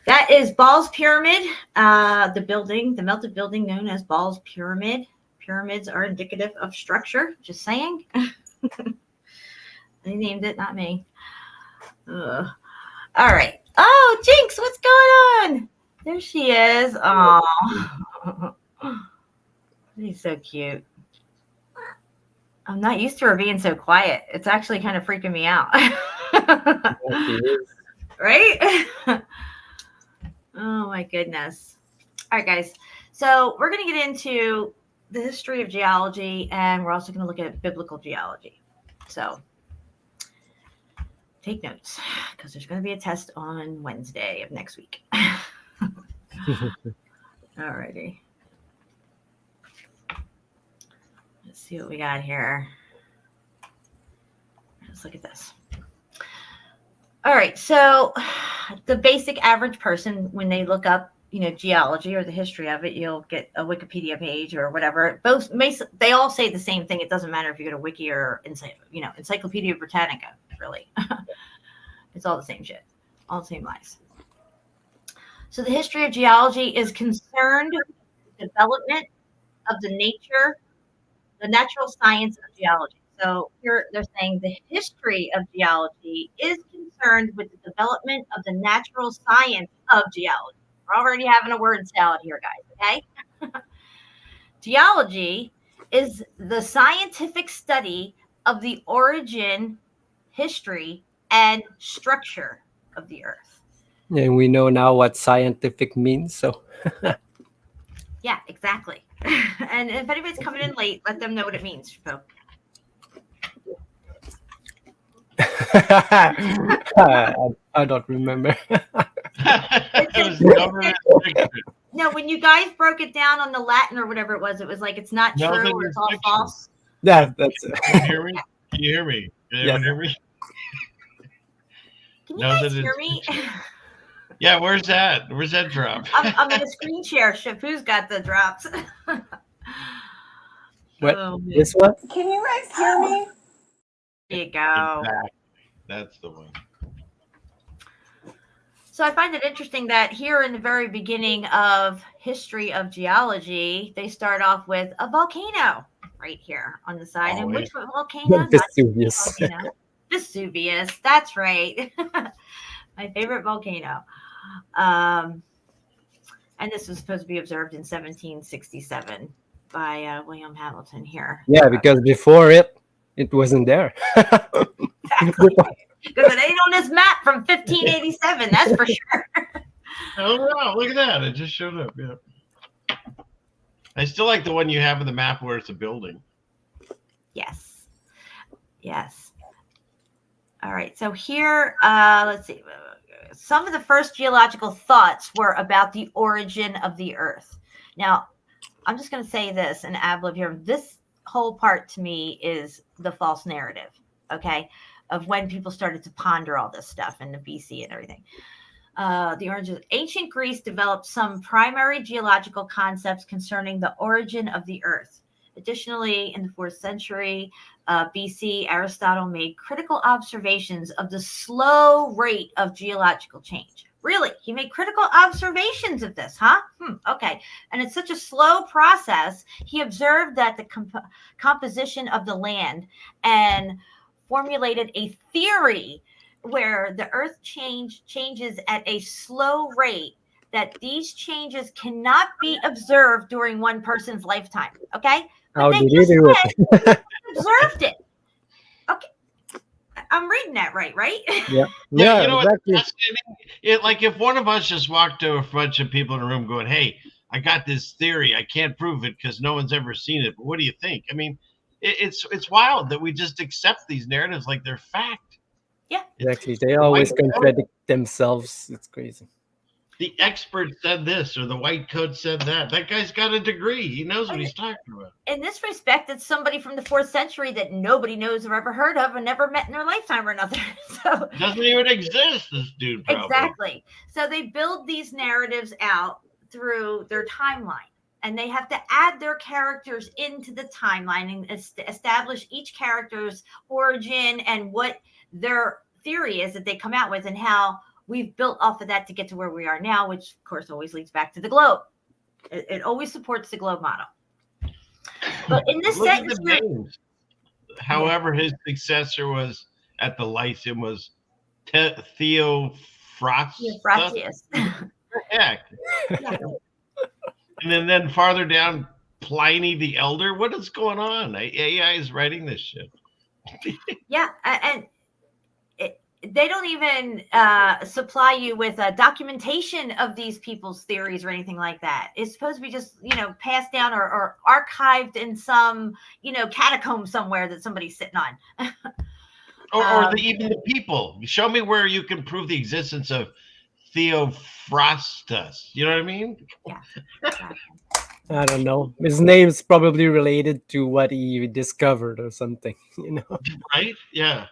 That is Ball's Pyramid, the building, the melted building known as Ball's Pyramid. Pyramids are indicative of structure, just saying. They named it, not me. All right. Oh, Jinx, what's going on? There she is. Oh, she's so cute. I'm not used to her being so quiet. It's actually kind of freaking me out. Right? Oh my goodness. All right, guys. So we're going to get into the history of geology, and we're also going to look at biblical geology. So take notes, because there's going to be a test on Wednesday of next week. All righty. Let's see what we got here. Let's look at this. All right, so the basic average person, when they look up, geology or the history of it, you'll get a Wikipedia page or whatever. They all say the same thing. It doesn't matter if you go to Wiki or Encyclopedia Britannica, really. It's all the same shit, all the same lies. So the history of geology is concerned with the development of the natural science of geology. So here they're saying the history of geology is concerned with the development of the natural science of geology. We're already having a word salad here, guys, okay? Geology is the scientific study of the origin, history, and structure of the earth. And we know now what scientific means, so. Yeah, exactly. And if anybody's coming in late, let them know what it means, folks. I don't remember. No, when you guys broke it down on the Latin or whatever it was like it's not true or it's all false. Yeah, that's it. Can you hear me? Can you hear me? Can anyone hear me? Can you guys hear me? Yeah, where's that? Where's that drop? I'm in a screen share. Shapu's got the drops. What? This one? Can you guys hear me? There you go. Exactly. That's the one. So I find it interesting that here in the very beginning of history of geology, they start off with a volcano right here on the side. And which volcano? Vesuvius. Vesuvius. That's right. My favorite volcano. And this was supposed to be observed in 1767 by William Hamilton here. Yeah, because before it wasn't there. Exactly. Because it ain't on this map from 1587, that's for sure. Oh, wow, look at that. It just showed up. Yeah. I still like the one you have in the map where it's a building. Yes. Yes. All right. So here, let's see. Some of the first geological thoughts were about the origin of the earth. Now, I'm just going to say this and ad lib here. This whole part to me is the false narrative, okay, of when people started to ponder all this stuff in the BC and everything. The origin. Ancient Greece developed some primary geological concepts concerning the origin of the earth. Additionally, in the 4th century BC, Aristotle made critical observations of the slow rate of geological change. Really? He made critical observations of this, huh? Okay. And it's such a slow process. He observed that the composition of the land and formulated a theory where the earth changes at a slow rate, that these changes cannot be observed during one person's lifetime. Okay? How did he do it? Observed it. Okay. I'm reading that right? Yeah. Yeah, you know exactly. what? Like if one of us just walked to a bunch of people in a room going, hey, I got this theory. I can't prove it because no one's ever seen it. But what do you think? I mean, it's wild that we just accept these narratives like they're fact. Yeah. Exactly. They always contradict themselves. It's crazy. The expert said this or the white coat said that. That guy's got a degree. He knows what he's talking about. In this respect, it's somebody from the 4th century that nobody knows or ever heard of and never met in their lifetime or nothing. So doesn't even exist, this dude. Probably. Exactly. So they build these narratives out through their timeline, and they have to add their characters into the timeline and establish each character's origin and what their theory is that they come out with, and how we've built off of that to get to where we are now, which of course always leads back to the globe. It always supports the globe model. But in this Look at sentence, the names. However, his successor was at the Lyceum was Theophrastus. Theophrastus. Heck. And then farther down, Pliny the Elder. What is going on? AI is writing this shit. Yeah, and they don't even supply you with a documentation of these people's theories or anything like that. It's supposed to be just, passed down or archived in some, catacomb somewhere that somebody's sitting on. Or even the people. Show me where you can prove the existence of Theophrastus. You know what I mean? Yeah. I don't know. His name's probably related to what he discovered or something, Right? Yeah.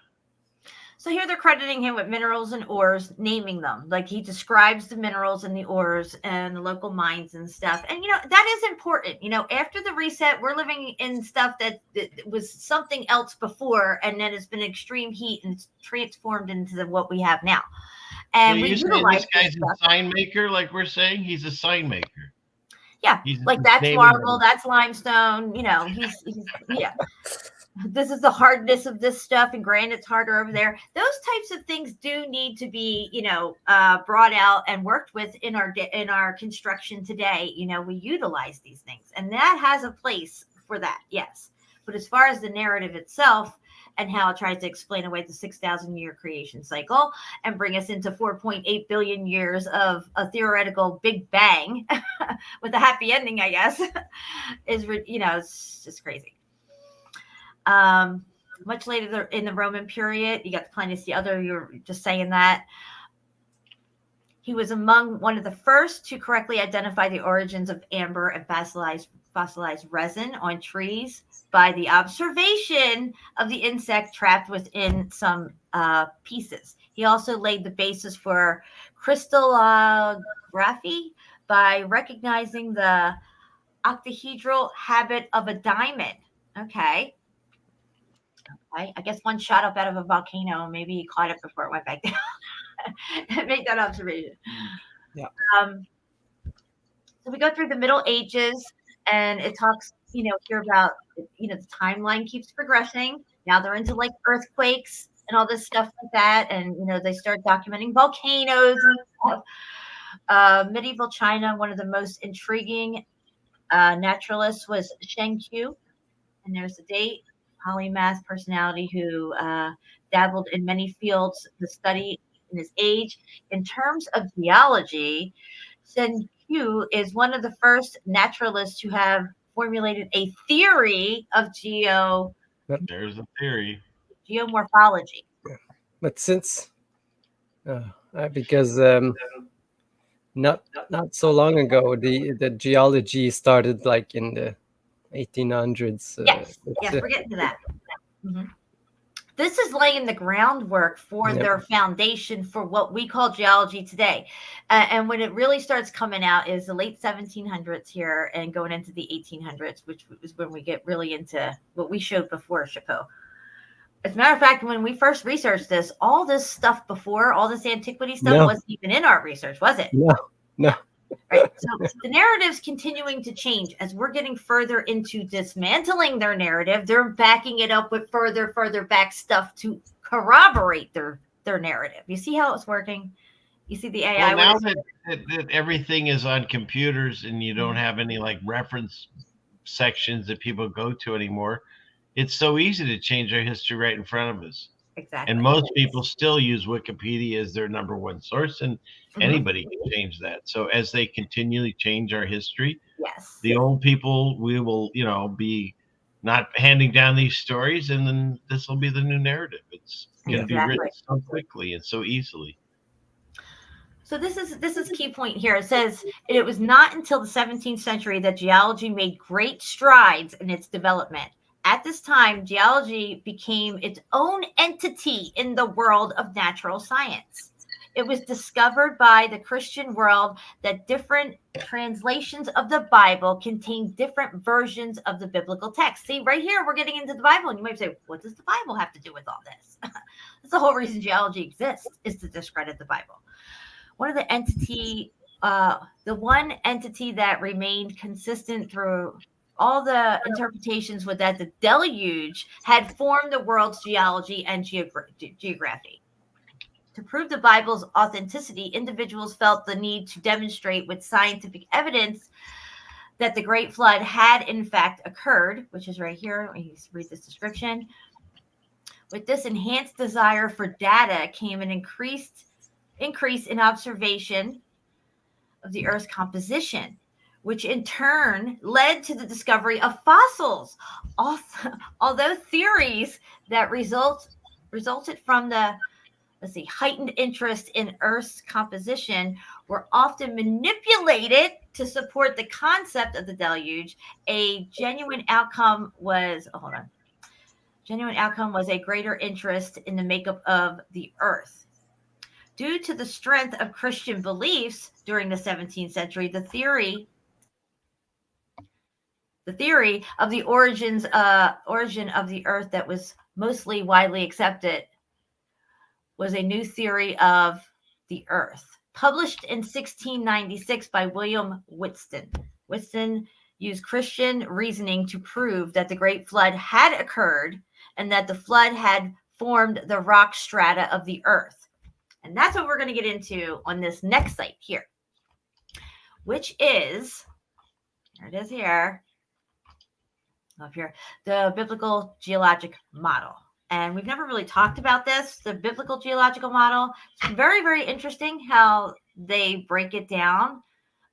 So here they're crediting him with minerals and ores, naming them. Like he describes the minerals and the ores and the local mines and stuff. And, that is important. After the reset, we're living in stuff that was something else before, and then it's been extreme heat and it's transformed into what we have now. And So we you're saying utilize this guy's a sign maker, like we're saying? He's a sign maker. Yeah, like that's marble, that's limestone. He's yeah. This is the hardness of this stuff, and granite's harder over there. Those types of things do need to be, brought out and worked with in our construction today. We utilize these things, and that has a place for that, yes. But as far as the narrative itself and how it tries to explain away the 6,000 year creation cycle and bring us into 4.8 billion years of a theoretical Big Bang with a happy ending, I guess, is, it's just crazy. Much later in the Roman period, you got the Plinius the Other, you're just saying that. He was among one of the first to correctly identify the origins of amber and fossilized resin on trees by the observation of the insect trapped within some pieces. He also laid the basis for crystallography by recognizing the octahedral habit of a diamond. Okay. I guess one shot up out of a volcano, maybe he caught it before it went back down. Make that observation. Yeah. So we go through the Middle Ages, and it talks, here about, the timeline keeps progressing. Now they're into like earthquakes and all this stuff like that, and they start documenting volcanoes and stuff. Medieval China, one of the most intriguing naturalists was Sheng Qiu, and there's the date. Polymath personality who dabbled in many fields, the study in his age. In terms of geology, Sheng Qiu is one of the first naturalists who have formulated a theory of There's a theory. Geomorphology. But since because not so long ago, the geology started like in the 1800s. Yes, we're getting to that. Mm-hmm. This is laying the groundwork for their foundation for what we call geology today. And when it really starts coming out is the late 1700s here and going into the 1800s, which is when we get really into what we showed before, Chapeau. As a matter of fact, when we first researched this, all this stuff before, all this antiquity stuff wasn't even in our research, was it? No. Right. So the narrative's continuing to change as we're getting further into dismantling their narrative. They're backing it up with further back stuff to corroborate their narrative. You see how it's working? You see the AI. Well, now that everything is on computers and you don't have any like reference sections that people go to anymore, it's so easy to change our history right in front of us. Exactly. And most people still use Wikipedia as their number one source, and anybody can change that. So as they continually change our history, the old people, we will, be not handing down these stories, and then this will be the new narrative. It's going to be written so quickly and so easily. So this is key point here. It says it was not until the 17th century that geology made great strides in its development. At this time, geology became its own entity in the world of natural science. It was discovered by the Christian world that different translations of the Bible contain different versions of the biblical text. See, right here, we're getting into the Bible, and you might say, what does the Bible have to do with all this? That's the whole reason geology exists, is to discredit the Bible. One entity that remained consistent through all the interpretations was that the deluge had formed the world's geology and geography. To prove the Bible's authenticity, individuals felt the need to demonstrate with scientific evidence that the Great Flood had in fact occurred, which is right here. You read this description. With this enhanced desire for data came an increase in observation of the Earth's composition, which in turn led to the discovery of fossils. Although theories that resulted from the heightened interest in Earth's composition were often manipulated to support the concept of the deluge, a genuine outcome was a greater interest in the makeup of the Earth. Due to the strength of Christian beliefs during the 17th century, the theory of the origin of the Earth that was mostly widely accepted was a new theory of the Earth, published in 1696 by William Whitson. Whitson used Christian reasoning to prove that the Great Flood had occurred and that the flood had formed the rock strata of the Earth. And that's what we're going to get into on this next site here, which is, here it is here, up here, the biblical geologic model. And we've never really talked about this, the biblical geological model. It's very, very interesting how they break it down.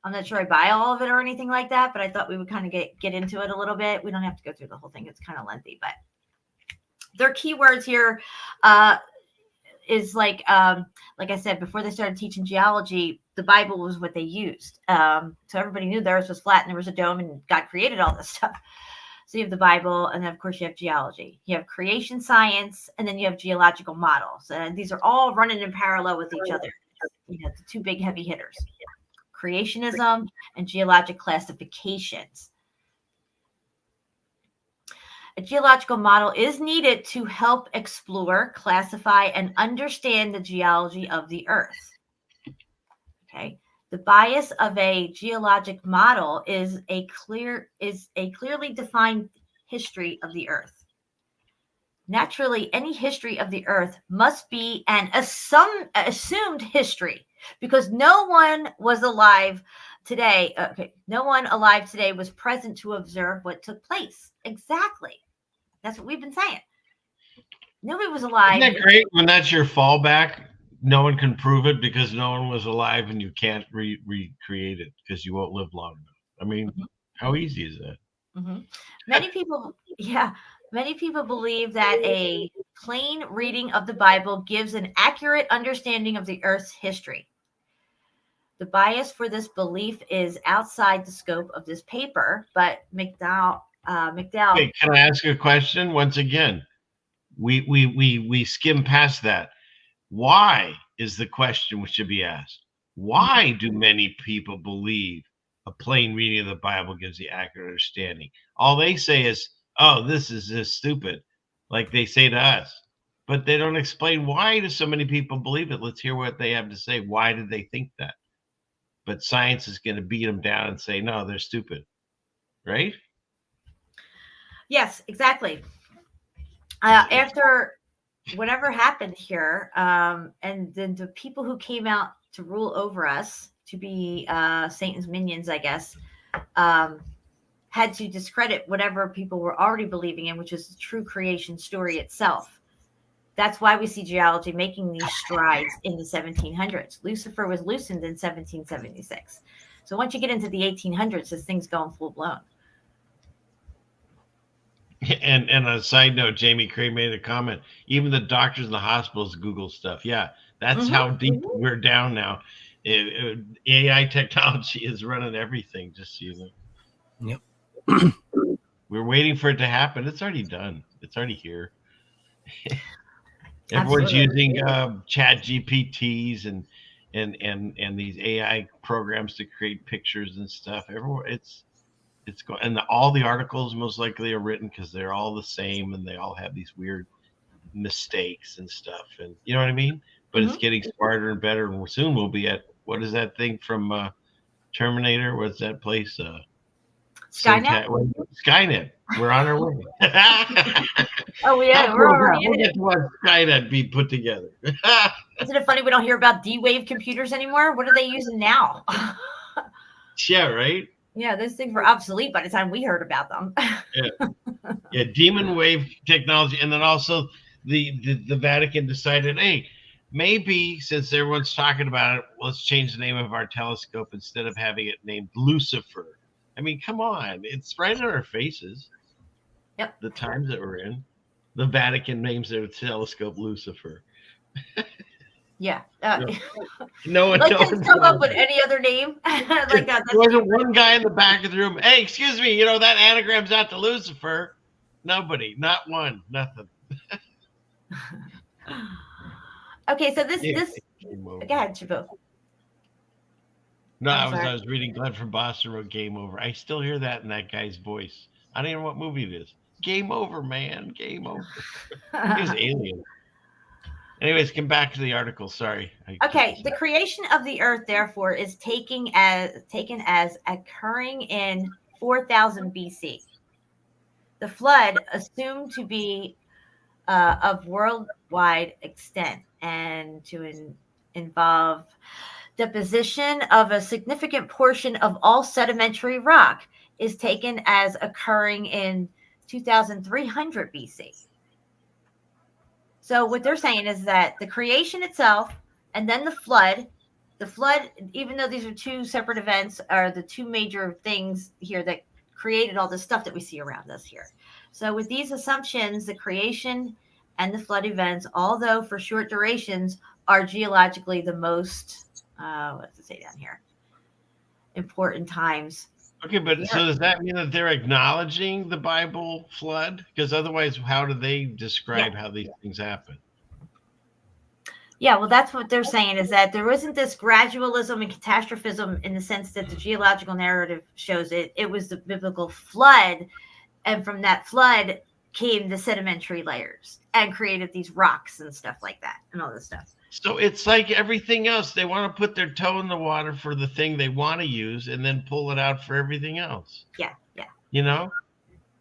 I'm not sure I buy all of it or anything like that, but I thought we would kind of get into it a little bit. We don't have to go through the whole thing. It's kind of lengthy, but their keywords here is like I said, before they started teaching geology, the Bible was what they used. So everybody knew the Earth was flat and there was a dome and God created all this stuff. So you have the Bible, and then of course you have geology. You have creation science, and then you have geological models. And these are all running in parallel with each other. You know, the two big heavy hitters, creationism and geologic classifications. A geological model is needed to help explore, classify, and understand the geology of the Earth. Okay. The bias of a geologic model is a clearly defined history of the Earth. Naturally, any history of the Earth must be an assumed history because no one was alive today. No one alive today was present to observe what took place. Exactly. That's what we've been saying. Nobody was alive. Isn't that great when that's your fallback? No one can prove it because no one was alive, and you can't recreate it because you won't live long enough. I mean, how easy is that? Mm-hmm. Many people believe that a plain reading of the Bible gives an accurate understanding of the Earth's history. The bias for this belief is outside the scope of this paper, but McDowell. Wait, can I ask a question? Once again, we skim past that. Why is the question which should be asked? Why do many people believe a plain reading of the Bible gives the accurate understanding? All they say is, oh, this is just stupid, like they say to us. But they don't explain why do so many people believe it. Let's hear what they have to say. Why did they think that? But science is going to beat them down and say, no, they're stupid. Right? Yes, exactly. After whatever happened here, and then the people who came out to rule over us, to be Satan's minions, I guess, had to discredit whatever people were already believing in, which is the true creation story itself. That's why we see geology making these strides in the 1700s. Lucifer was loosened in 1776. So once you get into the 1800s, this thing's going full blown. And on a side note, Jamie Cray made a comment. Even the doctors in the hospitals Google stuff. Yeah, that's how deep we're down now. AI technology is running everything. Just so you know. Yep. We're waiting for it to happen. It's already done. It's already here. Everyone's Absolutely. using chat GPTs and these AI programs to create pictures and stuff. Everyone, it's going, and all the articles most likely are written because they're all the same and they all have these weird mistakes and stuff. And you know what I mean? But it's getting smarter and better. And soon we'll be at, what is that thing from Terminator? What's that place? Skynet? Skynet. We're on our way. Oh yeah, How we're cool is already that? We'll in get it. to watch Skynet be put together. Isn't it funny we don't hear about D-Wave computers anymore? What are they using now? Yeah, right? Yeah, those things were obsolete by the time we heard about them. Yeah, demon wave technology. And then also the Vatican decided, hey, maybe since everyone's talking about it, let's change the name of our telescope instead of having it named Lucifer. I mean, come on. It's right in our faces. Yep. The times that we're in. The Vatican names their telescope Lucifer. Yeah. No one Like knows. didn't come up with any other name like that. There wasn't one guy in the back of the room. Hey, excuse me, that anagram's out to Lucifer. Nobody, not one, nothing. Okay, so this go ahead, Shabu. No, I was reading Glenn from Boston wrote Game Over. I still hear that in that guy's voice. I don't even know what movie it is. Game over, man. Game over. It was Alien. Anyways, come back to the article. Sorry. Okay, the creation of the earth, therefore, is taken as occurring in 4000 BC. The flood, assumed to be of worldwide extent and to involve deposition of a significant portion of all sedimentary rock, is taken as occurring in 2300 BC. So what they're saying is that the creation itself and then the flood, even though these are two separate events, are the two major things here that created all the stuff that we see around us here. So with these assumptions, the creation and the flood events, although for short durations, are geologically the most, what does it say down here? Important times. Okay, but so does that mean that they're acknowledging the Bible flood? Because otherwise, how do they describe how these things happen? Yeah, well, that's what they're saying, is that there isn't this gradualism and catastrophism in the sense that the geological narrative shows it. It was the biblical flood, and from that flood came the sedimentary layers and created these rocks and stuff like that and all this stuff. So it's like everything else. They want to put their toe in the water for the thing they want to use and then pull it out for everything else. Yeah.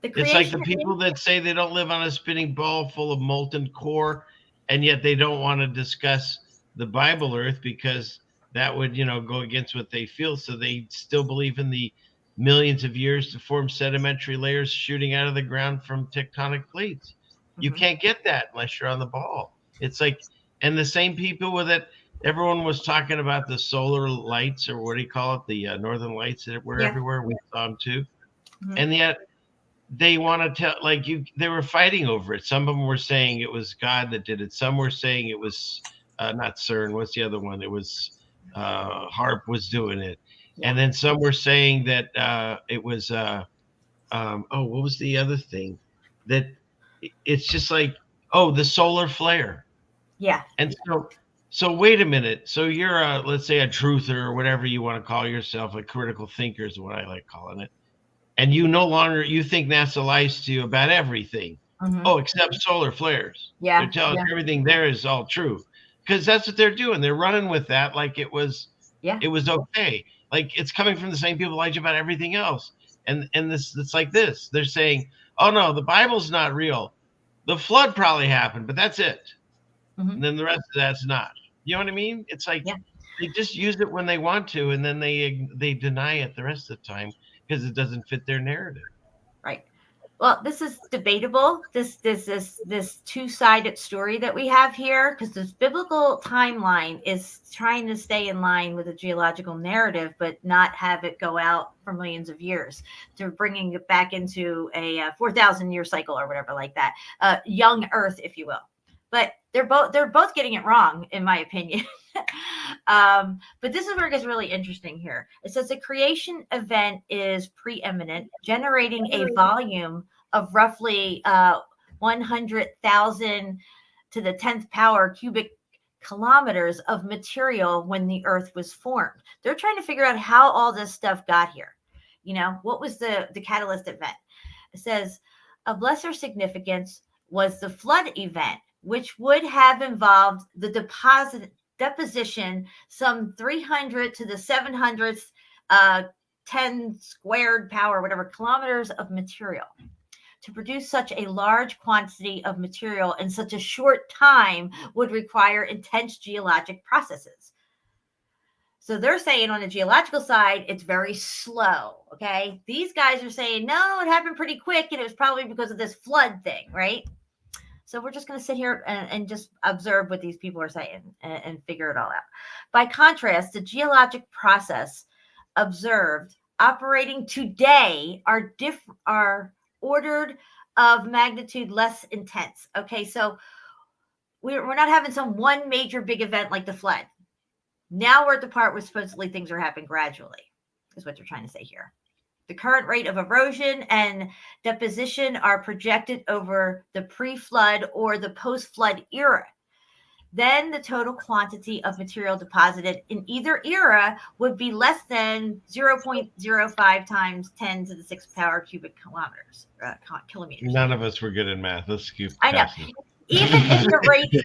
It's like the people that say they don't live on a spinning ball full of molten core, and yet they don't want to discuss the Bible Earth because that would, go against what they feel. So they still believe in the millions of years to form sedimentary layers shooting out of the ground from tectonic plates. Mm-hmm. You can't get that unless you're on the ball. It's like, and the same people with it, everyone was talking about the solar lights, or what do you call it? The northern lights that were everywhere. We saw them too. Mm-hmm. And yet they want to tell, they were fighting over it. Some of them were saying it was God that did it. Some were saying it was not CERN. What's the other one? It was HARP was doing it. Yeah. And then some were saying that it was, what was the other thing? That it's just like, the solar flare. Yeah. And so wait a minute. So you're let's say a truther or whatever you want to call yourself, a critical thinker is what I like calling it. And you think NASA lies to you about everything. Mm-hmm. Except solar flares. Yeah. They're telling everything there is all true. Because that's what they're doing. They're running with that like it was okay. Like it's coming from the same people lied about everything else. And it's like this. They're saying, oh no, the Bible's not real. The flood probably happened, but that's it. Mm-hmm. And then the rest of that's not. You know what I mean? It's like they just use it when they want to, and then they deny it the rest of the time because it doesn't fit their narrative. Right. Well, this is debatable. This two-sided story that we have here, because this biblical timeline is trying to stay in line with the geological narrative, but not have it go out for millions of years. They're bringing it back into a 4,000-year cycle or whatever like that, young Earth, if you will. But they're both getting it wrong, in my opinion. But this is where it gets really interesting here. It says the creation event is preeminent, generating a volume of roughly 100,000 to the 10th power cubic kilometers of material when the Earth was formed. They're trying to figure out how all this stuff got here. You know, what was the catalyst event? It says of lesser significance was the flood event, which would have involved the deposition some 300 to the 700th 10 squared power, whatever, kilometers of material. To produce such a large quantity of material in such a short time would require intense geologic processes. So they're saying on the geological side, it's very slow. Okay. These guys are saying, no, it happened pretty quick. And it was probably because of this flood thing, right? So we're just going to sit here and just observe what these people are saying and figure it all out. By contrast, the geologic process observed operating today are ordered of magnitude less intense. Okay. So we're not having some one major big event like the flood. Now we're at the part where supposedly things are happening gradually, is what they're trying to say here. The current rate of erosion and deposition are projected over the pre-flood or the post-flood era. Then the total quantity of material deposited in either era would be less than 0.05 times 10 to the 6th power cubic kilometers, kilometers. None of us were good in math. Let's scoop. I know. Even if the rate...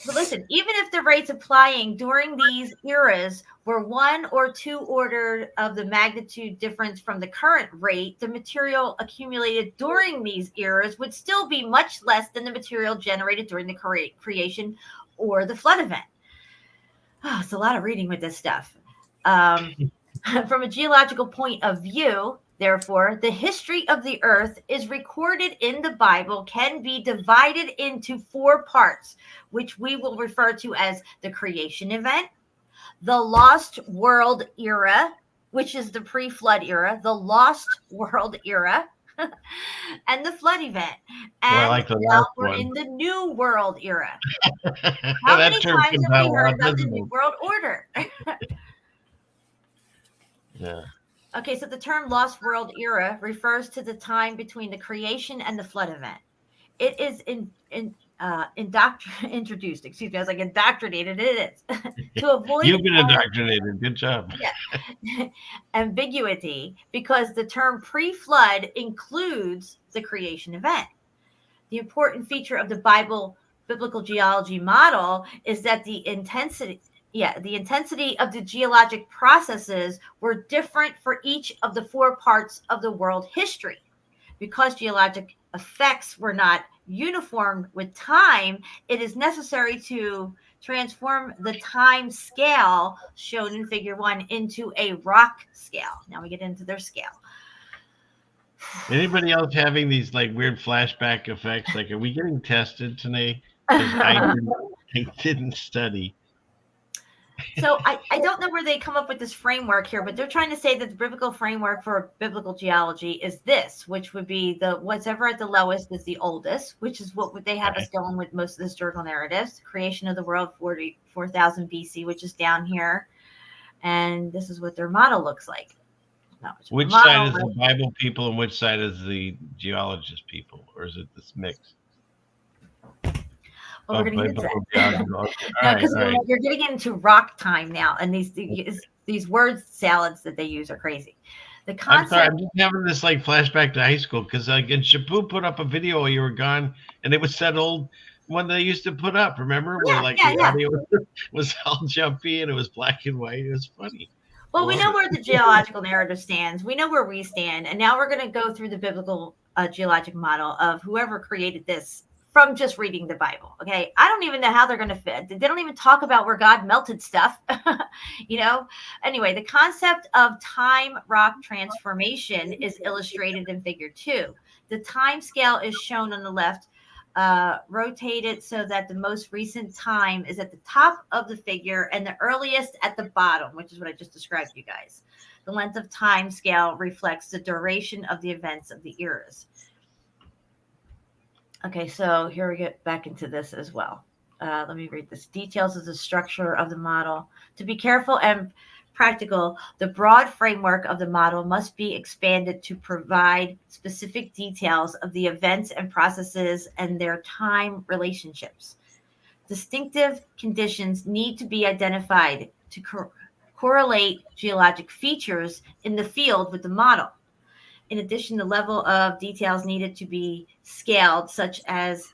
But listen, even if the rates applying during these eras were 1 or 2 order of the magnitude difference from the current rate, the material accumulated during these eras would still be much less than the material generated during the creation or the flood event. Oh, it's a lot of reading with this stuff. From a geological point of view, therefore, the history of the earth is recorded in the Bible can be divided into 4 parts, which we will refer to as the creation event, the lost world era, which is the pre-flood era, the lost world era, and the flood event. And now we're in the new world era. How many times have we heard about the new world order? Yeah. Okay, so the term lost world era refers to the time between the creation and the flood event. It is introduced, excuse me, I was like indoctrinated, it is, to avoid... You've been indoctrinated, good job. Yeah. Ambiguity, because the term pre-flood includes the creation event. The important feature of the biblical geology model is that the intensity of the geologic processes were different for each of the 4 parts of the world history. Because geologic effects were not uniform with time, it is necessary to transform the time scale shown in figure 1 into a rock scale. Now we get into their scale. Anybody else having these like weird flashback effects? Like, are we getting tested today? Because I didn't study. So I don't know where they come up with this framework here, but they're trying to say that the biblical framework for biblical geology is this, which would be the whatever at the lowest is the oldest, which is what they have us going with most of the historical narratives. Creation of the world 44,000 BC, which is down here. And this is what their model looks like. Which side is the Bible people and which side is the geologist people? Or is it this mix? Well, we're going to get into that. No, because you're getting into rock time now, and these word salads that they use are crazy. The concept. I'm sorry, I'm just having this like flashback to high school because like and Shapu put up a video while you were gone, and it was that old one they used to put up. Remember where the audio was all jumpy and it was black and white. It was funny. Well, we know where the geological narrative stands. We know where we stand, and now we're going to go through the biblical geologic model of whoever created this. From just reading the Bible. Okay. I don't even know how they're going to fit. They don't even talk about where God melted stuff, Anyway, the concept of time rock transformation is illustrated in figure 2. The time scale is shown on the left, rotated so that the most recent time is at the top of the figure and the earliest at the bottom, which is what I just described to you guys. The length of time scale reflects the duration of the events of the eras. Okay, so here we get back into this as well. Let me read this. Details of the structure of the model. To be careful and practical, the broad framework of the model must be expanded to provide specific details of the events and processes and their time relationships. Distinctive conditions need to be identified to correlate geologic features in the field with the model. In addition, the level of details needed to be scaled, such as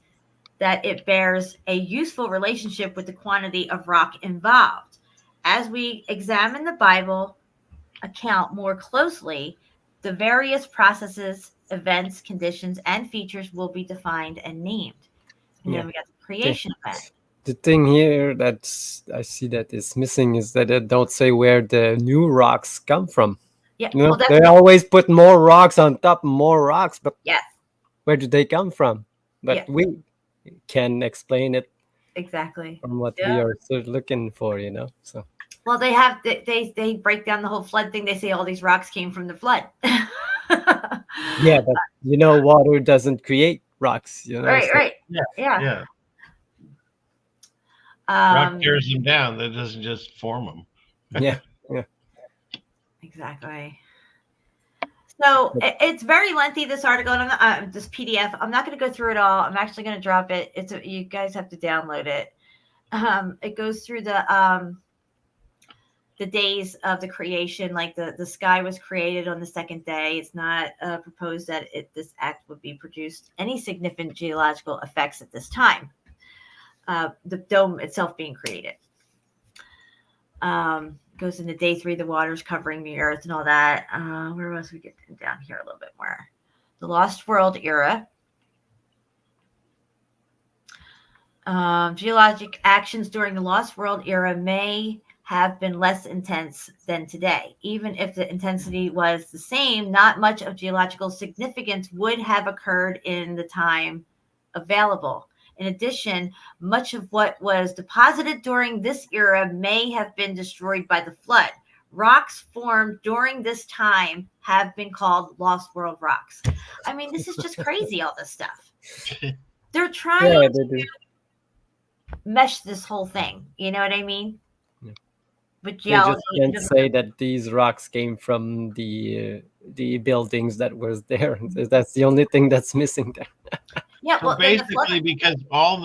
that it bears a useful relationship with the quantity of rock involved. As we examine the Bible account more closely, the various processes, events, conditions, and features will be defined and named. And then we got the creation event. The thing here that's I see that is missing is that it don't say where the new rocks come from. Yeah, You know, well, that's they always put more rocks on top, more rocks, but yes, where do they come from? But Yeah. we can explain it exactly. from what Yeah. we are sort of looking for, you know. So Well, they break down the whole flood thing. They say all these rocks came from the flood. yeah, but you know, water doesn't create rocks, you know. Right, so- right. Yeah. Yeah. Yeah. Rock Um, tears them down. That doesn't just form them. Yeah. Yeah. exactly. So it's very lengthy, this article, and I'm not, this PDF. I'm not going to go through it all. I'm actually going to drop it. You guys have to download it. It goes through the days of the creation, like the sky was created on the second day. It's not proposed that this act would be produced any significant geological effects at this time. The dome itself being created. Goes into day 3, the waters covering the earth and all that. Where else we get down here a little bit more? The Lost World era. Geologic actions during the Lost World era may have been less intense than today. Even if the intensity was the same, not much of geological significance would have occurred in the time available. In addition, much of what was deposited during this era may have been destroyed by the flood. Rocks formed during this time have been called Lost World rocks. I mean, this is just crazy, all this stuff. They're trying to mesh this whole thing. You know what I mean? Yeah. But They just can't say that these rocks came from the buildings that was there. That's the only thing that's missing there. Yeah, so basically, because all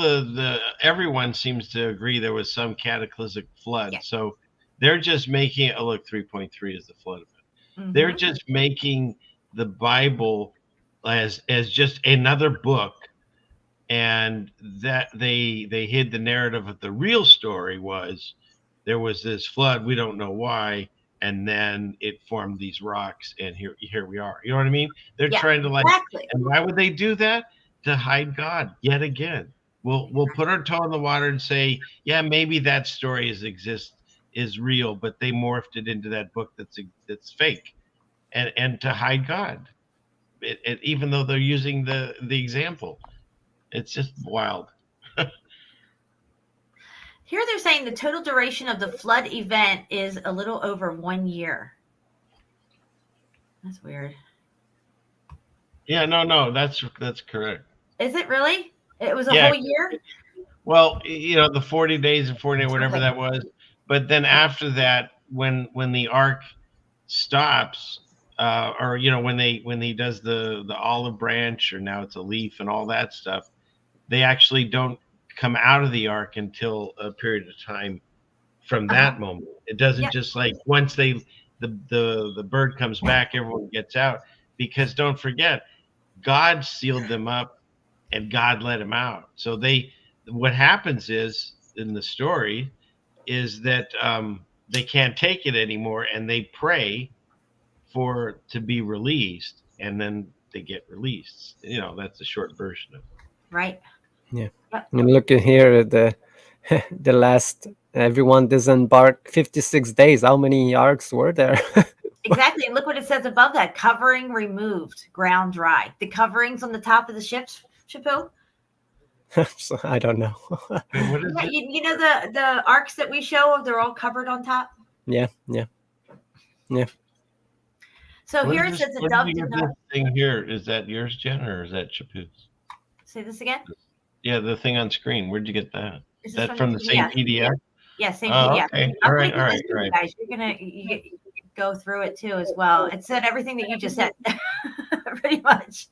everyone seems to agree there was some cataclysmic flood, so they're just making it. Oh, look, 3.3 is the flood event. Mm-hmm. They're just making the Bible as just another book, and that they hid the narrative of the real story was there was this flood. We don't know why. And then it formed these rocks, and here we are. You know what I mean? They're trying to and why would they do that? To hide God yet again. We'll put our toe in the water and say, yeah, maybe that story is real, but they morphed it into that book that's fake, and to hide God. Even though they're using the example, it's just wild. Here they're saying the total duration of the flood event is a little over 1 year. That's weird. Yeah, no, that's correct. Is it really? It was a whole year? Well, you know, the 40 days and 40 days, whatever that was. But then after that, when the ark stops, or you know, when he does the olive branch, or now it's a leaf and all that stuff, they actually don't come out of the ark until a period of time from that moment. It doesn't just like once the bird comes back, everyone gets out, because don't forget, God sealed them up and God let them out. So what happens is in the story is that they can't take it anymore, and they pray to be released, and then they get released. You know, that's the short version of it. Right. Yeah. And look at here, the last, everyone disembarked 56 days. How many arcs were there? Exactly. And look what it says above that. Covering removed, ground dry. The coverings on the top of the ships, Chapu? So, I don't know. You know the arcs that we show, they're all covered on top? Yeah. So here it says the dove did not... This thing here, is that yours, Jen, or is that Chapu's? Say this again? Yeah, the thing on screen. Where'd you get that? Is that from the same PDF? Yeah, same Oh, PDF. okay. I'm All right. linking All this right. to All you right. guys. You're gonna go through it too as well. It said everything that you just said, pretty much.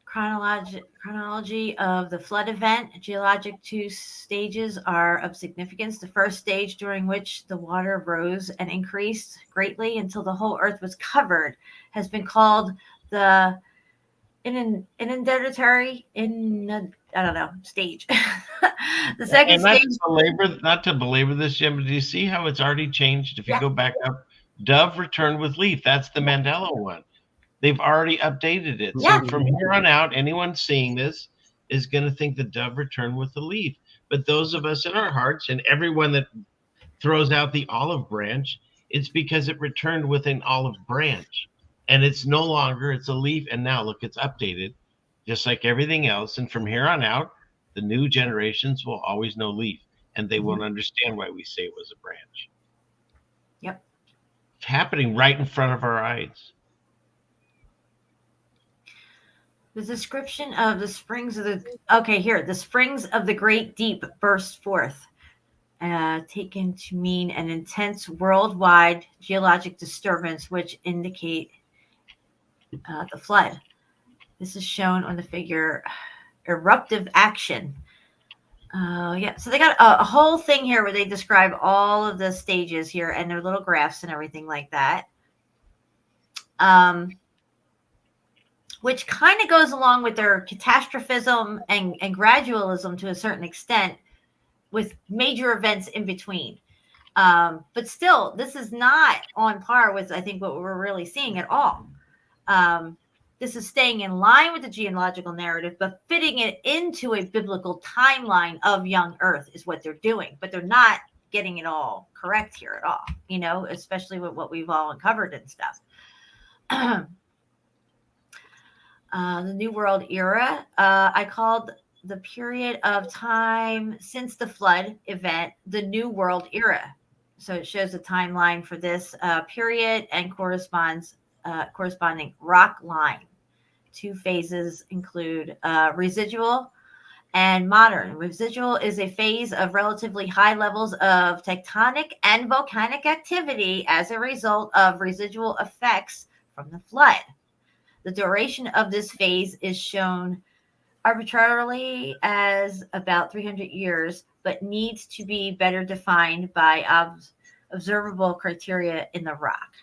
Chronology of the flood event. Geologic two stages are of significance. The first stage, during which the water rose and increased greatly until the whole earth was covered, has been called the inundatory stage. The second And stage. not to belabor this, Jim, but do you see how it's already changed? If you go back up, dove returned with leaf. That's the Mandela one. They've already updated it. Yeah. So from here on out, anyone seeing this is going to think the dove returned with the leaf. But those of us in our hearts, and everyone that throws out the olive branch, it's because it returned with an olive branch. And it's no longer, it's a leaf. And now look, it's updated just like everything else. And from here on out, the new generations will always know leaf, and they won't understand why we say it was a branch. Yep. It's happening right in front of our eyes. The description of the springs of the springs of the great deep burst forth, taken to mean an intense worldwide geologic disturbance, which indicate the flood. This is shown on the figure eruptive action. So they got a whole thing here where they describe all of the stages here and their little graphs and everything like that. Which kind of goes along with their catastrophism and gradualism to a certain extent, with major events in between. But still, this is not on par with, I think, what we're really seeing at all. This is staying in line with the geological narrative, but fitting it into a biblical timeline of young Earth is what they're doing. But they're not getting it all correct here at all, especially with what we've all uncovered and stuff. The New World Era, I called the period of time since the flood event the New World Era. So it shows a timeline for this period and corresponding rock line. Two phases include residual and modern. Residual is a phase of relatively high levels of tectonic and volcanic activity as a result of residual effects from the flood. The duration of this phase is shown arbitrarily as about 300 years, but needs to be better defined by observable criteria in the rock.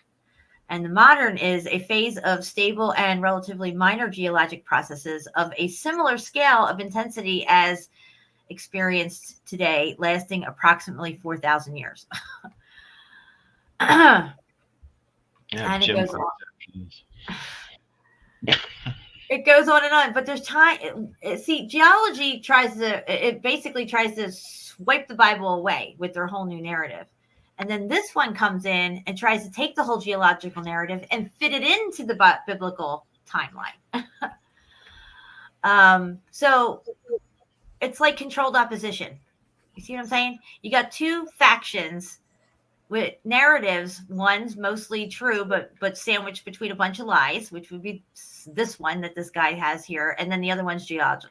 And the modern is a phase of stable and relatively minor geologic processes of a similar scale of intensity as experienced today, lasting approximately 4,000 years. And it goes on. It goes on and on, but there's time. See, geology basically tries to swipe the Bible away with their whole new narrative. And then this one comes in and tries to take the whole geological narrative and fit it into the biblical timeline. So it's like controlled opposition. You see what I'm saying? You got two factions with narratives. One's mostly true, but sandwiched between a bunch of lies, which would be this one that this guy has here. And then the other one's geology.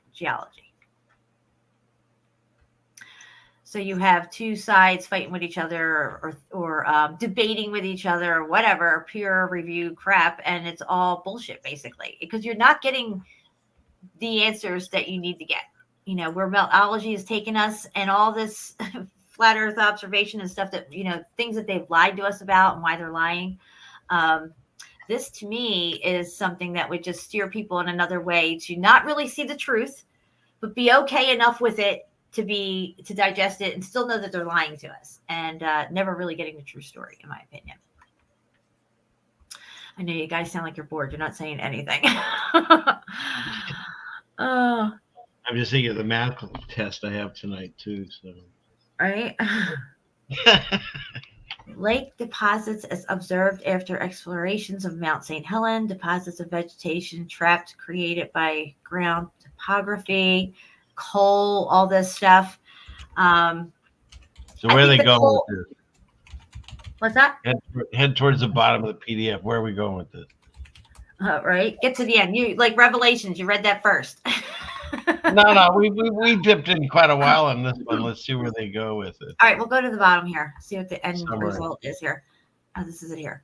So you have two sides fighting with each other or debating with each other or whatever, peer review crap. And it's all bullshit, basically, because you're not getting the answers that you need to get. Where meltology has taken us and all this flat earth observation and stuff that, things that they've lied to us about and why they're lying. This to me is something that would just steer people in another way to not really see the truth, but be okay enough with it to digest it and still know that they're lying to us and never really getting the true story, in my opinion. I know you guys sound like you're bored. You're not saying anything. I'm just thinking of the math test I have tonight too. So. Right. Lake deposits as observed after explorations of Mount St. Helens, deposits of vegetation trapped created by ground topography, coal, all this stuff. So where are they going with this? What's that? Head towards the bottom of the PDF. Where are we going with this? Right. Get to the end. You like Revelations. You read that first. No, we dipped in quite a while on this one. Let's see where they go with it. All right, we'll go to the bottom here. See what the end Somewhere. result is here. Oh, this is it here.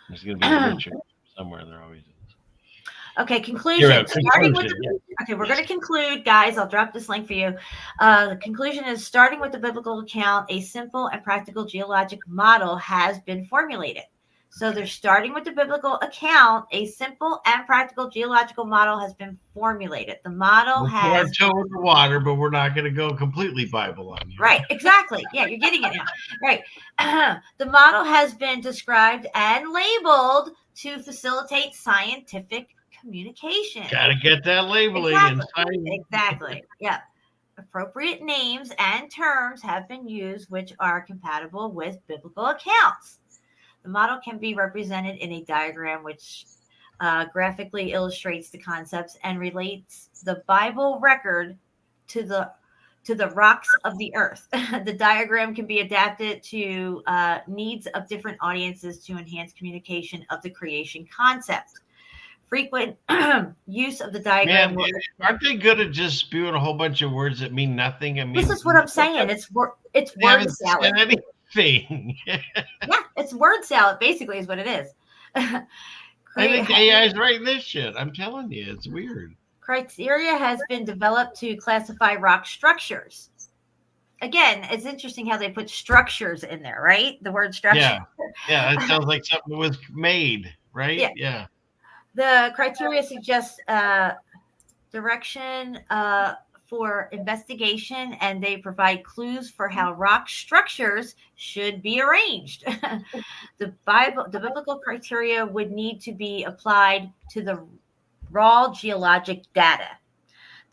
There's going to be a Richard somewhere. There always is. Okay, conclusion. Starting with yeah. Okay, we're going to conclude, guys. I'll drop this link for you. The conclusion is starting with the biblical account, a simple and practical geologic model has been formulated. So they're starting with the biblical account, a simple and practical geological model has been formulated. The model has We're toe in the water, but we're not going to go completely Bible on you. Right, exactly. Yeah, you're getting it now. Right. The model has been described and labeled to facilitate scientific communication. Got to get that labeling Exactly. Yeah. Appropriate names and terms have been used which are compatible with biblical accounts. The model can be represented in a diagram which graphically illustrates the concepts and relates the Bible record to the rocks of the earth. The diagram can be adapted to needs of different audiences to enhance communication of the creation concept. Frequent use of the diagram. Man, aren't they good at just spewing a whole bunch of words that mean nothing? I mean, this is what I'm saying. It's word salad. Anything. Yeah, it's word salad. Basically, is what it is. I think AI is writing this shit. I'm telling you, it's weird. Criteria has been developed to classify rock structures. Again, it's interesting how they put structures in there, right? The word structure. Yeah, that sounds like something was made, right? Yeah. The criteria suggests direction for investigation, and they provide clues for how rock structures should be arranged. The biblical criteria would need to be applied to the raw geologic data.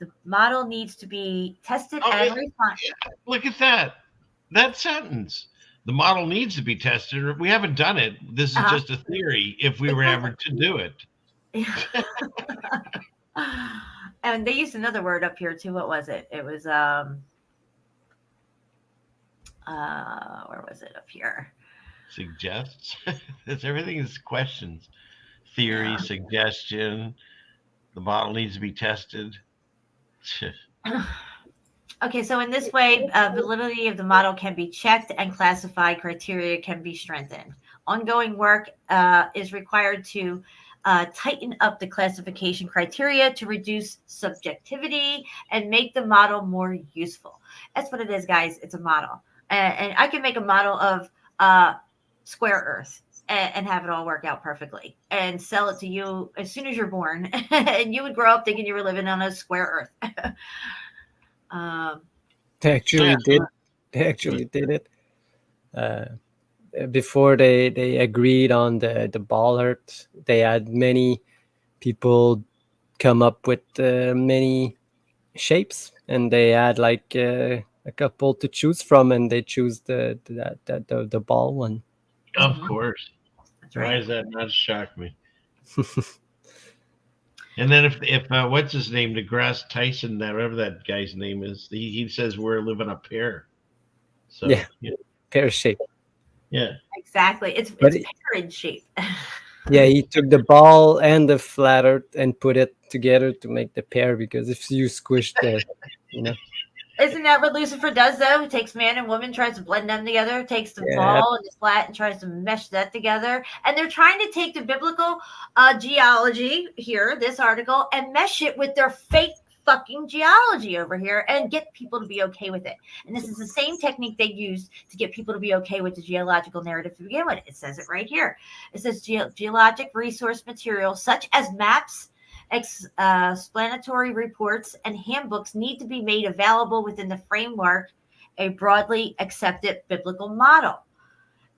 The model needs to be tested and refined. Look at that sentence. The model needs to be tested. We haven't done it. This is just a theory if we were ever to do it. And they used another word up here too. What was it? It was where was it up here? Suggests. Everything is questions. Theory, suggestion. The model needs to be tested. Okay, so in this way, validity of the model can be checked and classified. Criteria can be strengthened. Ongoing work is required to tighten up the classification criteria to reduce subjectivity and make the model more useful. That's what it is, guys. It's a model. And I can make a model of square Earth and have it all work out perfectly and sell it to you as soon as you're born. And you would grow up thinking you were living on a square Earth. They actually did it. Before they agreed on the ball earth, they had many people come up with many shapes, and they had like a couple to choose from, and they choose the ball one. Of course. Why does that not shock me? And then if what's his name, DeGrasse Tyson, whatever that guy's name is, he says we're living a pear. So pear shape. Yeah, exactly. It's pear in shape. Yeah, he took the ball and the flat earth and put it together to make the pear, because if you squish the, Isn't that what Lucifer does, though? He takes man and woman, tries to blend them together, takes the ball and the flat and tries to mesh that together. And they're trying to take the biblical geology here, this article, and mesh it with their fake fucking geology over here and get people to be okay with it. And this is the same technique they used to get people to be okay with the geological narrative to begin with. It says it right here. It says geologic resource material such as maps, explanatory reports, and handbooks need to be made available within the framework a broadly accepted biblical model.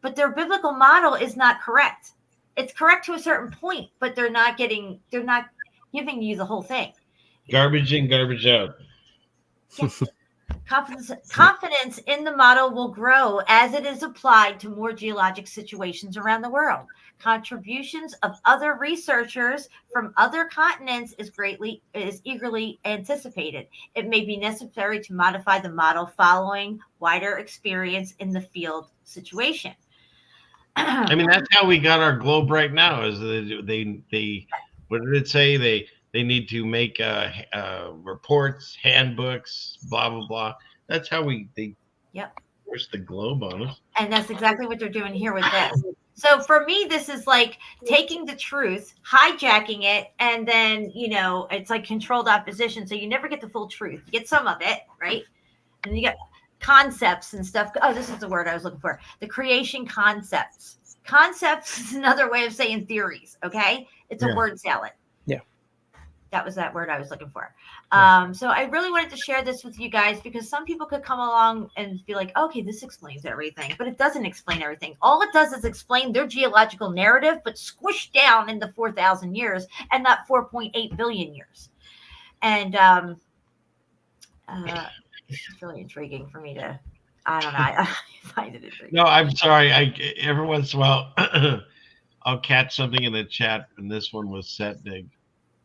But their biblical model is not correct. It's correct to a certain point, but they're not giving you the whole thing. Garbage in, garbage out. Yes. Confidence in the model will grow as it is applied to more geologic situations around the world. Contributions of other researchers from other continents is eagerly anticipated. It may be necessary to modify the model following wider experience in the field situation. I mean, that's how we got our globe right now. Is they what did it say? They They need to make reports, handbooks, blah blah blah. That's how they force the globe on us. And that's exactly what they're doing here with this. So for me, this is like taking the truth, hijacking it, and then, it's like controlled opposition. So you never get the full truth. You get some of it, right? And you get concepts and stuff. Oh, this is the word I was looking for. The creation concepts. Concepts is another way of saying theories, okay? It's a word salad. Yeah. That was that word I was looking for. So I really wanted to share this with you guys because some people could come along and be like, okay, this explains everything, but it doesn't explain everything. All it does is explain their geological narrative, but squished down into 4,000 years and not 4.8 billion years. And it's really intriguing for me to, I don't know, I find it intriguing. No, I'm sorry. Every once in a while, I'll catch something in the chat, and this one was Setdig.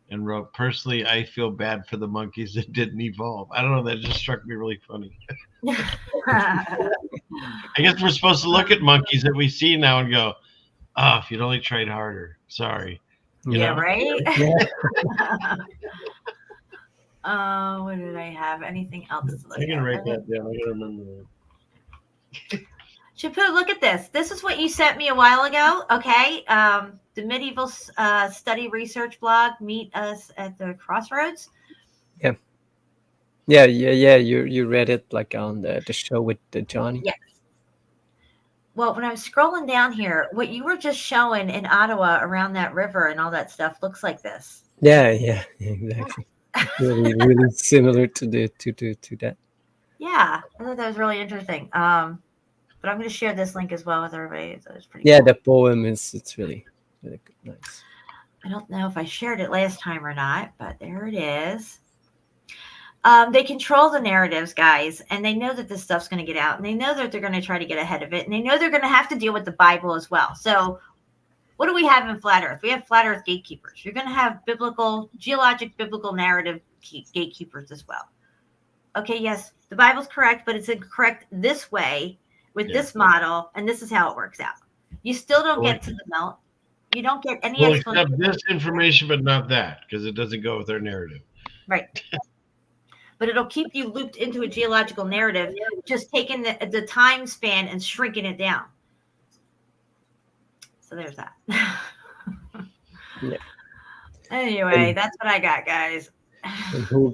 And wrote, personally, I feel bad for the monkeys that didn't evolve. I don't know. That just struck me really funny. I guess we're supposed to look at monkeys that we see now and go, oh, if you'd only tried harder. Sorry. You know? Right? What did I have? Anything else to look I'm going to at? write that down. I got to remember that. Shapu, look at this. This is what you sent me a while ago. Okay. The medieval study research blog. Meet us at the crossroads. Yeah. You read it like on the show with Johnny. Yes. Well, when I was scrolling down here, what you were just showing in Ottawa around that river and all that stuff looks like this. Yeah, exactly. really similar to that. Yeah, I thought that was really interesting. But I'm going to share this link as well with everybody. So it's pretty. Yeah, cool. the poem it's really good, nice. I don't know if I shared it last time or not, but there it is. They control the narratives, guys, and they know that this stuff's going to get out, and they know that they're going to try to get ahead of it, and they know they're going to have to deal with the Bible as well. So what do we have in Flat Earth? We have Flat Earth gatekeepers. You're going to have geologic biblical narrative gatekeepers as well. Okay, yes, the Bible's correct, but it's incorrect this way with this model, and this is how it works out. You still don't get to the melt. You don't get any explanation. Except this information, but not that, because it doesn't go with their narrative. Right. But it'll keep you looped into a geological narrative, just taking the time span and shrinking it down. So there's that. Anyway, that's what I got, guys. And who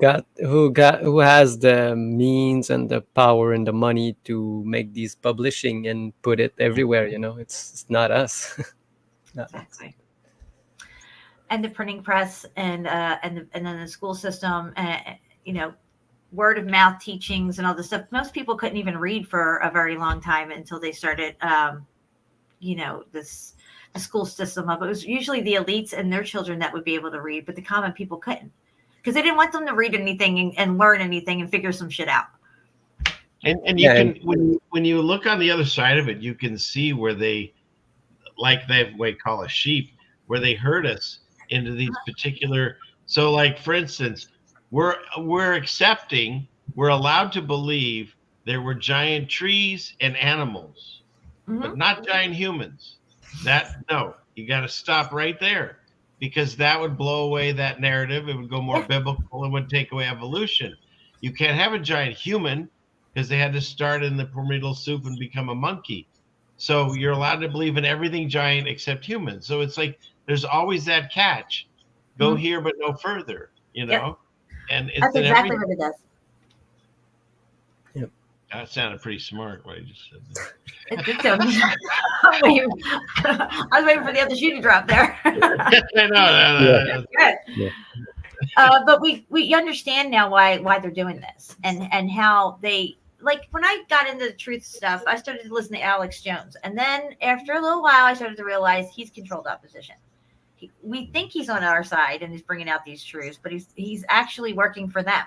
has the means and the power and the money to make these publishing and put it everywhere? It's not us. Exactly. And the printing press and then the school system, word of mouth teachings and all this stuff. Most people couldn't even read for a very long time until they started, the school system up. It was usually the elites and their children that would be able to read, but the common people couldn't, because they didn't want them to read anything and learn anything and figure some shit out. And you can, when you look on the other side of it, you can see where they call a sheep, where they herd us into these particular. So, like, for instance, we're accepting, we're allowed to believe there were giant trees and animals, but not giant humans. No, you got to stop right there, because that would blow away that narrative. It would go more biblical and would take away evolution. You can't have a giant human, because they had to start in the pyramidal soup and become a monkey. So you're allowed to believe in everything giant except humans. So it's like there's always that catch. Go here, but no further, And it's that's exactly what it does. Yep. That sounded pretty smart, what I just said there. I think so. I was waiting for the other shoe to drop there. No. Good. But we understand now why they're doing this and how they, like, when I got into the truth stuff, I started to listen to Alex Jones. And then after a little while, I started to realize he's controlled opposition. We think he's on our side and he's bringing out these truths, but he's actually working for them,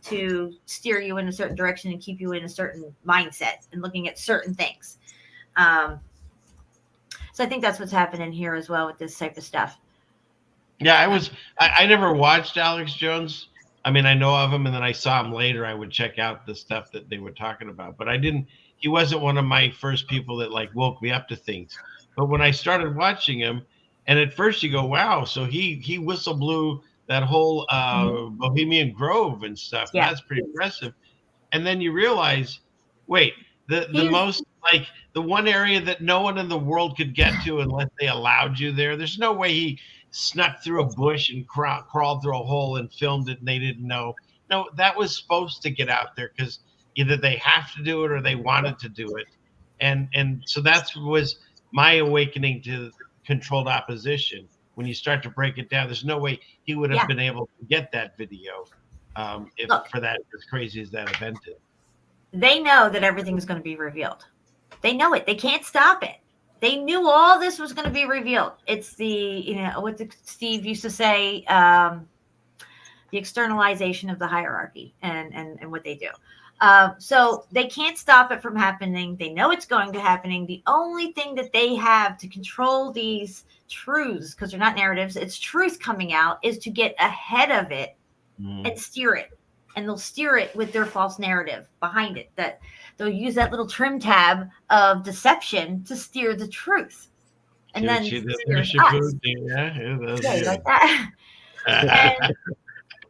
to steer you in a certain direction and keep you in a certain mindset and looking at certain things. So I think that's what's happening here as well with this type of stuff. Yeah, I never watched Alex Jones. I mean, I know of him, and then I saw him later. I would check out the stuff that they were talking about, but he wasn't one of my first people that like woke me up to things. But when I started watching him, And at first you go, wow, so he whistle blew that whole Bohemian Grove and stuff. And that's pretty impressive. And then you realize, wait, the most, like, the one area that no one in the world could get to unless they allowed you there. There's no way he snuck through a bush and crawled through a hole and filmed it and they didn't know. No, that was supposed to get out there because either they have to do it or they wanted to do it. And so that was my awakening to controlled opposition. When you start to break it down, there's no way he would have been able to get that video if for that, as crazy as that event is. They know that everything's going to be revealed. They know it. They can't stop it. They knew all this was going to be revealed. It's the, what Steve used to say, the externalization of the hierarchy and what they do. So they can't stop it from happening. They know it's going to happening. The only thing that they have to control these truths, because they're not narratives, it's truth coming out, is to get ahead of it and steer it. And they'll steer it with their false narrative behind it. That they'll use that little trim tab of deception to steer the truth. And then like that. And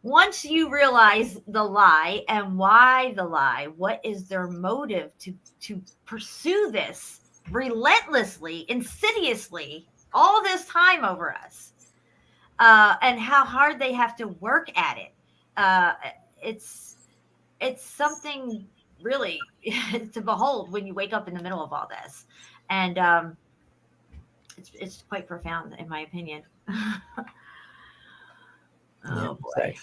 once you realize the lie and why the lie, what is their motive to pursue this relentlessly, insidiously, all this time over us, and how hard they have to work at it. It's something really to behold when you wake up in the middle of all this, and it's quite profound in my opinion. Oh boy.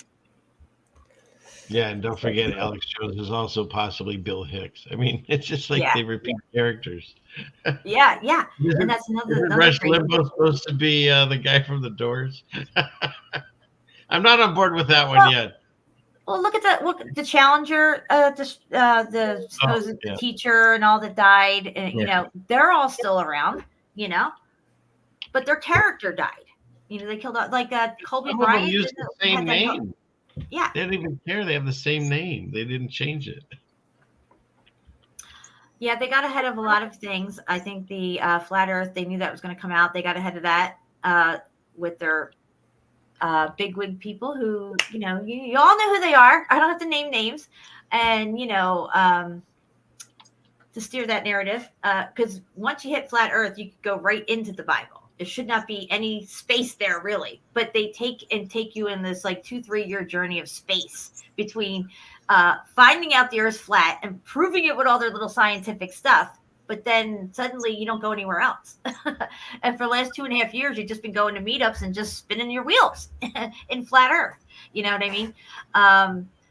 Yeah, and don't forget Alex Jones is also possibly Bill Hicks. I mean, it's just like they repeat characters. Yeah. And that's another Rush Limbaugh supposed to be the guy from The Doors. I'm not on board with that one yet. Well, look at the Challenger, the supposed teacher and all that died. And, they're all still around. But their character died. They killed like Colby Bryant. Used the same name. Yeah, they didn't even care. They have the same name. They didn't change it. Yeah, they got ahead of a lot of things. I think the flat Earth, they knew that was going to come out. They got ahead of that with their bigwig people who, you all know who they are. I don't have to name names. And, to steer that narrative, because once you hit flat Earth, you could go right into the Bible. There should not be any space there, really. But they take you in this like 2-3 year journey of space between finding out the Earth's flat and proving it with all their little scientific stuff. But then suddenly you don't go anywhere else. And for the last 2.5 years, you've just been going to meetups and just spinning your wheels in flat Earth. You know what I mean?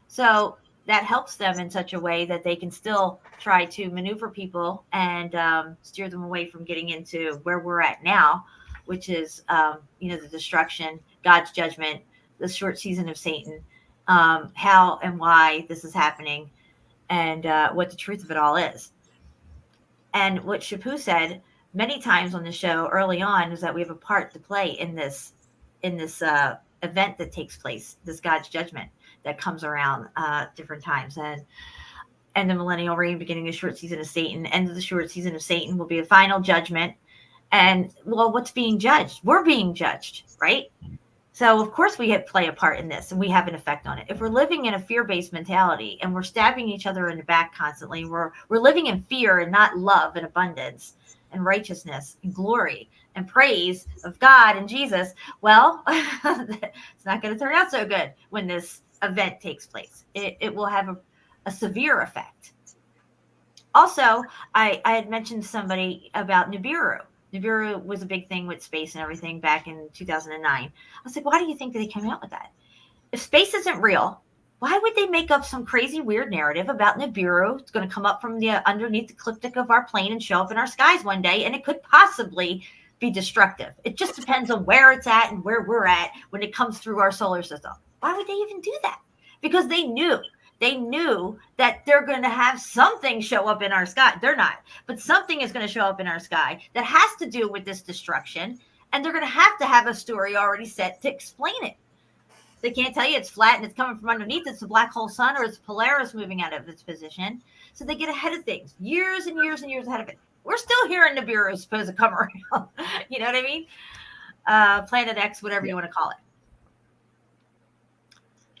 So that helps them in such a way that they can still try to maneuver people and steer them away from getting into where we're at now, which is, the destruction, God's judgment, the short season of Satan, how and why this is happening, and what the truth of it all is. And what Shapu said many times on the show early on is that we have a part to play in this event that takes place, this God's judgment that comes around different times. And the millennial reign, beginning the short season of Satan, end of the short season of Satan will be a final judgment. And, well, what's being judged? We're being judged, right? So, of course, we play a part in this, and we have an effect on it. If we're living in a fear-based mentality and we're stabbing each other in the back constantly, we're living in fear and not love and abundance and righteousness and glory and praise of God and Jesus, well, it's not going to turn out so good when this event takes place. It will have a severe effect. Also, I had mentioned somebody about Nibiru. Nibiru was a big thing with space and everything back in 2009. I was like, why do you think they came out with that? If space isn't real, why would they make up some crazy weird narrative about Nibiru? It's going to come up from the underneath the ecliptic of our plane and show up in our skies one day, and it could possibly be destructive. It just depends on where it's at and where we're at when it comes through our solar system. Why would they even do that? Because they knew that they're going to have something show up in our sky. They're not, but something is going to show up in our sky that has to do with this destruction. And they're going to have a story already set to explain it. They can't tell you it's flat and it's coming from underneath. It's a black hole sun or it's Polaris moving out of its position. So they get ahead of things, years and years and years ahead of it. We're still hearing Nibiru is supposed to come around. You know what I mean? Planet X, whatever you want to call it.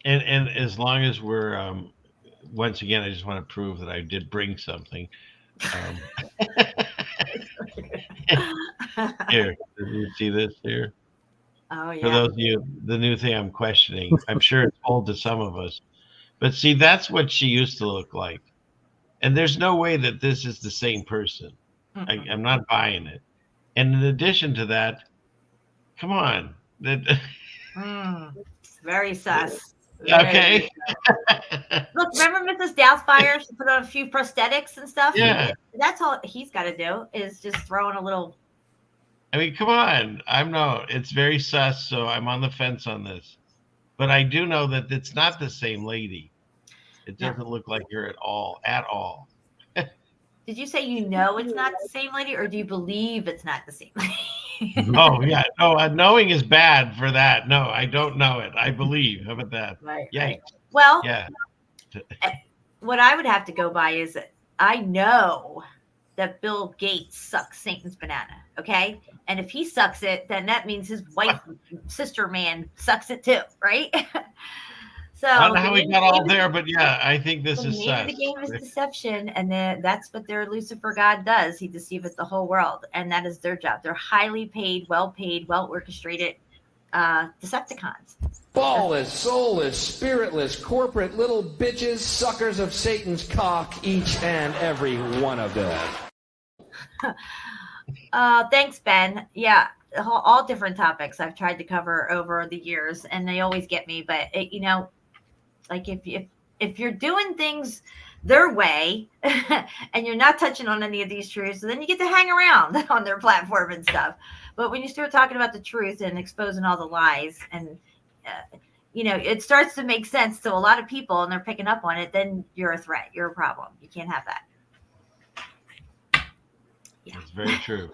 And as long as we're once again, I just want to prove that I did bring something. Here, did you see this here? Oh yeah. For those of you, the new thing I'm questioning, I'm sure it's old to some of us, but see, that's what she used to look like, and there's no way that this is the same person. I'm not buying it. And in addition to that, come on, very sus. Okay. Look, remember Mrs. Doubtfire? She put on a few prosthetics and stuff. Yeah. That's all he's got to do is just throw in a little. I mean, come on. It's very sus, so I'm on the fence on this. But I do know that it's not the same lady. It doesn't look like her at all. At all. Did you say you know it's not the same lady, or do you believe it's not the same lady? Oh, yeah. No, knowing is bad for that. No, I don't know it. I believe. How about that? Right. Yeah. Right. Well, yeah. What I would have to go by is I know that Bill Gates sucks Satan's banana, okay? And if he sucks it, then that means his wife, sister man, sucks it too, right? So I don't know how we got all there, but yeah, I think this is sus. The game is deception, and that's what their Lucifer God does. He deceiveth the whole world, and that is their job. They're highly paid, well-orchestrated Decepticons. Ballless, soulless, spiritless, corporate little bitches, suckers of Satan's cock, each and every one of them. Thanks, Ben. Yeah, all different topics I've tried to cover over the years, and they always get me. But like if you're doing things their way and you're not touching on any of these truths, then you get to hang around on their platform and stuff. But when you start talking about the truth and exposing all the lies, and it starts to make sense to a lot of people, and they're picking up on it, then you're a threat. You're a problem. You can't have that. Yeah. That's very true.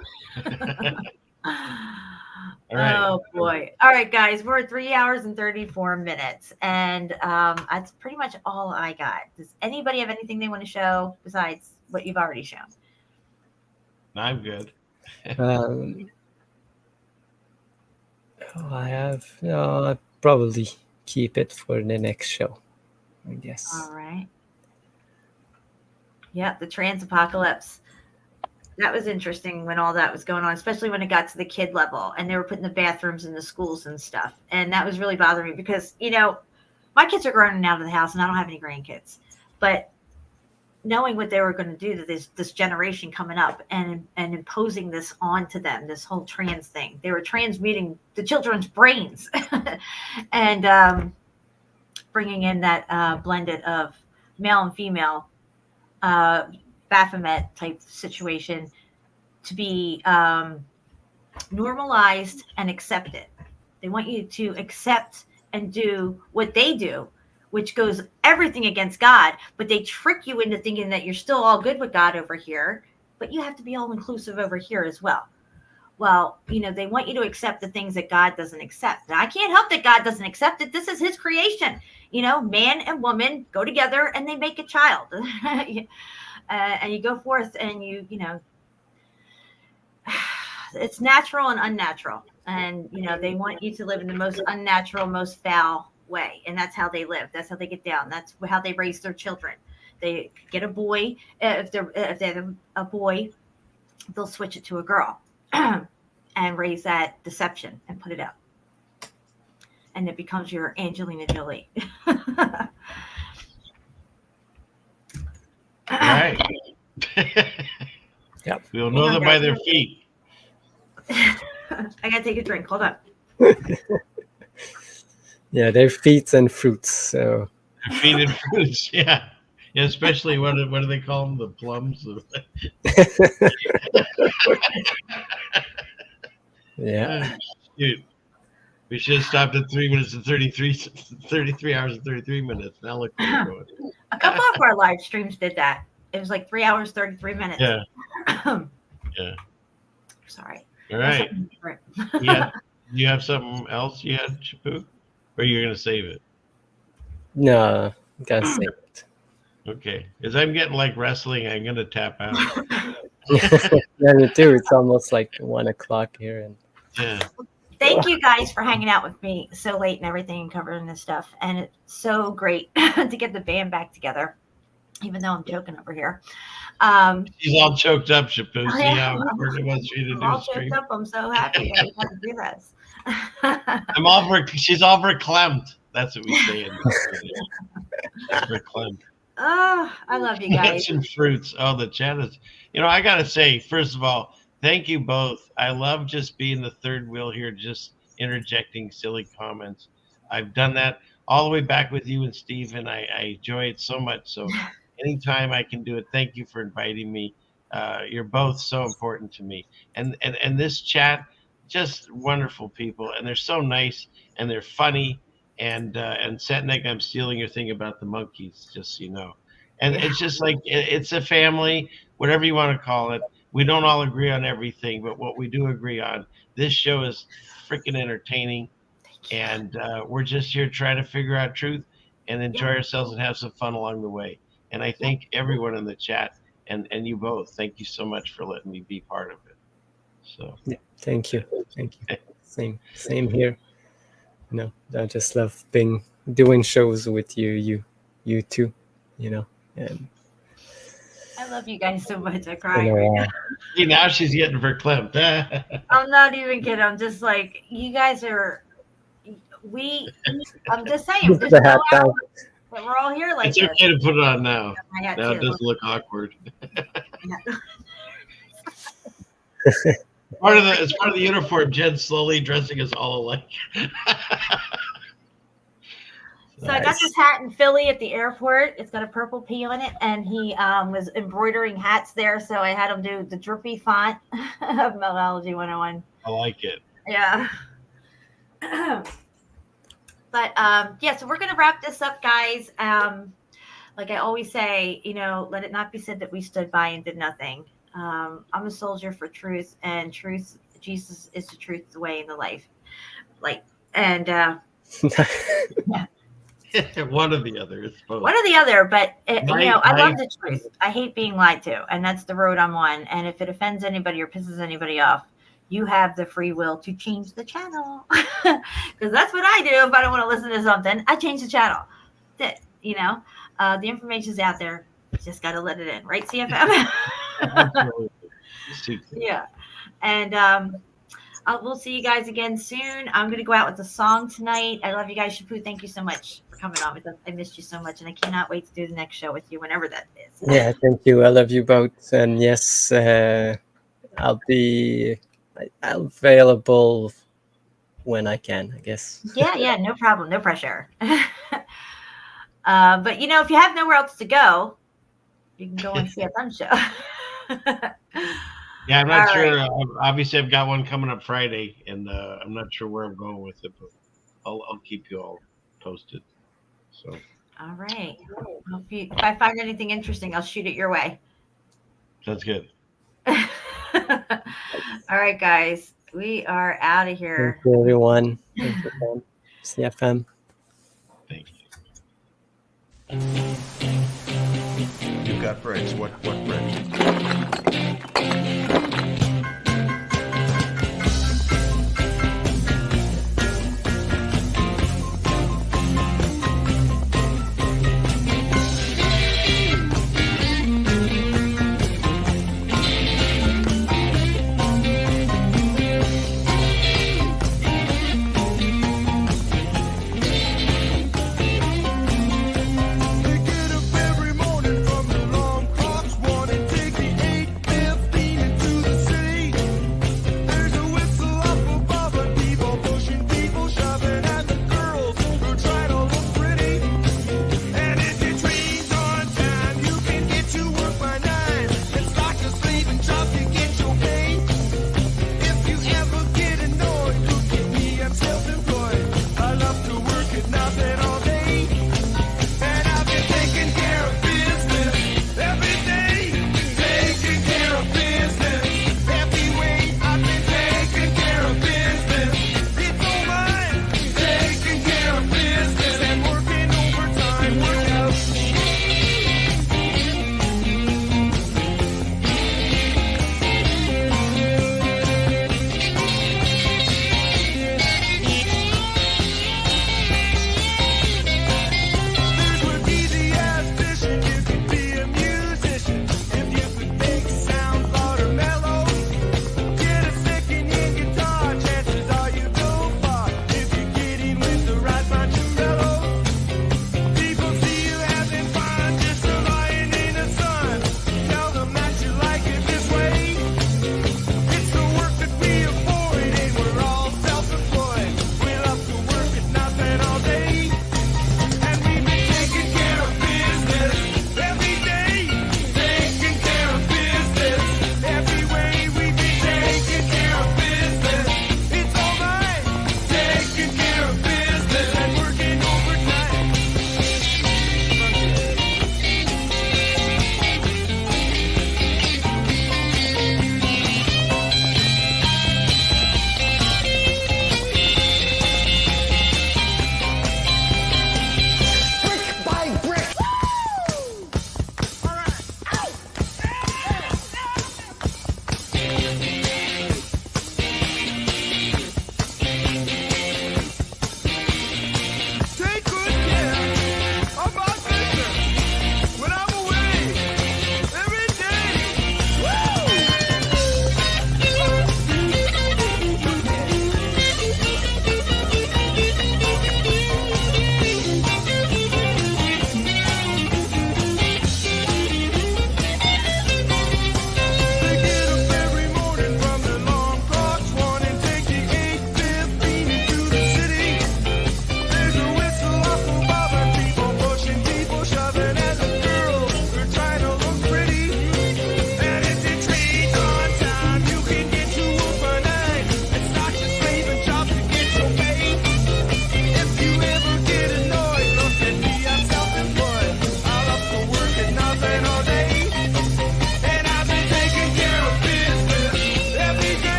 All right. Oh boy. All right, guys, we're at 3 hours and 34 minutes, and that's pretty much all I got. Does anybody have anything they want to show besides what you've already shown? I'm good. I'll probably keep it for the next show, I guess. All right. Yeah, the trans apocalypse. That was interesting when all that was going on, especially when it got to the kid level and they were putting the bathrooms in the schools and stuff. And that was really bothering me because, my kids are grown and out of the house and I don't have any grandkids. But knowing what they were going to do to this generation coming up and imposing this onto them, this whole trans thing, they were transmuting the children's brains and bringing in that blended of male and female Baphomet type situation to be normalized and accepted. They want you to accept and do what they do, which goes everything against God, but they trick you into thinking that you're still all good with God over here, but you have to be all inclusive over here as well. Well, they want you to accept the things that God doesn't accept. Now, I can't help that God doesn't accept it. This is his creation. Man and woman go together and they make a child. And you go forth and it's natural and unnatural. And, they want you to live in the most unnatural, most foul way. And that's how they live. That's how they get down. That's how they raise their children. They get a boy. If they have a boy, they'll switch it to a girl and raise that deception and put it out. And it becomes your Angelina Jolie. Right. Yep. We'll know them by their feet. I gotta take a drink. Hold on. Yeah, they're feet and fruits. So Their feet and fruits. Yeah. Yeah, especially what do they call them? The plums. Yeah. Dude, we should have stopped at 3 minutes and 33 hours and 33 minutes. Now look where we're going. A couple of our live streams did that. It was like 3 hours, 33 minutes. Yeah. Yeah. Sorry. All right. Yeah. Do you have something else you had, Shapu? Or you're going to save it? No, gotta save it. Okay. Because I'm getting like wrestling. I'm going to tap out. Yeah, me too. It's almost like 1 o'clock here. And yeah. Thank you guys for hanging out with me so late and everything and covering this stuff. And it's so great to get the band back together, even though I'm choking over here. She's all choked up, Shapu. See how important it was for you to I'm do all a stream? choked up. I'm so happy that we got to do this. She's all verklempt. That's what we say in verklempt. Oh, I love you guys. Some fruits. Oh, the chat is, I got to say, first of all, thank you both. I love just being the third wheel here, just interjecting silly comments. I've done that all the way back with you and Steve, and I enjoy it so much. So anytime I can do it, thank you for inviting me. You're both so important to me. And this chat, just wonderful people. And they're so nice, and they're funny. And Setnik, I'm stealing your thing about the monkeys, just so you know. And it's just like, it's a family, whatever you want to call it. We don't all agree on everything, but what we do agree on, this show is freaking entertaining. And we're just here trying to figure out truth and enjoy ourselves and have some fun along the way. And I thank everyone in the chat and you both. Thank you so much for letting me be part of it. So thank you. Same here. I just love doing shows with you too, and I love you guys so much. I cry. See, now she's getting verklempt. I'm not even kidding. I'm just like, you guys are. I'm just saying. Just know how, but we're all here like it's this. Okay to put it on now. Now it doesn't look awkward. It's part of the uniform. Jen slowly dressing us all alike. So I got this hat in Philly at the airport. It's got a purple P on it, and he was embroidering hats there. So I had him do the drippy font of Meltology 101. I like it. Yeah. But so we're gonna wrap this up, guys. Like I always say, let it not be said that we stood by and did nothing. I'm a soldier for truth, and truth. Jesus is the truth, the way, and the life. One or the other. It's both. One or the other, but I love the truth. I hate being lied to, and that's the road I'm on. And if it offends anybody or pisses anybody off, you have the free will to change the channel, because that's what I do. If I don't want to listen to something, I change the channel. That's it. The information's out there. Just got to let it in, right, CFM? Yeah. And we'll see you guys again soon. I'm going to go out with a song tonight. I love you guys. Shapu, thank you so much for coming on with us. I missed you so much, and I cannot wait to do the next show with you, whenever that is. Yeah, thank you. I love you both. And yes, I'll be available when I can, I guess. Yeah, no problem. No pressure. But, if you have nowhere else to go, you can go on CFM show. Yeah, I'm not sure. Right. Obviously, I've got one coming up Friday, and I'm not sure where I'm going with it, but I'll keep you all posted. So. All right. If I find anything interesting, I'll shoot it your way. Sounds good. All right, guys. We are out of here. Thank you, everyone. Thank you, CFM. Thank you. You've got bricks. What bricks?